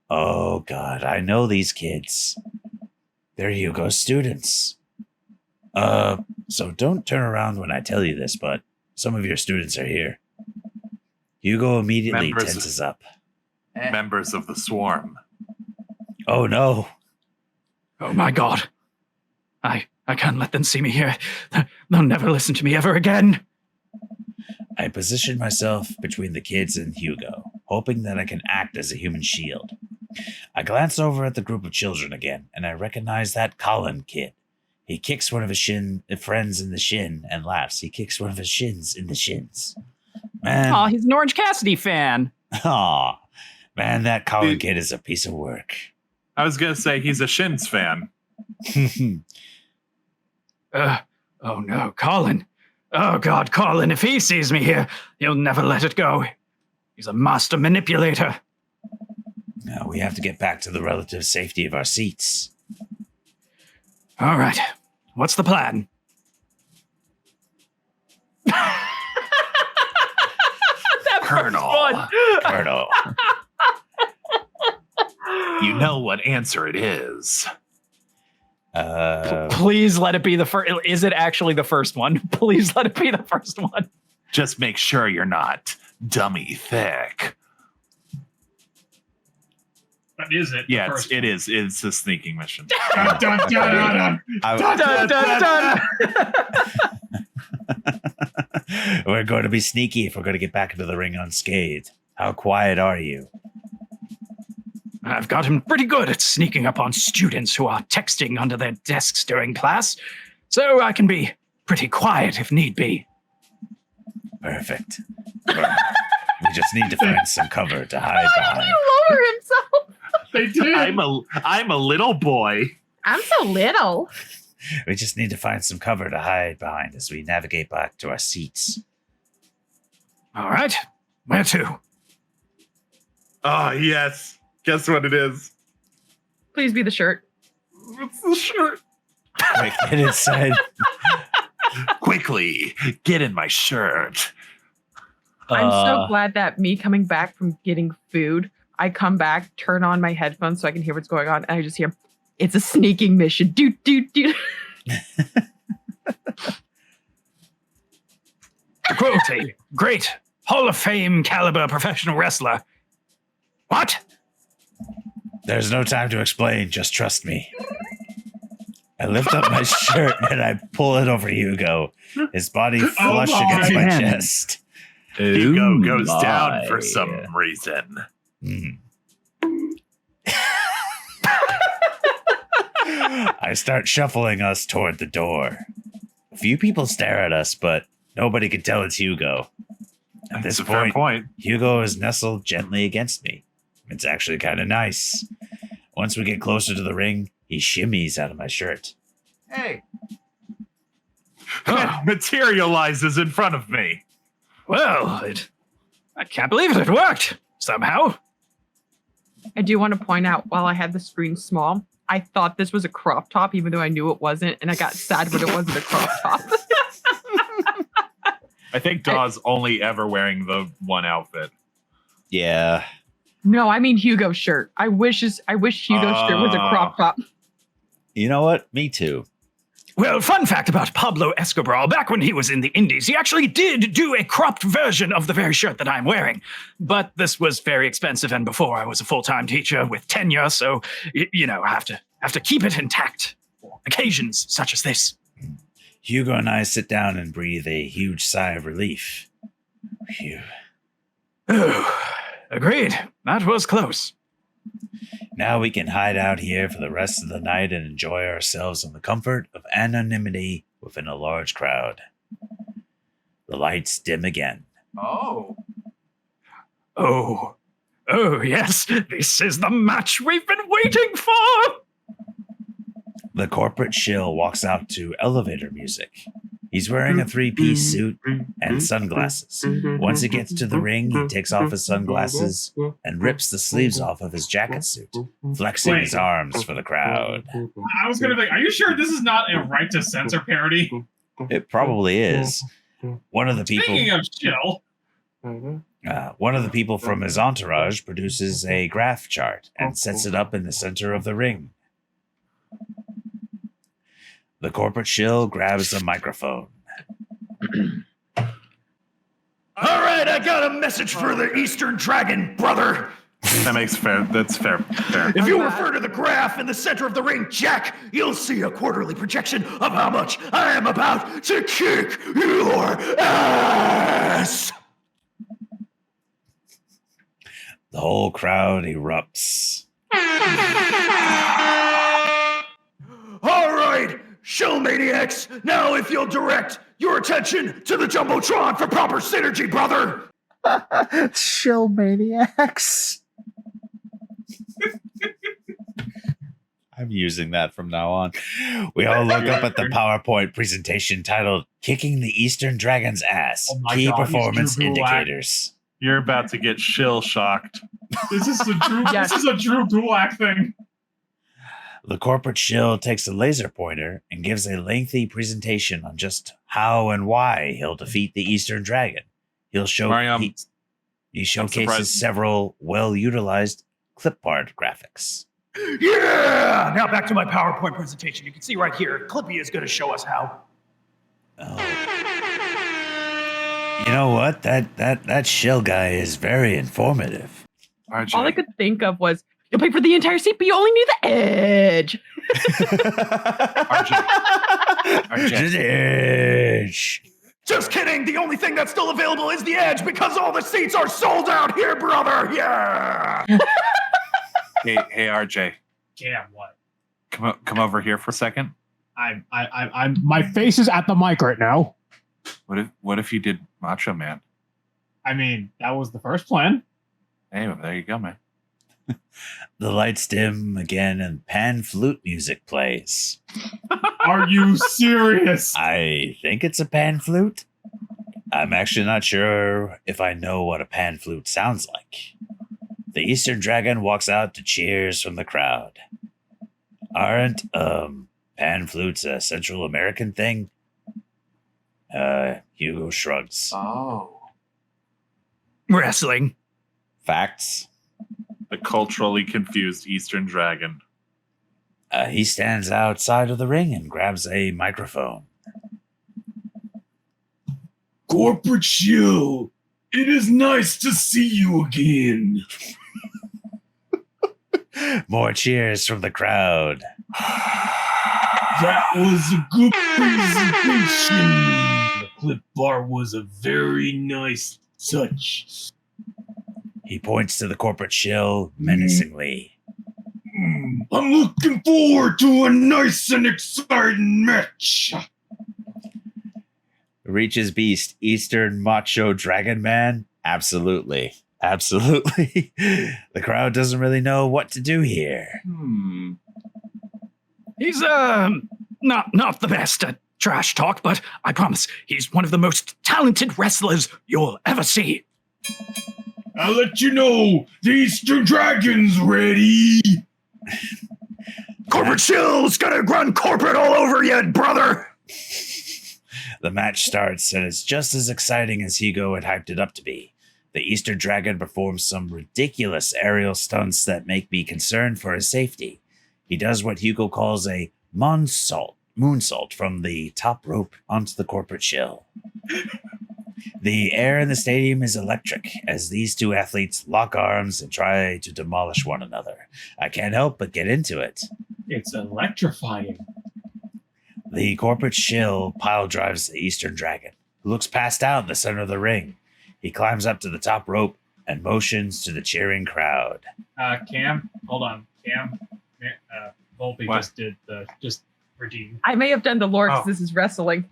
Oh, God, I know these kids. They're Hugo's students. So don't turn around when I tell you this, but some of your students are here. Hugo immediately tenses up. Members of the swarm. Oh, no. Oh, my God. I can't let them see me here. They'll never listen to me ever again. I position myself between the kids and Hugo, hoping that I can act as a human shield. I glance over at the group of children again, and I recognize that Colin kid. He kicks one of his friends in the shin and laughs. He kicks one of his shins in the shins. Man. Aw, he's an Orange Cassidy fan. Aw, man, that Colin kid is a piece of work. I was going to say he's a Shins fan. Oh no, Colin. Oh God, Colin, if he sees me here, he'll never let it go. He's a master manipulator. Now we have to get back to the relative safety of our seats. All right. What's the plan? Colonel. Colonel. You know what answer it is. Please let it be the first. Is it actually the first one? Please let it be the first one. Just make sure you're not dummy thick. But is it? Yeah, it is. It's a sneaking mission. Dun, dun, dun, dun, dun, dun, dun, dun. We're going to be sneaky if we're going to get back into the ring unscathed. How quiet are you? I've gotten pretty good at sneaking up on students who are texting under their desks during class, so I can be pretty quiet if need be. Perfect. We just need to find some cover to hide behind. Lower himself. They did. I'm a little boy. I'm so little. We just need to find some cover to hide behind as we navigate back to our seats. All right, where to? Oh, yes. Guess what it is? Please be the shirt. It's the shirt. Quick, get inside. Quickly, get in my shirt. I'm so glad that me coming back from getting food, I come back, turn on my headphones so I can hear what's going on, and I just hear, it's a sneaking mission. Doot, doot, doot. To quote a great Hall of Fame caliber professional wrestler. What? There's no time to explain, just trust me. I lift up my shirt and I pull it over Hugo. His body flush against my chest. Hugo goes down for some reason. I start shuffling us toward the door. A few people stare at us, but nobody can tell it's Hugo. At That's this a fair point. Hugo is nestled gently against me. It's actually kind of nice. Once we get closer to the ring, he shimmies out of my shirt. Hey. Materializes in front of me. Well, I can't believe it worked somehow. I do want to point out, while I had the screen small, I thought this was a crop top, even though I knew it wasn't, and I got sad when it wasn't a crop top. I think Daw's only ever wearing the one outfit. Yeah. No, I mean Hugo's shirt. I wish Hugo's shirt was a crop top. You know what? Me too. Well, fun fact about Pablo Escobar, back when he was in the Indies, he actually did do a cropped version of the very shirt that I'm wearing. But this was very expensive, and before I was a full-time teacher with tenure, so, you know, I have to keep it intact for occasions such as this. Hugo and I sit down and breathe a huge sigh of relief. Phew. Oh, agreed. That was close. Now we can hide out here for the rest of the night and enjoy ourselves in the comfort of anonymity within a large crowd. The lights dim again. Oh. Oh, yes, this is the match we've been waiting for! The corporate shill walks out to elevator music. He's wearing a three-piece suit and sunglasses. Once he gets to the ring, he takes off his sunglasses and rips the sleeves off of his jacket suit, flexing his arms for the crowd. I was gonna think, are you sure this is not a Right to Censor parody? It probably is. One of the people. Speaking of chill. One of the people from his entourage produces a graph chart and sets it up in the center of the ring. The corporate shill grabs the microphone. All right, I got a message for the Eastern Dragon, brother. That makes fair. That's fair. If you refer to the graph in the center of the ring, Jack, you'll see a quarterly projection of how much I am about to kick your ass. The whole crowd erupts. All right, Shill Maniacs, now if you'll direct your attention to the Jumbotron for proper synergy, brother. Shill Maniacs. I'm using that from now on. We all look up at the PowerPoint presentation titled Kicking the Eastern Dragon's Ass. Key performance indicators. You're about to get shill shocked. This is a Drew Gulak thing. The corporate shill takes a laser pointer and gives a lengthy presentation on just how and why he'll defeat the Eastern Dragon. He'll show he showcases several well-utilized clipboard graphics. Yeah! Now back to my PowerPoint presentation. You can see right here, Clippy is going to show us how. Oh. You know what? That shill guy is very informative. All I could think of was, you'll pay for the entire seat, but you only need the edge. RJ. Edge. Just kidding. The only thing that's still available is the edge because all the seats are sold out here, brother. Yeah. Hey, RJ. Yeah, what? Come over here for a second. I'm my face is at the mic right now. What if you did Macho Man? I mean, that was the first plan. Hey, well, there you go, man. The lights dim again and pan flute music plays. Are you serious? I think it's a pan flute. I'm actually not sure if I know what a pan flute sounds like. The Eastern Dragon walks out to cheers from the crowd. Aren't pan flutes a Central American thing? Hugo shrugs. Oh. Wrestling. Facts. The culturally confused Eastern Dragon. He stands outside of the ring and grabs a microphone. Corporate Shill, it is nice to see you again. More cheers from the crowd. That was a good presentation. The clip bar was a very nice touch. He points to the corporate shill menacingly. I'm looking forward to a nice and exciting match. Reaches Beast, Eastern Macho Dragon Man? Absolutely. Absolutely. The crowd doesn't really know what to do here. He's not the best at trash talk, but I promise he's one of the most talented wrestlers you'll ever see. I'll let you know, the Eastern Dragon's ready. Corporate Shill's gonna run corporate all over you, brother. The match starts and it's just as exciting as Hugo had hyped it up to be. The Eastern Dragon performs some ridiculous aerial stunts that make me concerned for his safety. He does what Hugo calls a moonsault from the top rope onto the corporate shill. The air in the stadium is electric as these two athletes lock arms and try to demolish one another. I can't help but get into it. It's electrifying. The corporate shill pile drives the Eastern Dragon, who looks passed out in the center of the ring. He climbs up to the top rope and motions to the cheering crowd. Cam, hold on. Cam, Volpe just redeemed. I may have done the lore because this is wrestling.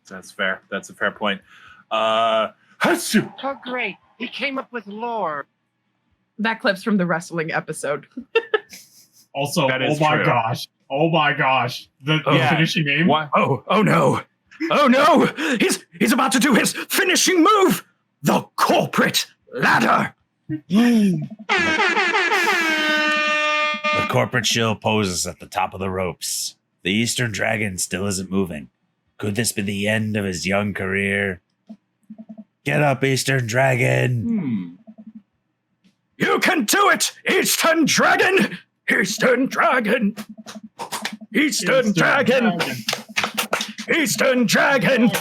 That's fair. That's a fair point. Oh, great. He came up with lore. That clip's from the wrestling episode. Also, That is oh my true. gosh. Oh my gosh. The finishing name? What? Oh no. Oh no. He's about to do his finishing move. The corporate ladder. The corporate shill poses at the top of the ropes. The Eastern Dragon still isn't moving. Could this be the end of his young career? Get up, Eastern Dragon! You can do it, Eastern Dragon! Eastern Dragon! Eastern Dragon! Eastern Dragon!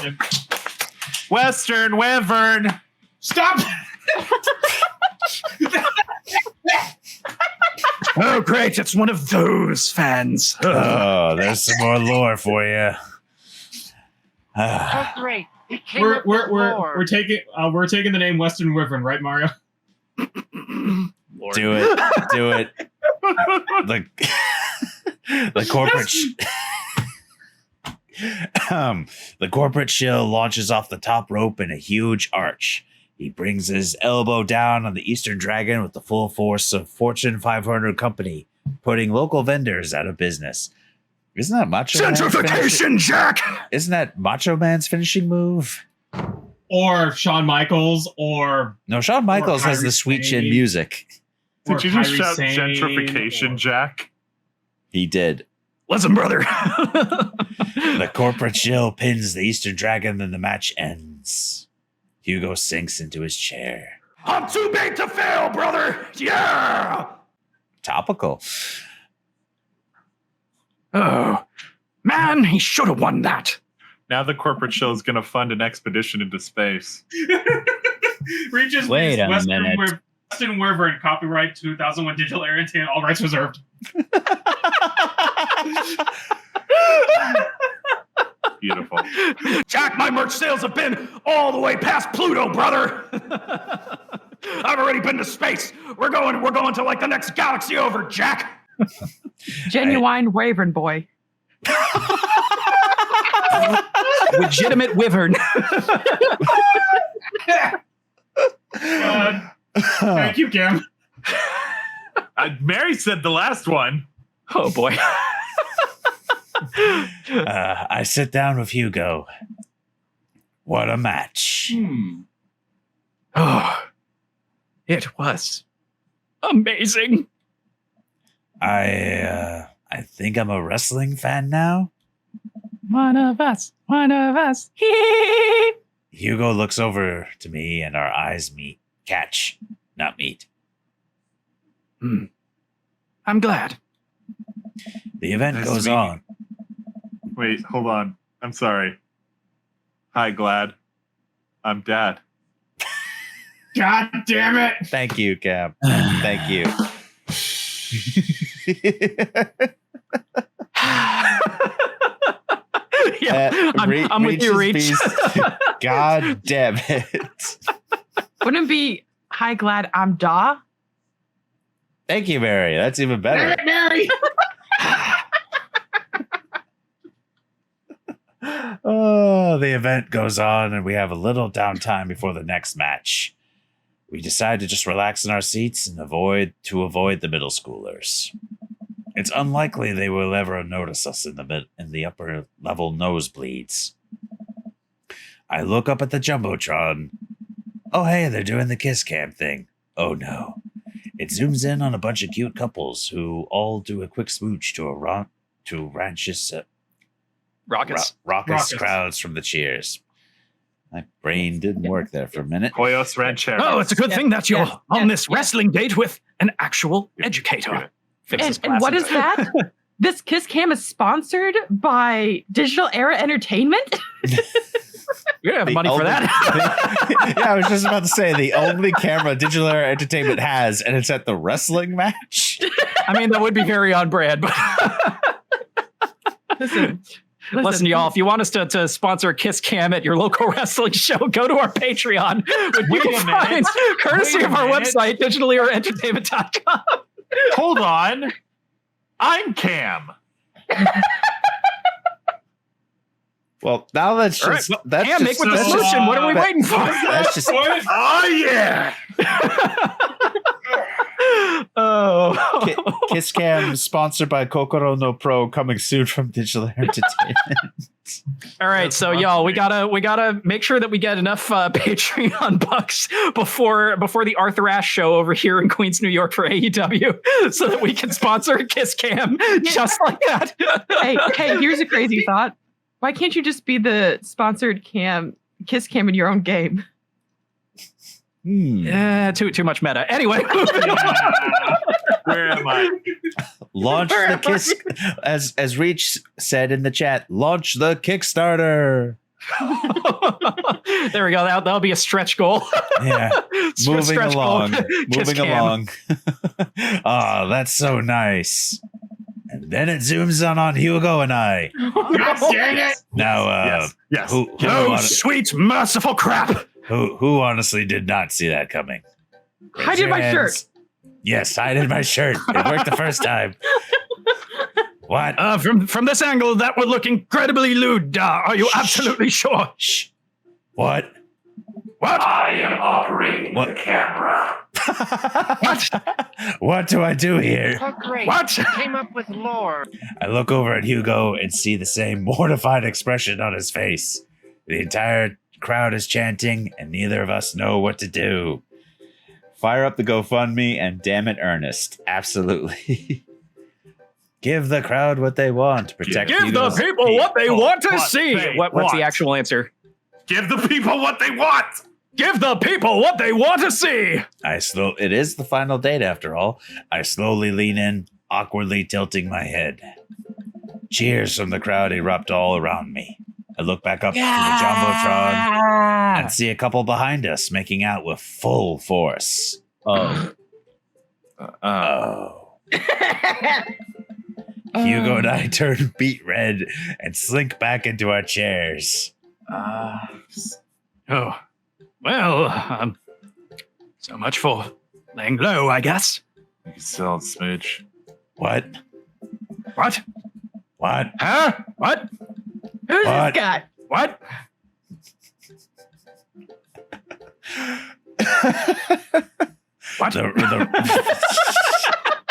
Western Wyvern! Stop! Oh, great, it's one of those fans. Oh, there's some more lore for you. Oh, great. He came We're up with lore. we're taking the name Western Wyvern, right, Mario? Do it. The corporate the corporate shill launches off the top rope in a huge arch. He brings his elbow down on the Eastern Dragon with the full force of Fortune 500 company, putting local vendors out of business. Isn't that Macho Man's Gentrification, Jack! Isn't that Macho Man's finishing move? Or Shawn Michaels, or... No, Shawn Michaels has the sweet chin music. Did you just shout Kairi Sane, gentrification, Jack? He did. Listen, brother. The corporate shill pins the Eastern Dragon and the match ends. Hugo sinks into his chair. I'm too big to fail, brother. Yeah. Topical. Oh, man, he should have won that. Now the corporate show is going to fund an expedition into space. Reaches Wait a Western minute. Western Wyvern, copyright 2001 Digital Era Entertainment, all rights reserved. Beautiful. Jack, my merch sales have been all the way past Pluto, brother. I've already been to space. We're going to like the next galaxy over, Jack. Genuine Wyvern boy. Legitimate Wyvern. God. Thank you, Cam. Mary said the last one. Oh boy. I sit down with Hugo. What a match. Oh, it was amazing. I think I'm a wrestling fan now. One of us. Hugo looks over to me and our eyes meet. Catch, not meet. I'm glad. The event Nice goes to meet you. on. Wait, hold on. I'm sorry. Hi, Glad. I'm Dad. God damn it. Thank you, Cam. Thank you. Yeah, I'm with you, Reach. God damn it. Wouldn't it be hi glad I'm Da? Thank you, Mary. That's even better. Mary. Oh, the event goes on and we have a little downtime before the next match. We decide to just relax in our seats and avoid the middle schoolers. It's unlikely they will ever notice us in the upper level nosebleeds. I look up at the Jumbotron. Oh, hey, they're doing the kiss cam thing. Oh, no. It zooms in on a bunch of cute couples who all do a quick smooch to raucous Rockets. crowds from the cheers. My brain didn't work there for a minute. Hoyos Rancheros. Oh, it's a good thing that you're on this yeah. wrestling date with an actual educator. Fixes And what glasses. is that? This Kiss Cam is sponsored by Digital Era Entertainment? You don't have money for that. Yeah, I was just about to say the only camera Digital Era Entertainment has, and it's at the wrestling match. I mean, that would be very on brand, but listen, y'all, if you want us to sponsor Kiss Cam at your local wrestling show, go to our Patreon, which you can find courtesy of our website, digitaleraentertainment.com. Hold on. I'm Cam. Well, now that's All right, just well, that's Cam, just, make with the that's just- solution. What are we that- waiting for? That's just Oh, yeah. Oh. Kiss Cam sponsored by Kokoro no Pro, coming soon from Digital Era Entertainment. All right, so y'all, we gotta make sure that we get enough Patreon bucks before the Arthur Ashe show over here in Queens, New York for AEW, so that we can sponsor Kiss Cam just like that. hey, here's a crazy thought. Why can't you just be the sponsored Kiss Cam in your own game? Yeah, too much meta. Anyway, Where am I? Launch the Kiss, as Reach said in the chat. Launch the Kickstarter. There we go. That'll be a stretch goal. Yeah, moving Stretch goal. along, Kiss moving Cam. along. Oh, that's so nice. And then it zooms on Hugo and I. God dang it. Now, Yes. who Oh, sweet, merciful crap. who honestly did not see that coming? I Raise did your my hands. shirt. Yes, I did my shirt. It worked the first time. What? From this angle, that would look incredibly lewd. Are you absolutely sure? Shh. What? What? I am operating What? the camera. What? What do I do here? Oh, great. What? You came up with lore. I look over at Hugo and see the same mortified expression on his face. The entire crowd is chanting, and neither of us know what to do. Fire up the GoFundMe and damn it, Ernest. Absolutely. Give the crowd what they want. Protect Give the Hugo's people what they want to what see. they What's the want. actual answer? Give the people what they want. Give the people what they want to see. It is the final date after all. I slowly lean in, awkwardly tilting my head. Cheers from the crowd erupt all around me. I look back up to the Jumbotron and see a couple behind us making out with full force. Oh. Hugo and I turn beet red and slink back into our chairs. Oh, well, so much for laying low, I guess. You can sell smooch. What? What? What? Huh? What? Who's What? this guy? What? What?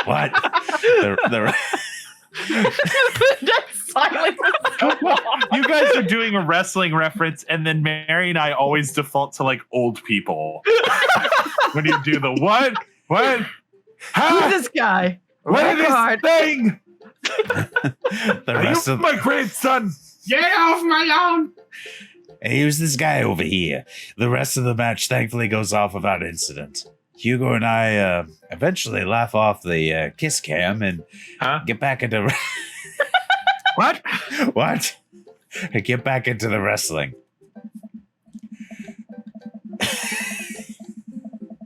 What? That's silent. You guys are doing a wrestling reference, and then Mary and I always default to like old people when you do the what? What? Who's How? this guy? What is Record. this thing? The Are rest you of my grandson? Get off my lawn! Hey, who's this guy over here? The rest of the match thankfully goes off without incident. Hugo and I eventually laugh off the kiss cam and get back into What? what? Get back into the wrestling.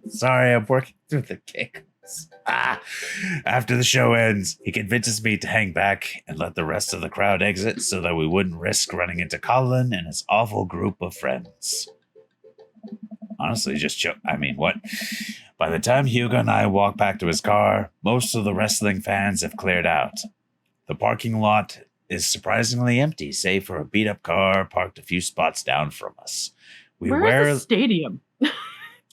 Sorry, I'm working through the giggles. After the show ends, he convinces me to hang back and let the rest of the crowd exit so that we wouldn't risk running into Colin and his awful group of friends. Honestly, what? By the time Hugo and I walk back to his car, most of the wrestling fans have cleared out. The parking lot is surprisingly empty, save for a beat-up car parked a few spots down from us. Where is the stadium?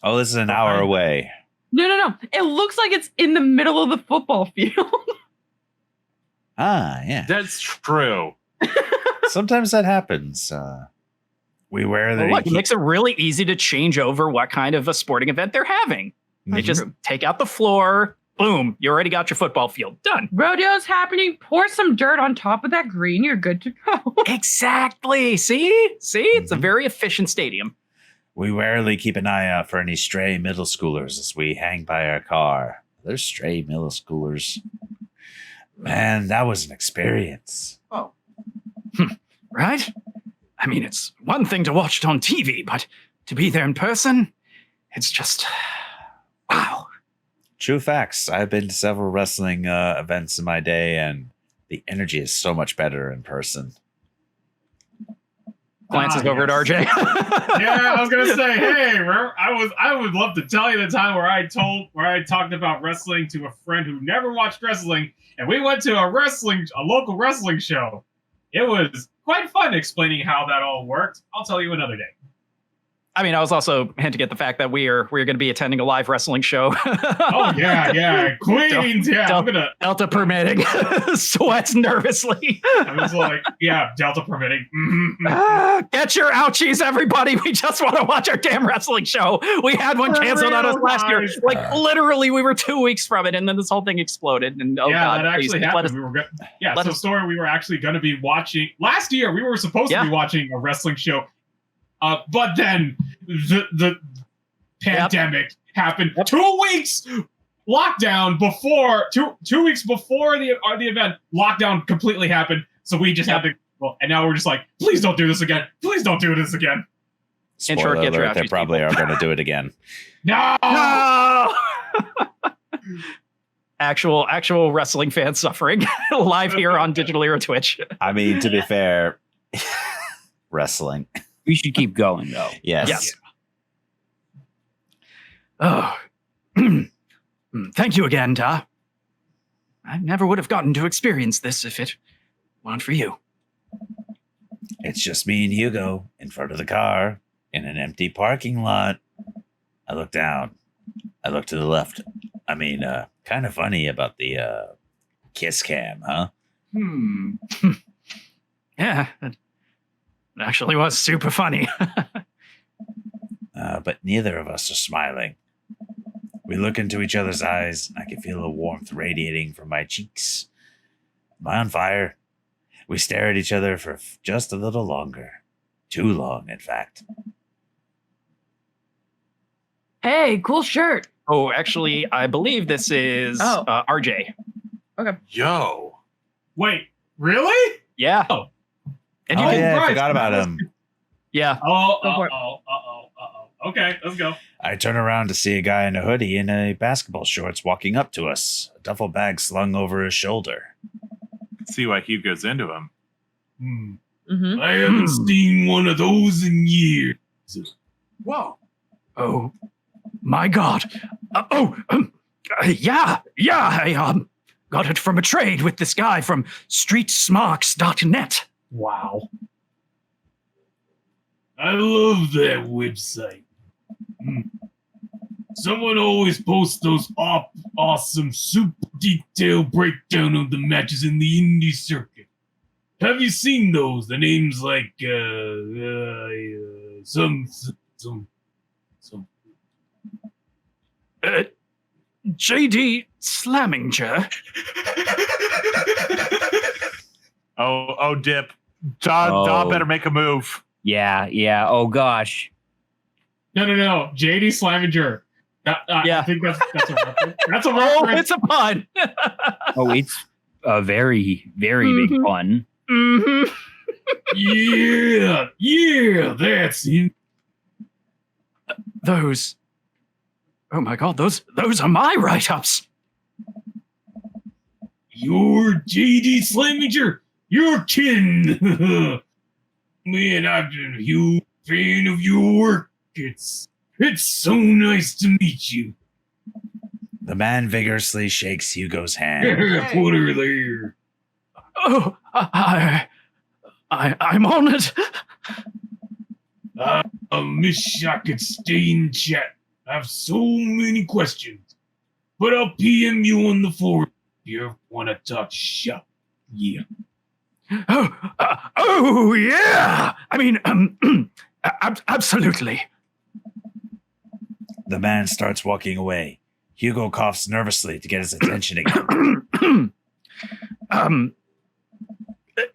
Oh, this is an hour away. No. It looks like it's in the middle of the football field. Yeah. That's true. Sometimes that happens. We wear the... Well, look, it makes it really easy to change over what kind of a sporting event they're having. They just take out the floor. Boom. You already got your football field. Done. Rodeo's happening. Pour some dirt on top of that green. You're good to go. Exactly. See? It's a very efficient stadium. We rarely keep an eye out for any stray middle schoolers as we hang by our car. There's stray middle schoolers. Man, that was an experience. Oh. Right? I mean, it's one thing to watch it on TV, but to be there in person, it's just... wow. True facts. I've been to several wrestling events in my day, and the energy is so much better in person. Glances over at RJ. Yeah, I was gonna say, hey, I would love to tell you the time where I talked about wrestling to a friend who never watched wrestling, and we went to a local wrestling show. It was quite fun explaining how that all worked. I'll tell you another day. I mean, I was also hinting at the fact that we're going to be attending a live wrestling show. Oh yeah, Queens, yeah. Delta permitting. Sweats nervously. I was like, yeah, Delta permitting. Mm-hmm. Get your ouchies, everybody. We just want to watch our damn wrestling show. We had one canceled on us last year. Like literally, we were 2 weeks from it, and then this whole thing exploded. And God, that actually happened. We were actually going to be watching last year. We were supposed to be watching a wrestling show. But then the pandemic happened. 2 weeks lockdown before 2 weeks before the event. Lockdown completely happened. So we just had to. Well, and now we're just like, please don't do this again. Please don't do this again. Spoiler alert, they probably are going to do it again. No. Actual wrestling fans suffering live here on Digital Era Twitch. I mean, to be fair, wrestling. We should keep going, though. Yes. Oh, thank you again, Ta. I never would have gotten to experience this if it weren't for you. It's just me and Hugo in front of the car in an empty parking lot. I look down. I look to the left. I mean, kind of funny about the kiss cam, huh? Yeah. It actually was super funny. But neither of us are smiling. We look into each other's eyes, and I can feel the warmth radiating from my cheeks. Am I on fire? We stare at each other for just a little longer. Too long, in fact. Hey, cool shirt. Oh, actually, I believe this is RJ. Okay. Yo. Wait, really? Yeah. Oh. And Oh, you yeah, I Christ, forgot about that him. Yeah. Oh, Go for it. Okay, let's go. I turn around to see a guy in a hoodie and a basketball shorts walking up to us, a duffel bag slung over his shoulder. See why Hugo's into him. Mm-hmm. I haven't seen one of those in years. Whoa. Oh, my God. Yeah, I got it from a trade with this guy from streetsmarks.net. Wow. I love that website. Someone always posts those awesome, super detailed breakdown of the matches in the indie circuit. Have you seen those? The names like some JD Slamminger. Oh, Dip. Da better make a move. Yeah. Oh gosh. No. JD Slaminger. Yeah. I think that's a reference. That's a Oh, reference. it's a pun. Oh, it's a very, very big pun. Mm-hmm. yeah, that's it. Those. Oh my God, those are my write-ups. You're JD Slaminger. You're kin. Man, I've been a huge fan of your work. It's so nice to meet you. The man vigorously shakes Hugo's hand. Put her there. Oh, I'm honored. I wish I could stay in chat. I have so many questions. But I'll PM you on the forum if you ever want to talk shop. Yeah. Oh yeah. I mean, absolutely. The man starts walking away. Hugo coughs nervously to get his attention again.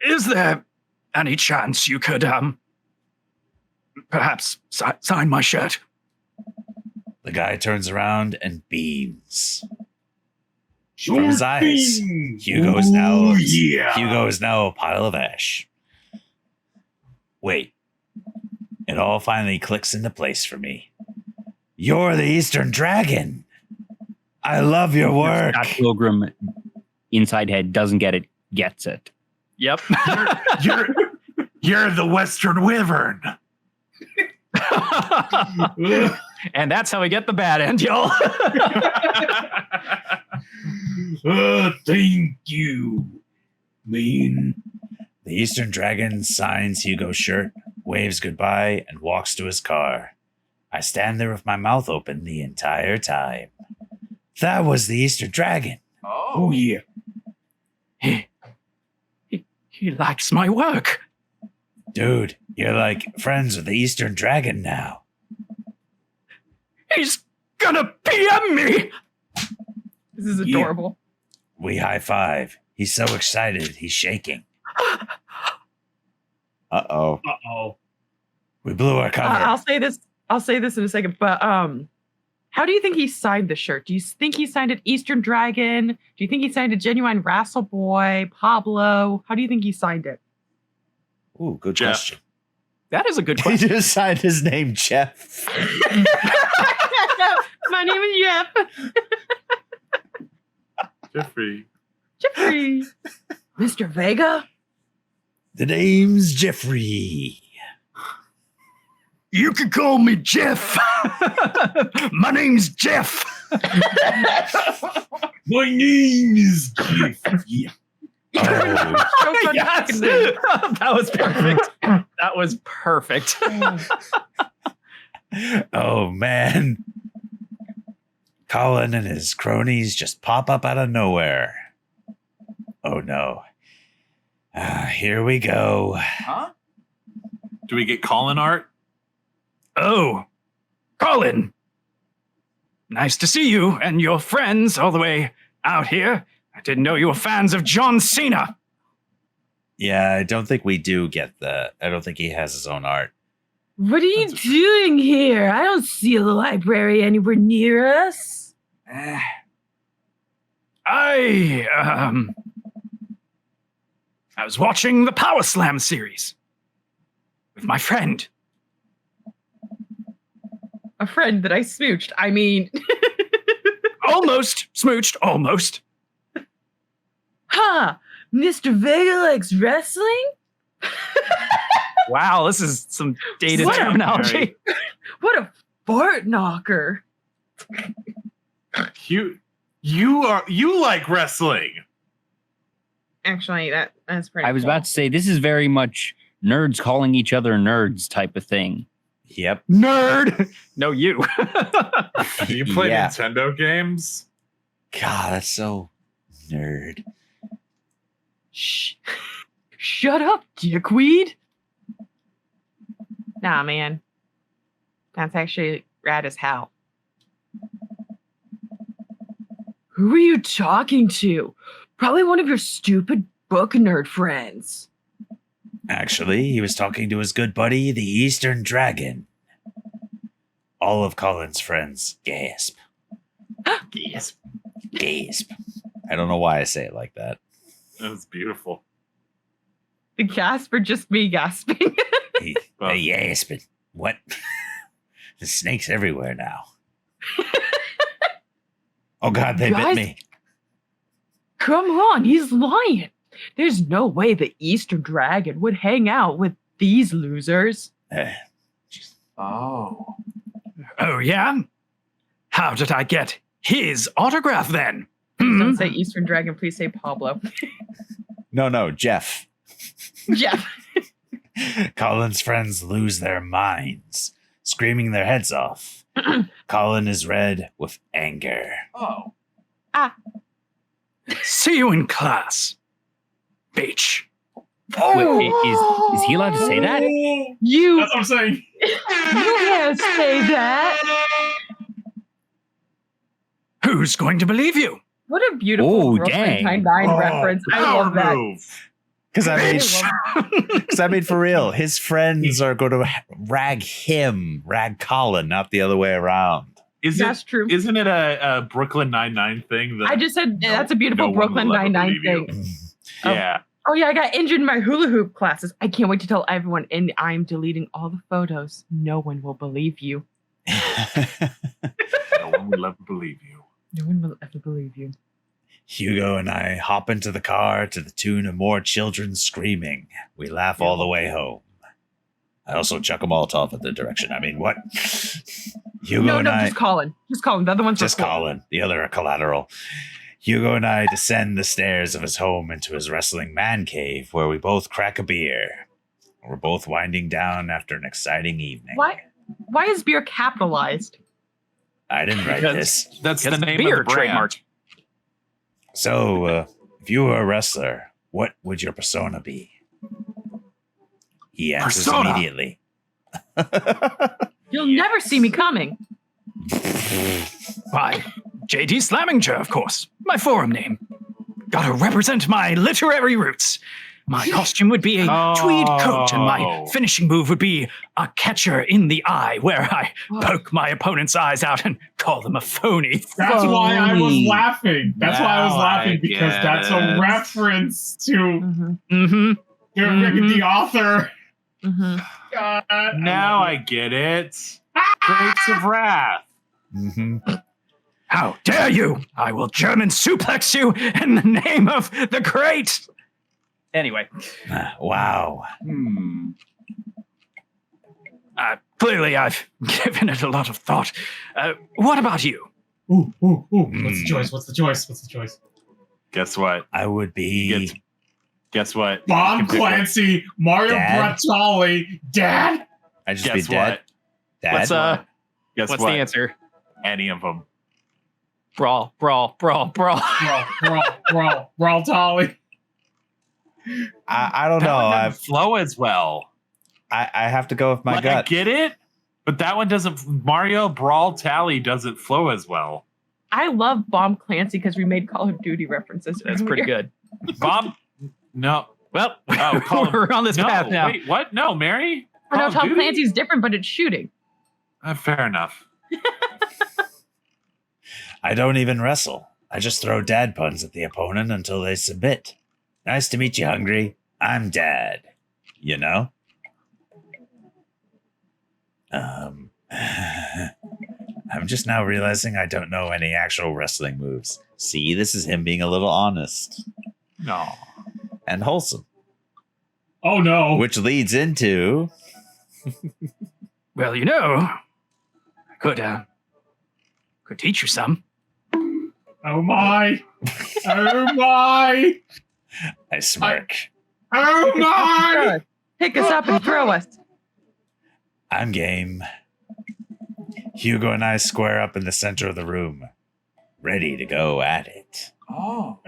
Is there any chance you could, perhaps sign my shirt? The guy turns around and beams. Sure From his eyes, thing. Hugo is now a pile of ash. Wait. It all finally clicks into place for me. You're the Eastern Dragon. I love your work. Scott Pilgrim inside head doesn't get it, gets it. Yep. You're the Western Wyvern. And that's how we get the bad end, y'all. Thank you, man. The Eastern Dragon signs Hugo's shirt, waves goodbye, and walks to his car. I stand there with my mouth open the entire time. That was the Eastern Dragon. Oh yeah. He likes my work. Dude, you're like friends with the Eastern Dragon now. He's gonna PM me. This is adorable. We high five. He's so excited, he's shaking. Uh-oh. We blew our cover. I'll say this in a second, but how do you think he signed the shirt? Do you think he signed it Eastern Dragon? Do you think he signed a Genuine Wrestle Boy, Pablo? How do you think he signed it? Ooh, good Jeff. question. That is a good He question. just signed his name Jeff. My name is Jeff. Jeffrey. Mr. Vega? The name's Jeffrey. You can call me Jeff. My name's Jeff. My name is Jeff. Yeah. Oh, Yes. That was perfect. That was perfect. oh man. Colin and his cronies just pop up out of nowhere. Oh no. Here we go. Huh? Do we get Colin art? Oh, Colin. Nice to see you and your friends all the way out here. I didn't know you were fans of John Cena. Yeah, I don't think we do get that. I don't think he has his own art. What are you doing here? I don't see a library anywhere near us. I was watching the Power Slam series with my friend. A friend that I smooched. I mean, Almost smooched, almost. huh? Mr. Vega likes wrestling? Wow, this is some dated What a- terminology. What a fart knocker. You like wrestling. Actually, that's pretty I was cool. about to say this is very much nerds calling each other nerds type of thing. Yep. Nerd. No, you. Do you play Yeah. Nintendo games? God, that's so nerd. Shh. Shut up, dickweed. Nah, man. That's actually rad as hell. Who are you talking to? Probably one of your stupid book nerd friends. Actually, he was talking to his good buddy, the Eastern Dragon. All of Colin's friends gasp. Yes. Gasp. I don't know why I say it like that. That was beautiful. The gasp or just me gasping? Hey, gasping. What? There's snakes everywhere now. Oh God, they Guys? bit me. Come on, he's lying. There's no way the Easter Dragon would hang out with these losers. Oh. Oh, yeah? How did I get his autograph then? Don't say Eastern Dragon, please say Pablo. No, Jeff. Jeff. Colin's friends lose their minds, screaming their heads off. Colin is red with anger. Oh. See you in class, bitch. Wait, is he allowed to say that? You That's what I'm saying. can't say that. Who's going to believe you? What a beautiful Oh, Brooklyn dang. Nine-Nine reference. I love that. Because I made, love because I made for real. His friends are going to rag Colin, not the other way around. That's true. Isn't it a Brooklyn Nine-Nine thing? That I just said that's a beautiful no one Brooklyn will ever Nine-Nine believe thing. you. Yeah. Oh yeah, I got injured in my hula hoop classes. I can't wait to tell everyone, and I'm deleting all the photos. No one will believe you. No one will ever believe you. No one will ever believe you. Hugo and I hop into the car to the tune of more children screaming. We laugh all the way home. I also chuck a Molotov at the direction. I mean, what? Hugo No, and I... just Colin. Just Colin. The other one's Just Colin. The other are collateral. Hugo and I descend the stairs of his home into his wrestling man cave, where we both crack a beer. We're both winding down after an exciting evening. Why is beer capitalized? I didn't write this. That's the Because name beer of the brand. trademark. So, if you were a wrestler, what would your persona be? He answers Persona. immediately. You'll never see me coming. Why, JD Slaminger, of course. My forum name. Gotta represent my literary roots. My costume would be a tweed coat, and my finishing move would be a catcher in the eye, where I poke my opponent's eyes out and call them a phony. That's why I was Phony. laughing. That's why I was Now laughing, I because get that's a it. reference to Mm-hmm. the author. Mm-hmm. God, Now I get it. Grapes of Wrath. Mm-hmm. How dare you! I will German suplex you in the name of the great. Anyway, Wow. clearly I've given it a lot of thought. What about you? Ooh. What's the choice? What's the choice? What's the choice? Guess what? I would be... Guess what? Bob You can pick Clancy, Mario Dad? Bratali, Dad. I just Guess be dead. what? Dad? What's Guess what's what? the answer? Any of them. Brawl. Brawl Tolly. I don't That know. one I doesn't flow as well. have to go with my Like, gut. I get it, but that one doesn't. Mario Brawl Tally doesn't flow as well. I love Bomb Clancy because we made Call of Duty references. That's pretty earlier. good. Bob, no, Well, Oh, Call of- we're on this no, path now. Wait, what? No, Mary? I know Call of Tom Duty? Clancy's different, but it's shooting. Fair enough. I don't even wrestle. I just throw dad puns at the opponent until they submit. Nice to meet you, Hungry. I'm Dad. You know? I'm just now realizing I don't know any actual wrestling moves. See, this is him being a little honest. No. And wholesome. Oh no. Which leads into... Well, you know, I could teach you some. Oh my. Oh my. I smirk. Oh my. Pick us up and throw us. I'm game. Hugo and I square up in the center of the room, ready to go at it. Oh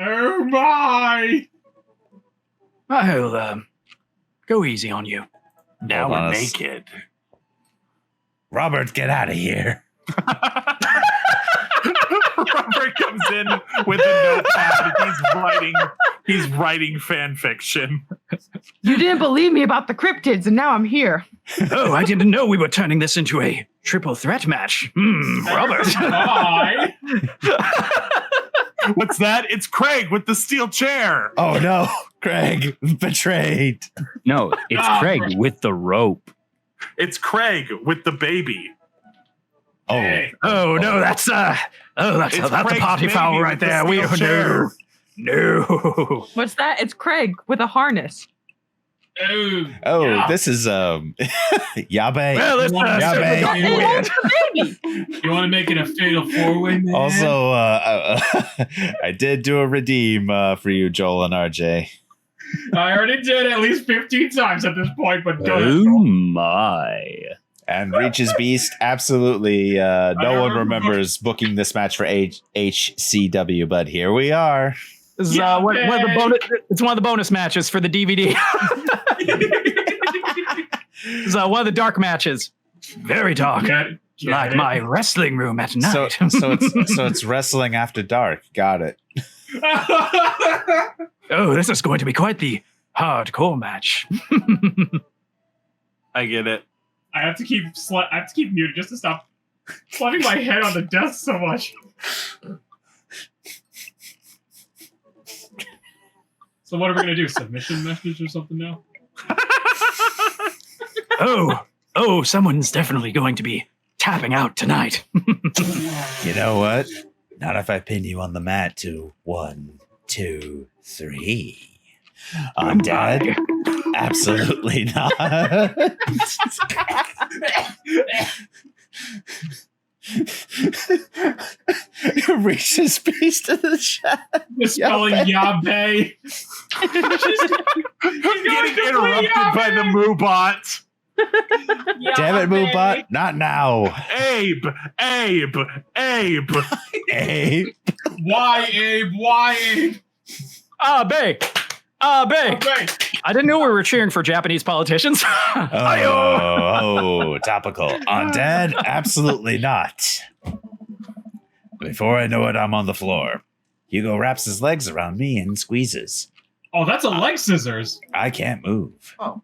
my. I'll go easy on you. Now Hold on we're a s- naked. Robert, get out of here. Robert comes in with a notepad. He's writing fan fiction. You didn't believe me about the cryptids, and now I'm here. Oh, I didn't know we were turning this into a triple threat match. Robert. Why? What's that? It's Craig with the steel chair. Oh no, Craig, betrayed. No, it's Craig with the rope. It's Craig with the baby. Oh, Oh no, that's It's a Craig's party foul baby right with the there. We steel chair. no. What's that? It's Craig with a harness. oh, yeah. this is Yabe. Well, it's Yeah, certainly babe. weird. Baby. You want to make it a fatal four-way, man? Also, I did do a redeem for you, Joel and RJ. I already did at least 15 times at this point, but go ahead. Oh my. And Reach's Beast, absolutely. No one remember remembers booking this match for HCW, but here we are. This is Yeah, one of the okay. bonus. It's one of the bonus matches for the DVD. This is one of the dark matches. Very dark, Get like it? my wrestling room at night. So it's wrestling after dark. Got it. Oh, this is going to be quite the hardcore match. I get it. I have to keep muted just to stop slapping my head on the desk so much. So what are we gonna do? Submission message or something now? Oh, someone's definitely going to be tapping out tonight. You know what? Not if I pin you on the mat to 1, 2, 3. On Dad? Absolutely not. Reaches Beast in the chat. Misspelling Yabe. Getting interrupted by the Moobot. Damn it, Moobot. Not now. Abe. Abe. Why, Abe? Why, Abe? Abe. Okay. I didn't know we were cheering for Japanese politicians. Oh, topical. On Dad? Absolutely not. Before I know it, I'm on the floor. Hugo wraps his legs around me and squeezes. Oh, that's a leg scissors. I can't move. Oh.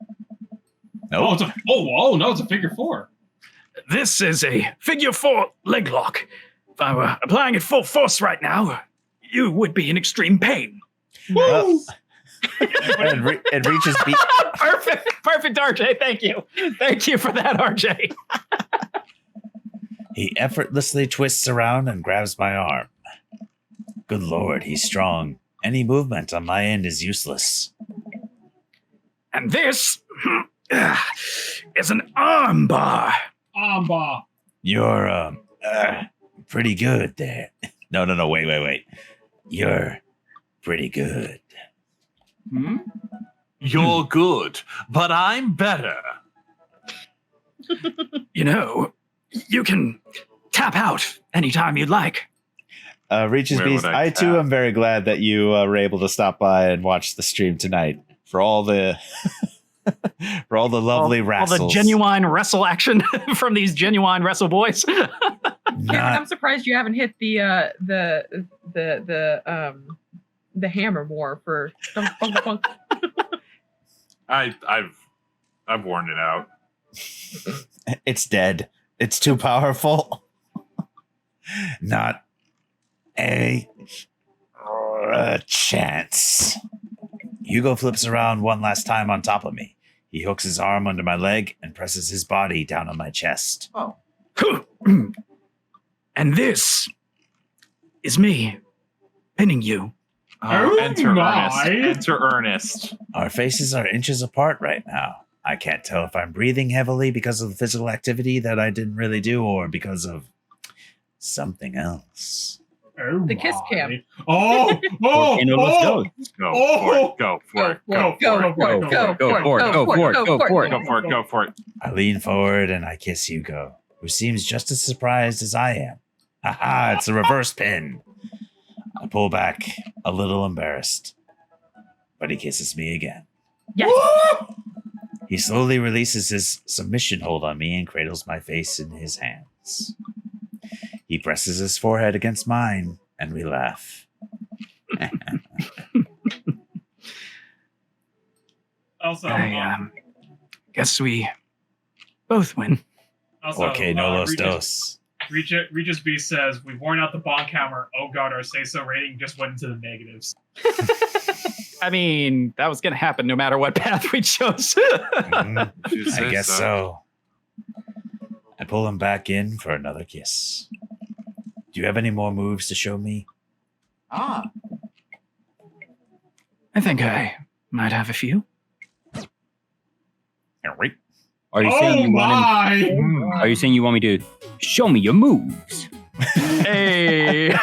Nope. Oh, no, it's a figure four. This is a figure 4 leg lock. If I were applying it full force right now, you would be in extreme pain. Well, and Reaches Beast. Perfect, RJ. Thank you for that, RJ. He effortlessly twists around and grabs my arm. Good lord, he's strong. Any movement on my end is useless. And this is an arm bar. Armbar. You're, pretty good there. No, wait. You're pretty good. You're good, but I'm better. You know, you can tap out anytime you'd like. Reaches Where Beast, would I I too tap? am very glad that you were able to stop by and watch the stream tonight. For all the lovely all wrestles. the genuine wrestle action from these genuine wrestle boys. Cameron, I'm surprised you haven't hit the hammer more for dunk, dunk, dunk. I've worn it out. It's dead. It's too powerful. Not a chance. Hugo flips around one last time on top of me. He hooks his arm under my leg and presses his body down on my chest. Oh. And this is me pinning you. Enter my. Ernest. Enter Ernest. Our faces are inches apart right now. I can't tell if I'm breathing heavily because of the physical activity that I didn't really do or because of something else. Oh The kiss my. cam. Oh! Volcano, let's go. Go Oh! for it. Go Go for it. I lean forward and I kiss Hugo, who seems just as surprised as I am. Haha, it's a reverse pin. I pull back, a little embarrassed, but he kisses me again. Yes. He slowly releases his submission hold on me and cradles my face in his hands. He presses his forehead against mine, and we laugh. Also, Guess we both win. Okay, no los dos. Regis B says, we've worn out the bond counter. Oh god, our say-so rating just went into the negatives. I mean, that was going to happen no matter what path we chose. I guess so. I pull him back in for another kiss. Do you have any more moves to show me? Ah. I think I might have a few. Right. Are you saying Are you saying you want me to show me your moves? Hey,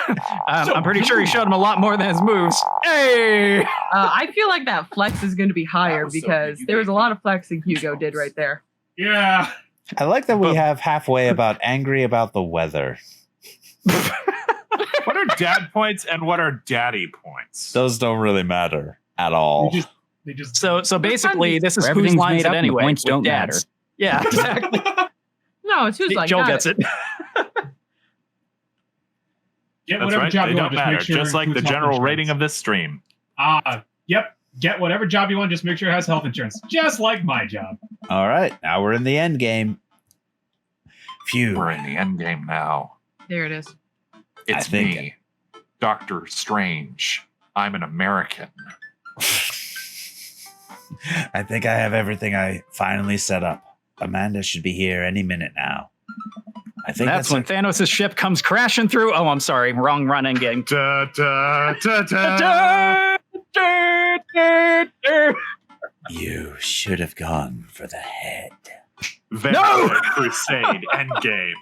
I'm pretty sure he showed him a lot more than his moves. Hey, I feel like that flex is going to be higher because there was a lot of flexing Hugo did right there. Yeah. I like that we have halfway about angry about the weather. What are dad points and what are daddy points? Those don't really matter at all. They just so basically, this is whose Everything's lines made it up and the anyway. points with don't dads. Yeah, exactly. No, it's who's like Joel got gets it. get That's whatever right. job They you don't want. Just matter. make sure Just like the includes health general insurance. rating of this stream. Yep. Get whatever job you want. Just make sure it has health insurance. Just like my job. All right, now we're in the end game. Phew. We're in the end game now. There it is. It's think- me, Doctor Strange. I'm an American. I think I have everything I finally set up. Amanda should be here any minute now. I think That's when Thanos' ship comes crashing through. Oh, I'm sorry. Wrong run endgame. Da, da, da, da. You should have gone for the head. Vampire Crusade Endgame.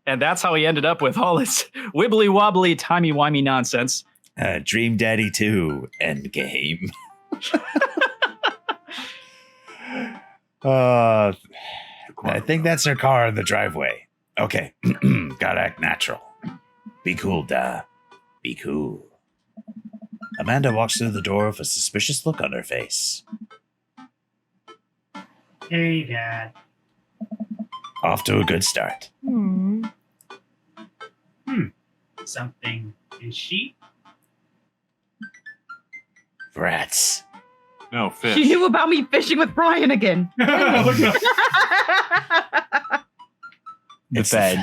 And that's how he ended up with all this wibbly wobbly, timey wimey nonsense. Dream Daddy 2 Endgame. I think that's her car in the driveway. Okay, gotta act natural. Be cool, duh. Be cool. Amanda walks through the door with a suspicious look on her face. Hey, Dad. Off to a good start. Something fishy? Rats. No, fish. She knew about me fishing with Brian again. The feds.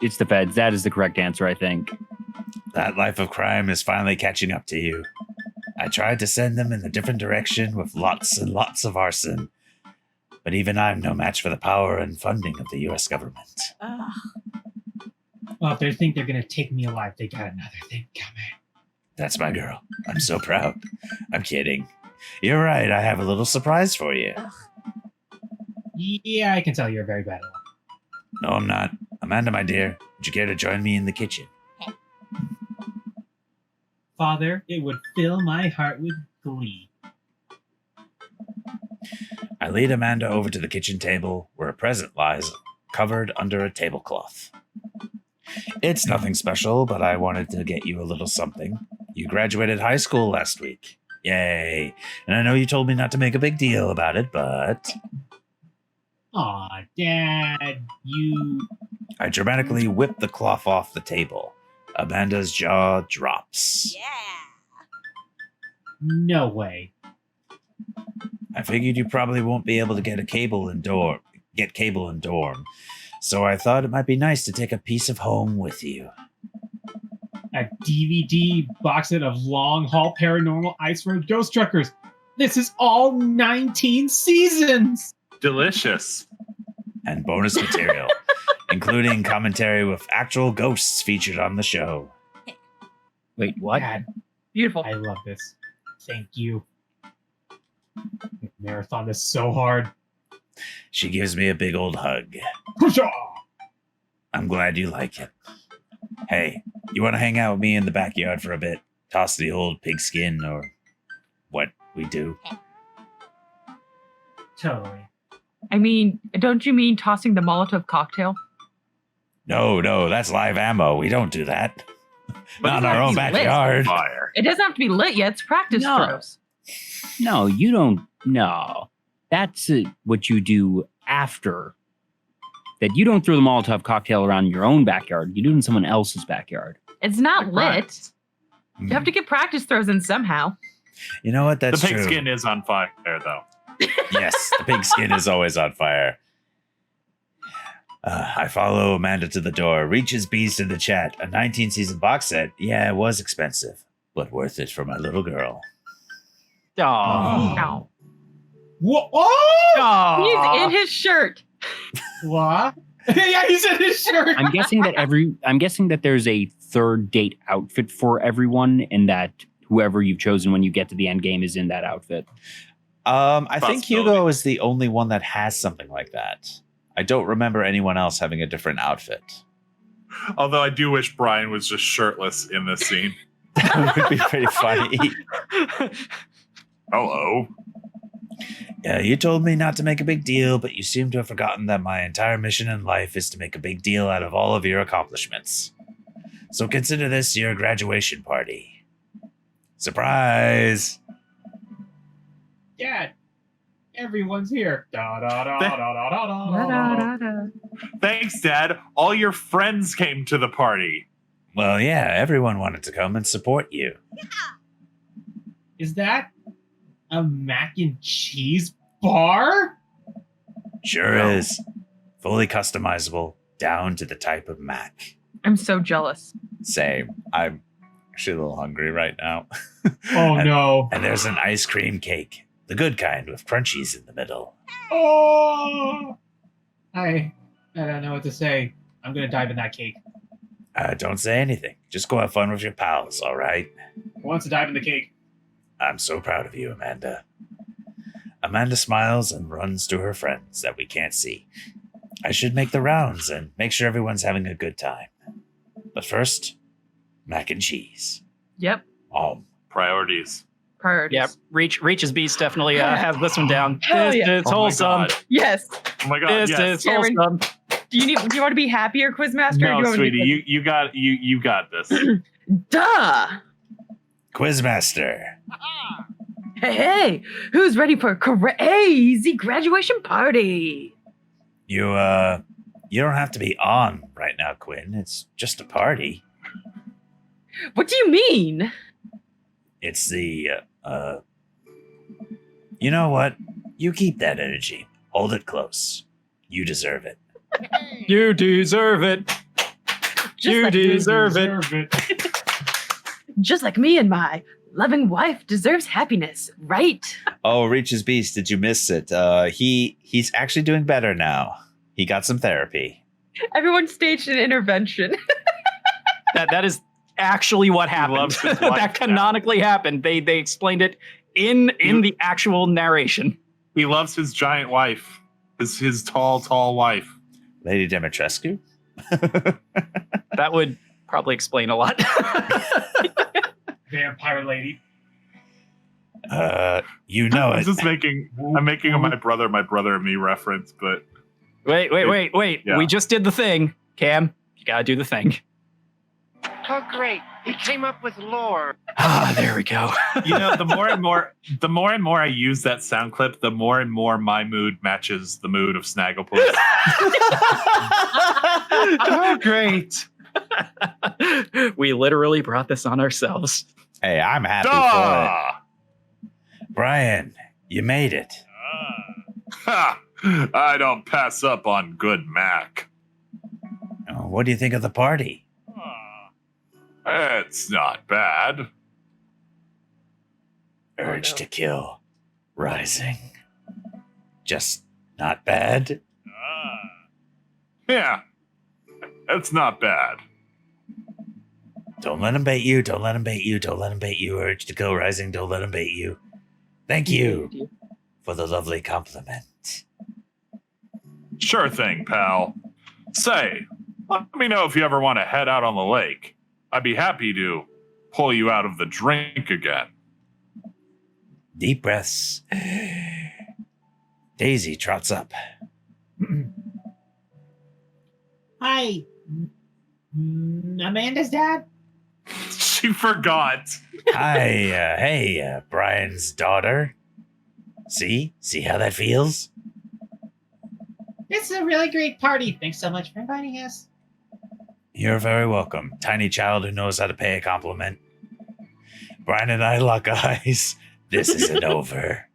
It's the feds. That is the correct answer, I think. That life of crime is finally catching up to you. I tried to send them in a different direction with lots and lots of arson, but even I'm no match for the power and funding of the U.S. government. Well, if they think they're gonna take me alive, they got another thing coming. That's my girl. I'm so proud. I'm kidding. You're right. I have a little surprise for you. Yeah, I can tell you're a very bad one. No, I'm not. Amanda, my dear, would you care to join me in the kitchen? Father, it would fill my heart with glee. I lead Amanda over to the kitchen table where a present lies covered under a tablecloth. It's nothing special, but I wanted to get you a little something. You graduated high school last week. Yay. And I know you told me not to make a big deal about it, but... Aw, Dad, you... I dramatically whip the cloth off the table. Amanda's jaw drops. No way. I figured you probably won't be able to get cable in dorm, so I thought it might be nice to take a piece of home with you. A DVD box set of long haul paranormal ice road ghost truckers. This is all 19 seasons. Delicious. And bonus material, including commentary with actual ghosts featured on the show. Wait, what? God, Beautiful. I love this. Thank you. I marathon this so hard. She gives me a big old hug. I'm glad you like it. Hey, you want to hang out with me in the backyard for a bit? Toss the old pigskin or what we do? Totally. I mean, don't you mean tossing the Molotov cocktail? No, that's live ammo. We don't do that. Not in our own He's lit. backyard. Fire. It doesn't have to be lit yet. It's practice No. throws. No, you don't. No. That's what you do after. That you don't throw the Molotov cocktail around your own backyard. You do it in someone else's backyard. It's not Right. lit. You have to get practice throws in somehow. You know what? That's the true. pigskin is on fire, though. Yes, the pigskin is always on fire. I follow Amanda to the door. Reaches Beast in the chat. A 19-season box set. Yeah, it was expensive, but worth it for my little girl. Oh. Ow. Whoa! Oh! He's in his shirt. What? Yeah, he's in his shirt. I'm guessing that there's a third date outfit for everyone, and that whoever you've chosen when you get to the end game is in that outfit. I think Hugo is the only one that has something like that. I don't remember anyone else having a different outfit. Although I do wish Brian was just shirtless in this scene. That would be pretty funny. Hello. Yeah, you told me not to make a big deal, but you seem to have forgotten that my entire mission in life is to make a big deal out of all of your accomplishments. So consider this your graduation party. Surprise! Dad, everyone's here. Da da da da da da da da. Thanks, Dad. All your friends came to the party. Well, yeah, everyone wanted to come and support you. Is that a mac and cheese bar? Sure No. is. Fully customizable, down to the type of Mac. I'm so jealous. Same. I'm actually a little hungry right now. Oh And- no. And there's an ice cream cake. The good kind with crunchies in the middle. Oh! I don't know what to say. I'm gonna dive in that cake. Don't say anything. Just go have fun with your pals, all right? Who wants to dive in the cake? I'm so proud of you, Amanda. Amanda smiles and runs to her friends that we can't see. I should make the rounds and make sure everyone's having a good time. But first, mac and cheese. Yep. Priorities. Priorities. Yeah, Reach's Beast definitely has this one down. Hell This yeah. is wholesome. Yes. Oh my god. This Yes. is Cameron, wholesome. Do you want to be happier, Quizmaster? or do you No, want me to sweetie, be you got this. Duh. Quizmaster. Hey, who's ready for a crazy graduation party? You don't have to be on right now, Quinn. It's just a party. What do you mean? It's the, you know what? You keep that energy. Hold it close. You deserve it. You deserve it. You like deserve it. Just like me and my loving wife deserves happiness, right? Oh, Reach's Beast, did you miss it? He's actually doing better now. He got some therapy. Everyone staged an intervention. That is actually what happened. loves his wife That canonically happened. They explained it in the actual narration. He loves his giant wife. His tall wife. Lady Dimitrescu? That would probably explain a lot. Vampire lady. You know I'm it. just making a my brother and me reference, but Wait. Yeah. We just did the thing. Cam, you gotta do the thing. Oh, great. He came up with lore. Ah, there we go. you know, the more and more I use that sound clip, the more and more my mood matches the mood of Snagglepuss. Oh, great. We literally brought this on ourselves. Hey, I'm happy for Duh! it. Brian, You made it. Ha! I don't pass up on good Mac. Oh, what do you think of the party? It's not bad. Urge to kill. Rising. Just not bad. Yeah, it's not bad. Don't let him bait you. Don't let him bait you. Don't let him bait you. Urge to kill. Rising. Don't let him bait you. Thank you for the lovely compliment. Sure thing, pal. Say, let me know if you ever want to head out on the lake. I'd be happy to pull you out of the drink again. Deep breaths. Daisy trots up. Hi, Amanda's dad? She forgot. Hi, Brian's daughter. See how that feels? It's a really great party. Thanks so much for inviting us. You're very welcome. Tiny child who knows how to pay a compliment. Brian and I lock eyes. This isn't over.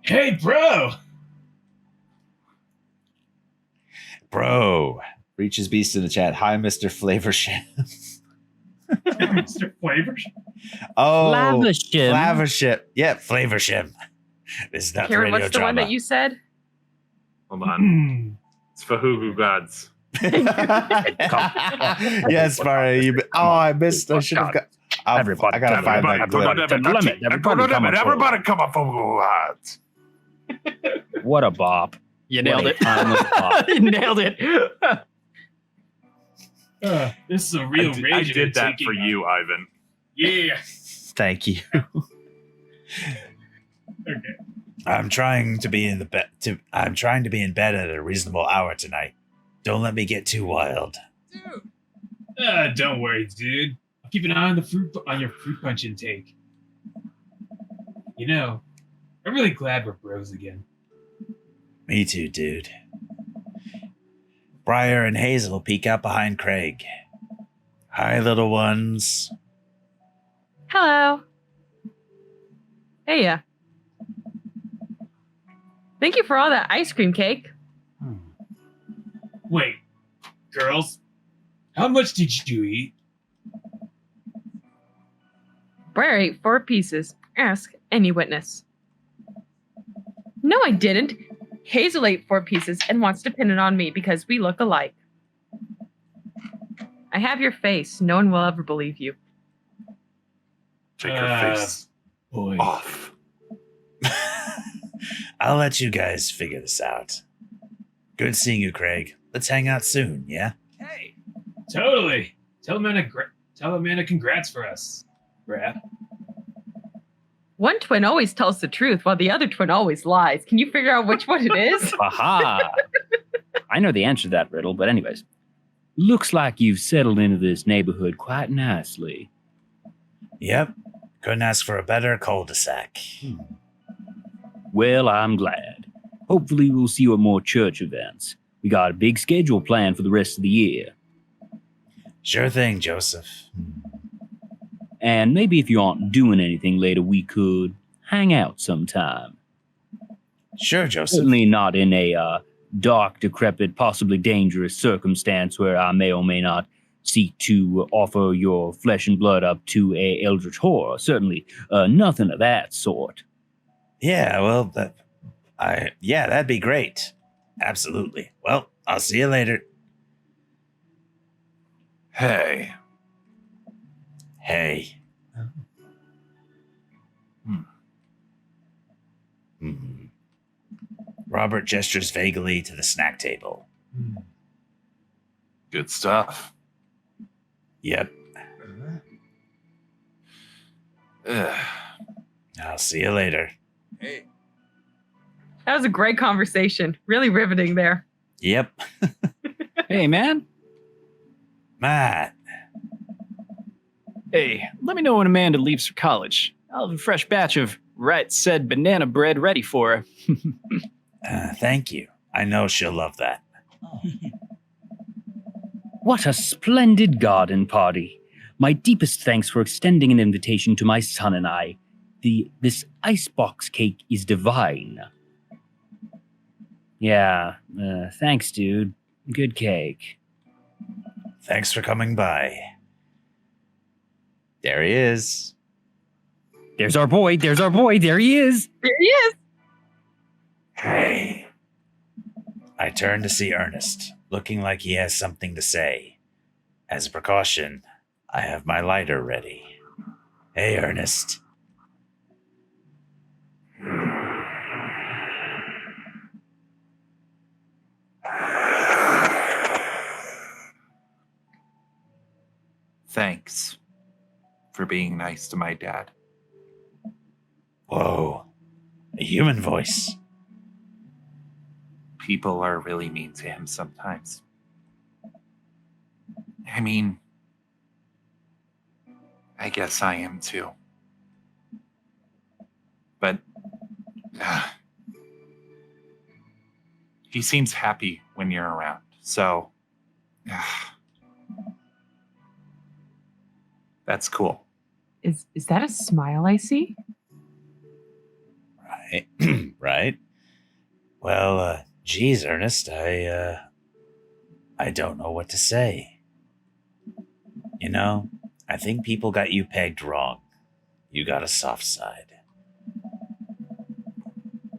Hey, bro! Bro. Reaches Beast in the chat. Hi, Mr. Flavorsham. Mr. Flavors? Oh, Flavorsham. Flavorsham. Yeah, Flavorsham. This is not Karen, radio what's the drama. one that you said? Hold on. It's Fahugu Gods. Yes, Mario. I missed. I should have got. Everybody, I gotta find that clip. Everybody come up for What a bop. You nailed it. Timeless bop. You nailed it. This is a real rage. I did that for you, Ivan. Yeah. Thank you. Okay. I'm trying to be in the bed. I'm trying to be in bed at a reasonable hour tonight. Don't let me get too wild. Don't worry, dude. I'll keep an eye on your fruit punch intake. You know, I'm really glad we're bros again. Me too, dude. Briar and Hazel peek out behind Craig. Hi, little ones. Hello. Hey, yeah. Thank you for all that ice cream cake. Wait, girls, how much did you eat? Briar ate 4 pieces. Ask any witness. No, I didn't. Hazel ate 4 pieces and wants to pin it on me because we look alike. I have your face. No one will ever believe you. Take your face Boy. off. I'll let you guys figure this out. Good seeing you, Craig. Let's hang out soon, yeah? Hey. Totally. Tell Amanda congrats for us, Brad. One twin always tells the truth while the other twin always lies. Can you figure out which one it is? Aha! I know the answer to that riddle, but anyways. Looks like you've settled into this neighborhood quite nicely. Yep. Couldn't ask for a better cul-de-sac. Well, I'm glad. Hopefully we'll see you at more church events. We got a big schedule planned for the rest of the year. Sure thing, Joseph. And maybe if you aren't doing anything later, we could hang out sometime. Sure, Joseph. Certainly not in a dark, decrepit, possibly dangerous circumstance where I may or may not seek to offer your flesh and blood up to a eldritch horror. Certainly nothing of that sort. Yeah, well, that'd be great. Absolutely. Well, I'll see you later. Hey. Hey. Robert gestures vaguely to the snack table. Good stuff. Yep. I'll see you later. Hey. That was a great conversation. Really riveting there. Yep. Hey, man. Matt. Hey, let me know when Amanda leaves for college. I'll have a fresh batch of right said banana bread ready for her. Thank you. I know she'll love that. What a splendid garden party. My deepest thanks for extending an invitation to my son and I. this icebox cake is divine. Yeah, thanks, dude. Good cake. Thanks for coming by. There he is. There's our boy. There he is. There he is. Hey. I turn to see Ernest, looking like he has something to say. As a precaution, I have my lighter ready. Hey, Ernest. Thanks for being nice to my dad. Whoa. A human voice. People are really mean to him sometimes. I mean, I guess I am too. But he seems happy when you're around. So that's cool. Is that a smile I see? Right. Right. Well, geez, Ernest, I don't know what to say. You know, I think people got you pegged wrong. You got a soft side.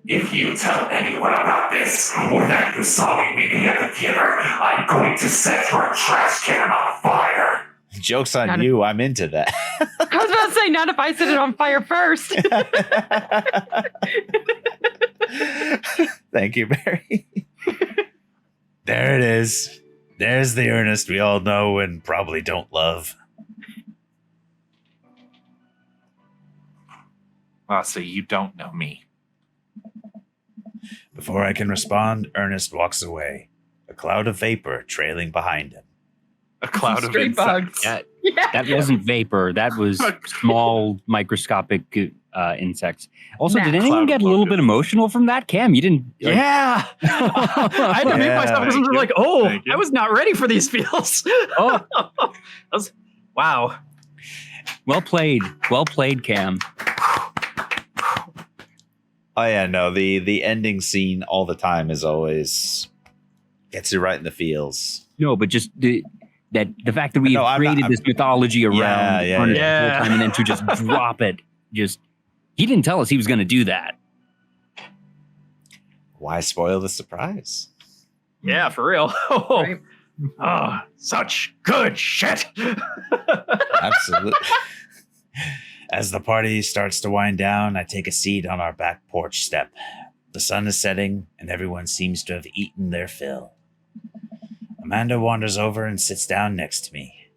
If you tell anyone about this, or that you saw me meeting at the theater, I'm going to set your trash can on fire. Joke's on you. I'm into that. I was about to say, not if I set it on fire first. Thank you, Barry. There it is. There's the Ernest we all know and probably don't love. So you don't know me. Before I can respond, Ernest walks away, a cloud of vapor trailing behind him. A cloud of Stray bugs. That wasn't vapor. That was small microscopic insects. Also, Nah. did anyone get a little bit emotional from that? Cam, you didn't. Yeah. I had to make myself because I was like, I was not ready for these feels. Oh, Wow. well played, Cam. Oh yeah, no, the ending scene all the time is always gets you right in the feels. No, but just the fact that we have created this mythology around Ernest the whole time, and then to just drop it, he didn't tell us he was going to do that. Why spoil the surprise? Yeah, for real. Right. Oh, such good shit. Absolutely. As the party starts to wind down, I take a seat on our back porch step. The sun is setting, and everyone seems to have eaten their fill. Amanda wanders over and sits down next to me.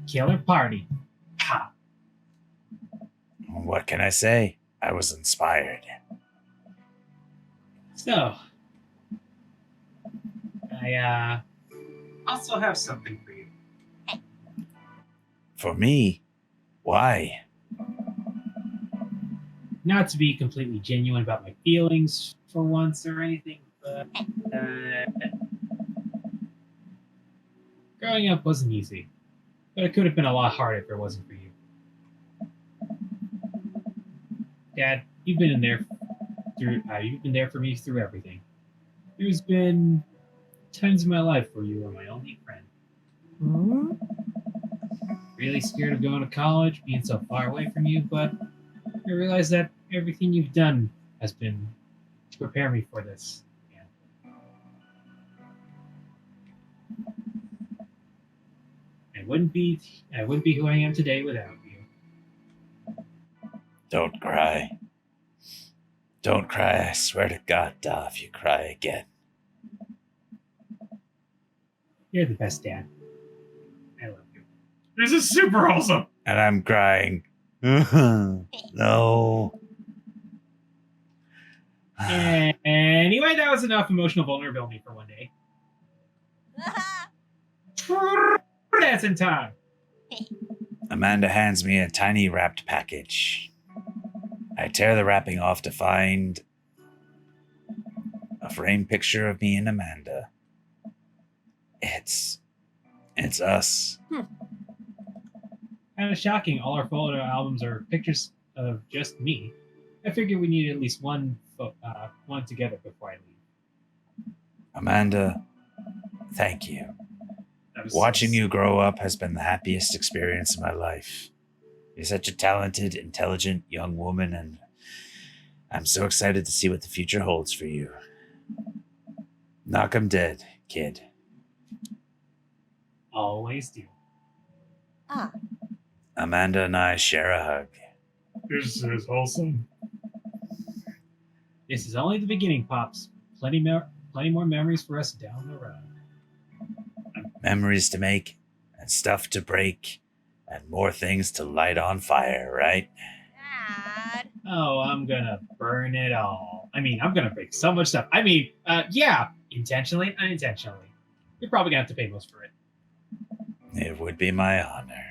Killer party. Ha. What can I say? I was inspired. So, I also have something for you. For me? Why? Not to be completely genuine about my feelings for once or anything, but growing up wasn't easy. But it could have been a lot harder if it wasn't for you. Dad, you've been there for me through everything. There's been times in my life where you were my only friend. Really scared of going to college, being so far away from you, but I realize that everything you've done has been to prepare me for this. I wouldn't be who I am today without you. Don't cry. Don't cry. I swear to God, Da, if you cry again. You're the best dad. I love you. This is super awesome. And I'm crying. No. Anyway, that was enough emotional vulnerability for one day. Dancing time. Amanda hands me a tiny wrapped package. I tear the wrapping off to find a framed picture of me and Amanda. It's us. Kind of shocking. All our photo albums are pictures of just me, I figured we needed at least one together before I leave. Amanda, thank you. Watching you grow up has been the happiest experience of my life. You're such a talented, intelligent young woman, and I'm so excited to see what the future holds for you. Knock 'em dead, kid. Always do. Amanda and I share a hug. This is wholesome. This is only the beginning, Pops. Plenty more memories for us down the road. Memories to make, and stuff to break, and more things to light on fire, right? Oh, I'm gonna burn it all. I mean, I'm gonna break so much stuff. I mean, yeah, intentionally, unintentionally. You're probably gonna have to pay most for it. It would be my honor.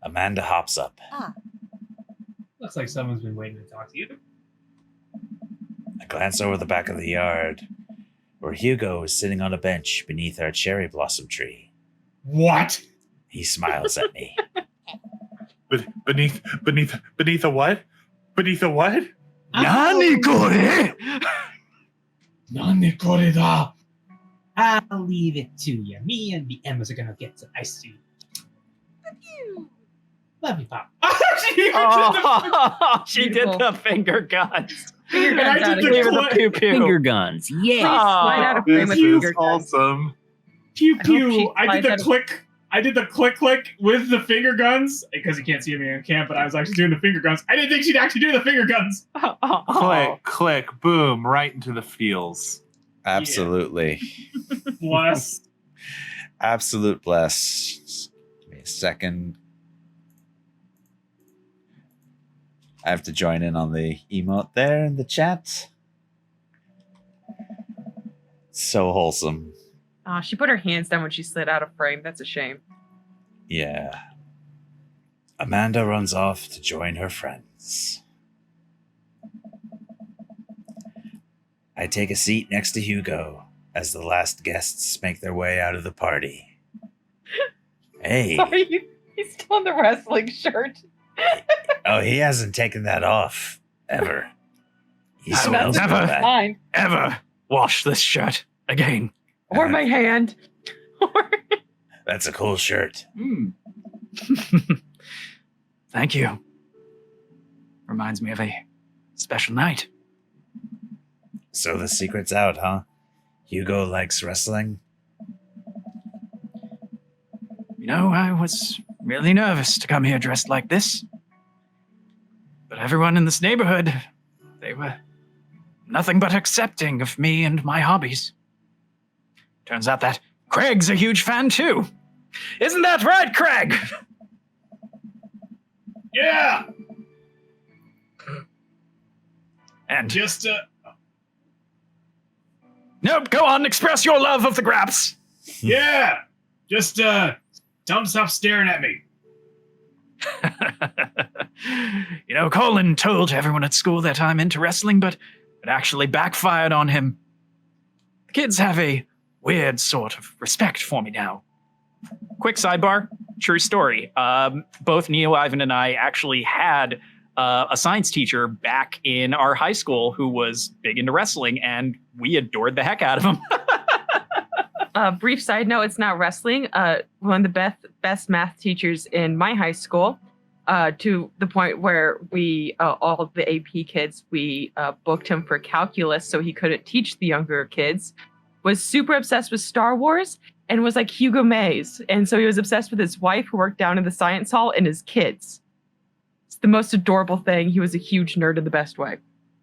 Amanda hops up. Looks like someone's been waiting to talk to you. I glance over the back of the yard, where Hugo is sitting on a bench beneath our cherry blossom tree. What? He smiles at me. Beneath a what? Beneath a what? Nani kore? Nani kore da? I'll leave it to you. Me and the Emmas are gonna get some ice cream. Love you, Pop. She did the finger guns. Finger And I guns out did of the here. clip. Pew pew. Finger guns. Please Yeah. slide out of frame This with is finger guns. awesome. Pew I hope she pew. I slides did out the of- click. I did the click with the finger guns because you can't see me on cam, but I was actually doing the finger guns. I didn't think she'd actually do the finger guns. Click, click, boom, right into the feels. Absolutely. Bless. Absolute bless. Give me a second. I have to join in on the emote there in the chat. So wholesome. Oh, she put her hands down when she slid out of frame. That's a shame. Yeah. Amanda runs off to join her friends. I take a seat next to Hugo as the last guests make their way out of the party. Hey. Sorry, he's still in the wrestling shirt. Oh, he hasn't taken that off. Ever. He I will smells never- real bad. Fine. Ever wash this shirt again. Or my hand. That's a cool shirt. Thank you. Reminds me of a special night. So the secret's out, huh? Hugo likes wrestling? You know, I was really nervous to come here dressed like this. But everyone in this neighborhood, they were nothing but accepting of me and my hobbies. Turns out that Craig's a huge fan too. Isn't that right, Craig? Yeah. And Just nope, go on, express your love of the Graps. yeah. Just tell him to stop staring at me. You know, Colin told everyone at school that I'm into wrestling, but it actually backfired on him. The kids have a weird sort of respect for me now. Quick sidebar, true story. Both Neo, Ivan, and I actually had a science teacher back in our high school who was big into wrestling, and we adored the heck out of him. Brief side note, it's not wrestling. One of the best math teachers in my high school, to the point where we, all the AP kids, we booked him for calculus so he couldn't teach the younger kids, was super obsessed with Star Wars and was like Hugo Mays. And so he was obsessed with his wife who worked down in the science hall and his kids. It's the most adorable thing. He was a huge nerd in the best way.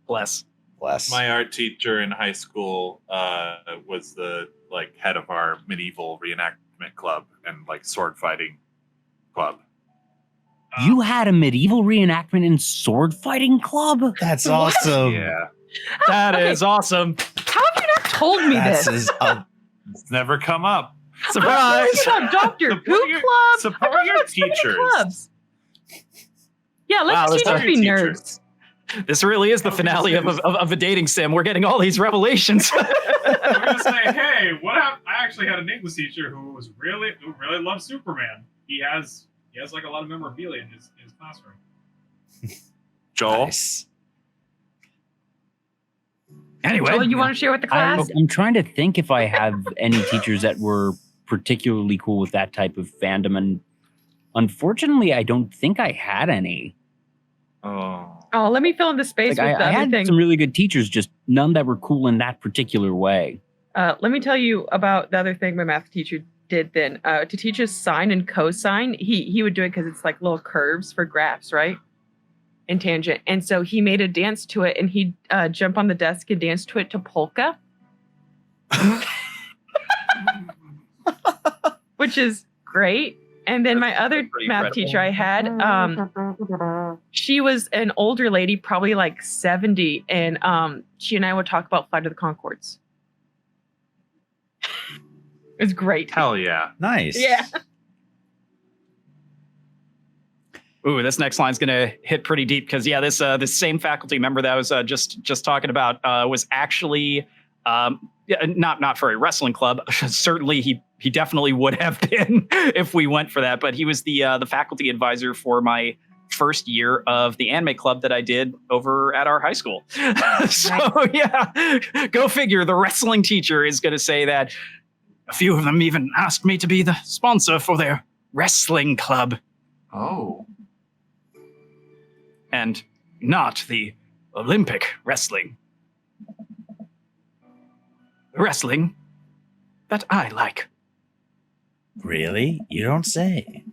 Bless. Bless. My art teacher in high school was the head of our medieval reenactment club and sword fighting club. You had a medieval reenactment and sword fighting club? That's awesome. Yeah. That is awesome. How have you not told me That's this? It's never come up. Surprise! About Doctor Who Support your- Club? support I thought your about so many teachers. clubs. Yeah, let Wow, the let's teachers talk be to nerds. This really is the finale of a dating sim. We're getting all these revelations. I'm gonna say, hey, what happened? I actually had an English teacher who really loved Superman. He has a lot of memorabilia in his classroom. Joel. Nice. Anyway, Joel, you want to share with the class? I'm trying to think if I have any teachers that were particularly cool with that type of fandom, and unfortunately, I don't think I had any. Oh, let me fill in the space Like, with the I other had thing. some really good teachers, just none that were cool in that particular way. Let me tell you about the other thing my math teacher did then. To teach us sine and cosine, he would do it because it's like little curves for graphs, right? And tangent. And so he made a dance to it, and he'd jump on the desk and dance to it to polka. Which is great. And then my other math teacher I had, she was an older lady, probably like 70, and she and I would talk about Flight of the Conchords. It was great. Hell yeah. Nice. Yeah. Ooh, this next line's gonna hit pretty deep because this same faculty member that I was just talking about was actually not for a wrestling club. Certainly, he definitely would have been if we went for that. But he was the faculty advisor for my first year of the anime club that I did over at our high school. So yeah, go figure. The wrestling teacher is gonna say that. A few of them even asked me to be the sponsor for their wrestling club. Oh. And not the Olympic wrestling. Wrestling that I like. Really? You don't say.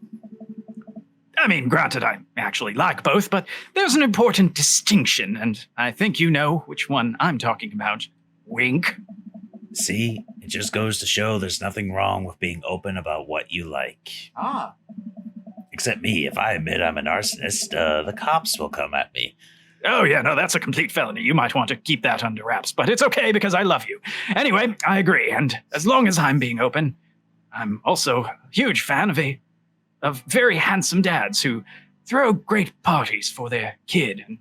I mean, granted, I actually like both, but there's an important distinction, and I think you know which one I'm talking about. Wink. See, it just goes to show there's nothing wrong with being open about what you like. Ah. Except me, if I admit I'm an arsonist, the cops will come at me. Oh, yeah, no, that's a complete felony. You might want to keep that under wraps, but it's okay because I love you. Anyway, I agree, and as long as I'm being open, I'm also a huge fan of very handsome dads who throw great parties for their kid and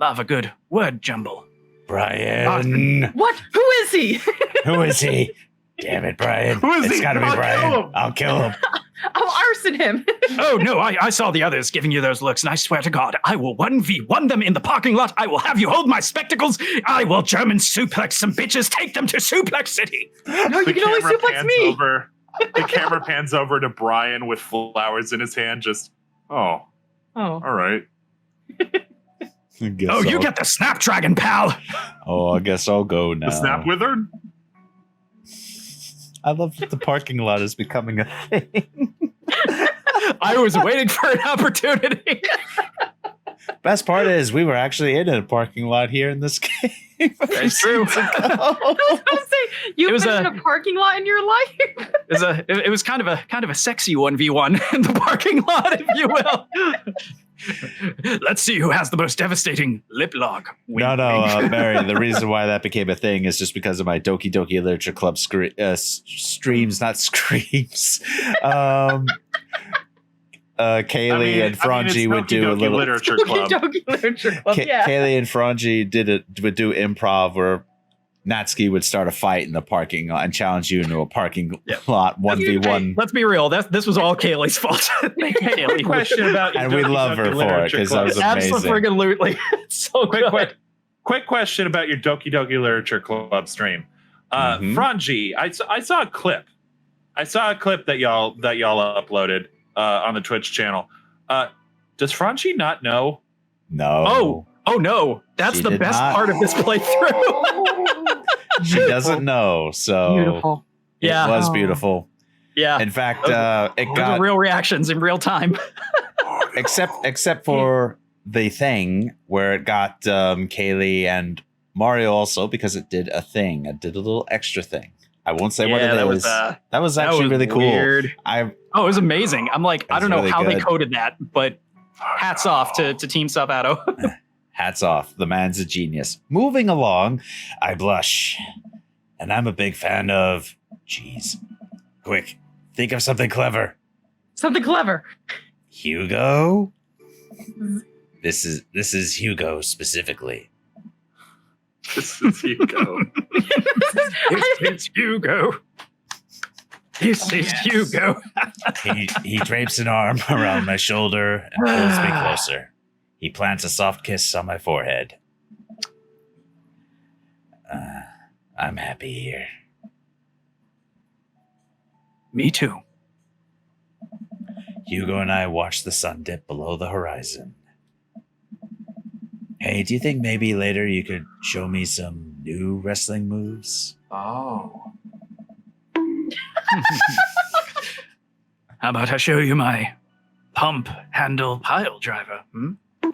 love a good word jumble. Brian. What? Who is he? Who is he? Damn it, Brian. Who is It's he? gotta be I'll Brian. kill him. I'll kill him. I'll arson him. Oh, no, I saw the others giving you those looks, and I swear to God, I will 1v1 them in the parking lot. I will have you hold my spectacles. I will German suplex some bitches, take them to Suplex City. No, you can only camera suplex pans me. Over, the camera pans over to Brian with flowers in his hand, just, Oh. all right. Oh, you get the Snapdragon, pal. Oh, I guess I'll go now. The snap wizard? I love that the parking lot is becoming a thing. I was waiting for an opportunity. Best part is we were actually in a parking lot here in this game. That's true. I was gonna say, you've been in a parking lot in your life. It was kind of a sexy 1v1 in the parking lot, if you will. Let's see who has the most devastating lip lock. No, Mary, the reason why that became a thing is just because of my Doki Doki Literature Club streams, not screams. Kaylee and Franji would do a little literature club. Literature club, yeah. Kaylee and Franji would do improv where Natsuki would start a fight in the parking lot and challenge you into a parking lot 1v1. Let's be real. This was all Kaylee's fault. Quick question about and we love her for it because that was amazing. Absolutely. So quick question about your Doki Doki Literature Club stream. Franji, I saw a clip. I saw a clip that y'all uploaded on the Twitch channel. Does Franji not know? No. Oh no. That's the best part of this playthrough. She doesn't know. So beautiful. It was beautiful. Yeah. In fact, it those got are real reactions in real time. except for the thing where it got Kaylee and Mario also because it did a thing. It did a little extra thing. I won't say what it is. That was actually really weird. Cool. It was amazing. I'm like, I don't know really how they good. coded that, but hats off to Team Salvato. Hats off. The man's a genius. Moving along, I blush. And I'm a big fan of... Jeez. Quick. Think of something clever. Something clever. Hugo? This is Hugo specifically. This is Hugo. It's Hugo. This is Hugo. He drapes an arm around my shoulder and pulls me closer. He plants a soft kiss on my forehead. I'm happy here. Me too. Hugo and I watch the sun dip below the horizon. Hey, do you think maybe later you could show me some new wrestling moves? Oh. How about I show you my pump handle pile driver?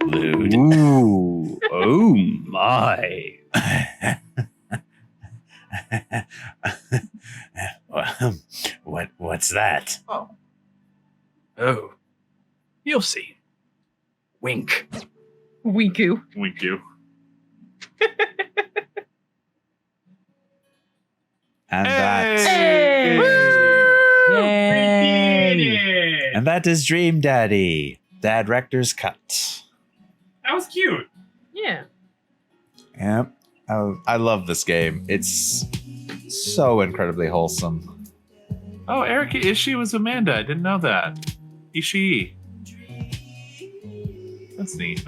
Lewd. Ooh. Oh my. What's that? Oh. You'll see. Wink. Winku. Winku. And that's Hey! Yay! and that is Dream Daddy, Dad Rector's cut. That was cute. Yeah. Yep. I love this game. It's so incredibly wholesome. Oh, Erica Ishii was Amanda. I didn't know that. Ishii. That's neat.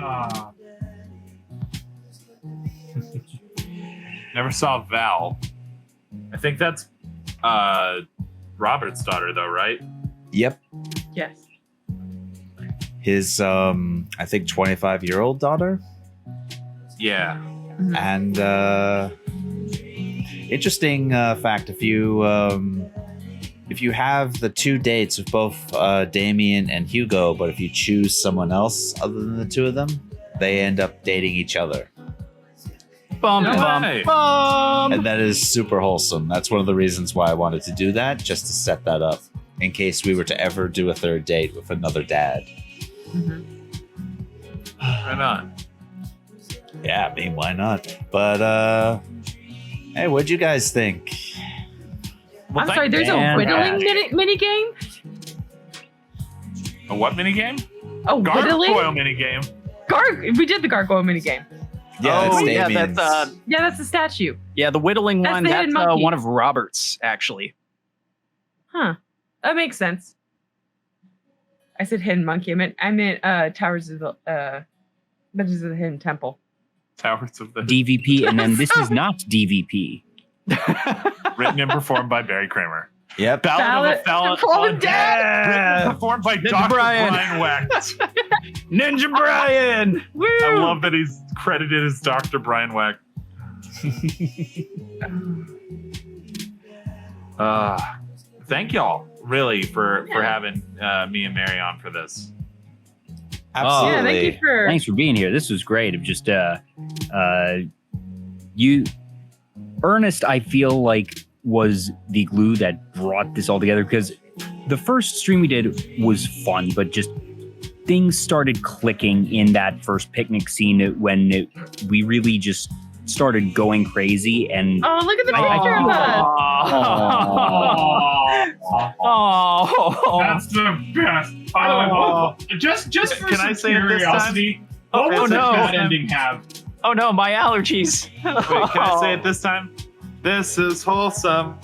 Never saw Val. I think that's Robert's daughter, though, right? Yep. Yes. His I think 25-year-old daughter. Yeah. And interesting fact, if you have the 2 dates of both Damien and Hugo, but if you choose someone else other than the 2 of them, they end up dating each other. Bum, No bum, way. bum. And that is super wholesome. That's one of the reasons why I wanted to do that, just to set that up in case we were to ever do a 3rd date with another dad. Why not? Yeah, I mean, why not? But hey, what'd you guys think? I'm sorry, there's a whittling mini game? A what minigame? A whittling? Gargoyle minigame. We did the gargoyle mini game. Yeah, that's yeah, Damien's. that's Yeah, that's the statue. yeah, the whittling That's one. the That's hidden monkey. one of Robert's, actually. Huh. That makes sense. I said hidden monkey. I meant Towers of the Dungeons of the Hidden Temple. Towers of the DVP, and then this is not DVP. Written and performed by Barry Kramer. Yep. Ballad of a Felon Fallen Dead. Written and performed by Ninja Dr. Brian. Brian Wecht. Ninja Brian! Woo! I love that he's credited as Dr. Brian Wecht. Thank y'all, really, for having me and Mary on for this. Absolutely. Yeah, thank you for. Thanks for being here. This was great. Of just Ernest, I feel like was the glue that brought this all together, because the first stream we did was fun, but just things started clicking in that first picnic scene when we really just started going crazy. And Oh, look at the picture of us. Oh, That's the best. By the way, just for Can some I say it this time? curiosity, what Oh, was the no. bad ending have? oh no, my allergies. Wait, can I say it this time? This is wholesome.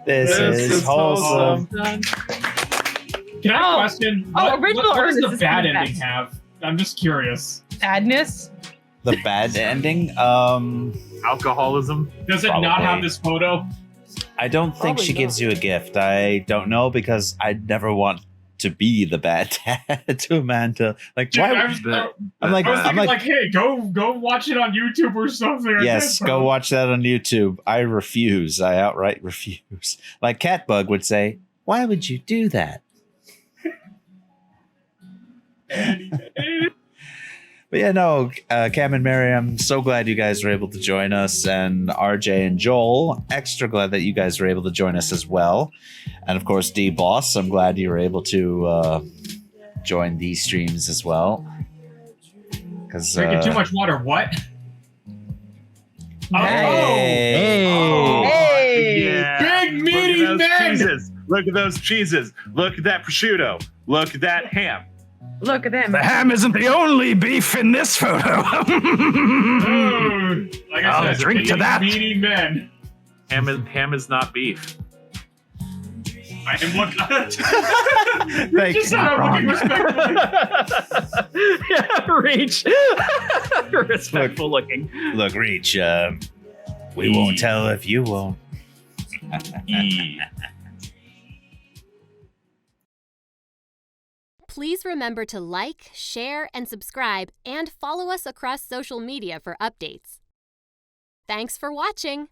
This is wholesome. Can I question? What original does Ernest the is bad kinda ending best. have? I'm just curious. Sadness. The bad ending? Alcoholism. Does it not Probably. have this photo? I don't think Probably she not. gives you a gift. I don't know, because I never want to be the bad dad to Amanda. Like, Dude, why? I was I'm like, thinking, hey, go watch it on YouTube or something. yes, go watch that on YouTube. I refuse. I outright refuse. Like Catbug would say, why would you do that? But yeah, no, Cam and Mary, I'm so glad you guys were able to join us. And RJ and Joel, extra glad that you guys were able to join us as well. And of course, D-Boss, I'm glad you were able to join these streams as well. Because Drinking too much water. What? Hey. Yeah. Big meaty Look at those men. cheeses. Look at those cheeses. Look at that prosciutto. Look at that ham. Look at them. The ham isn't the only beef in this photo. Like I I'll said, drink to big that. meaty men. Ham is not beef. I am what. Thank Just said I'm looking respectful. Yeah, Reach. Respectful looking. Look, Reach, we won't tell if you won't. Please remember to like, share, and subscribe, and follow us across social media for updates. Thanks for watching!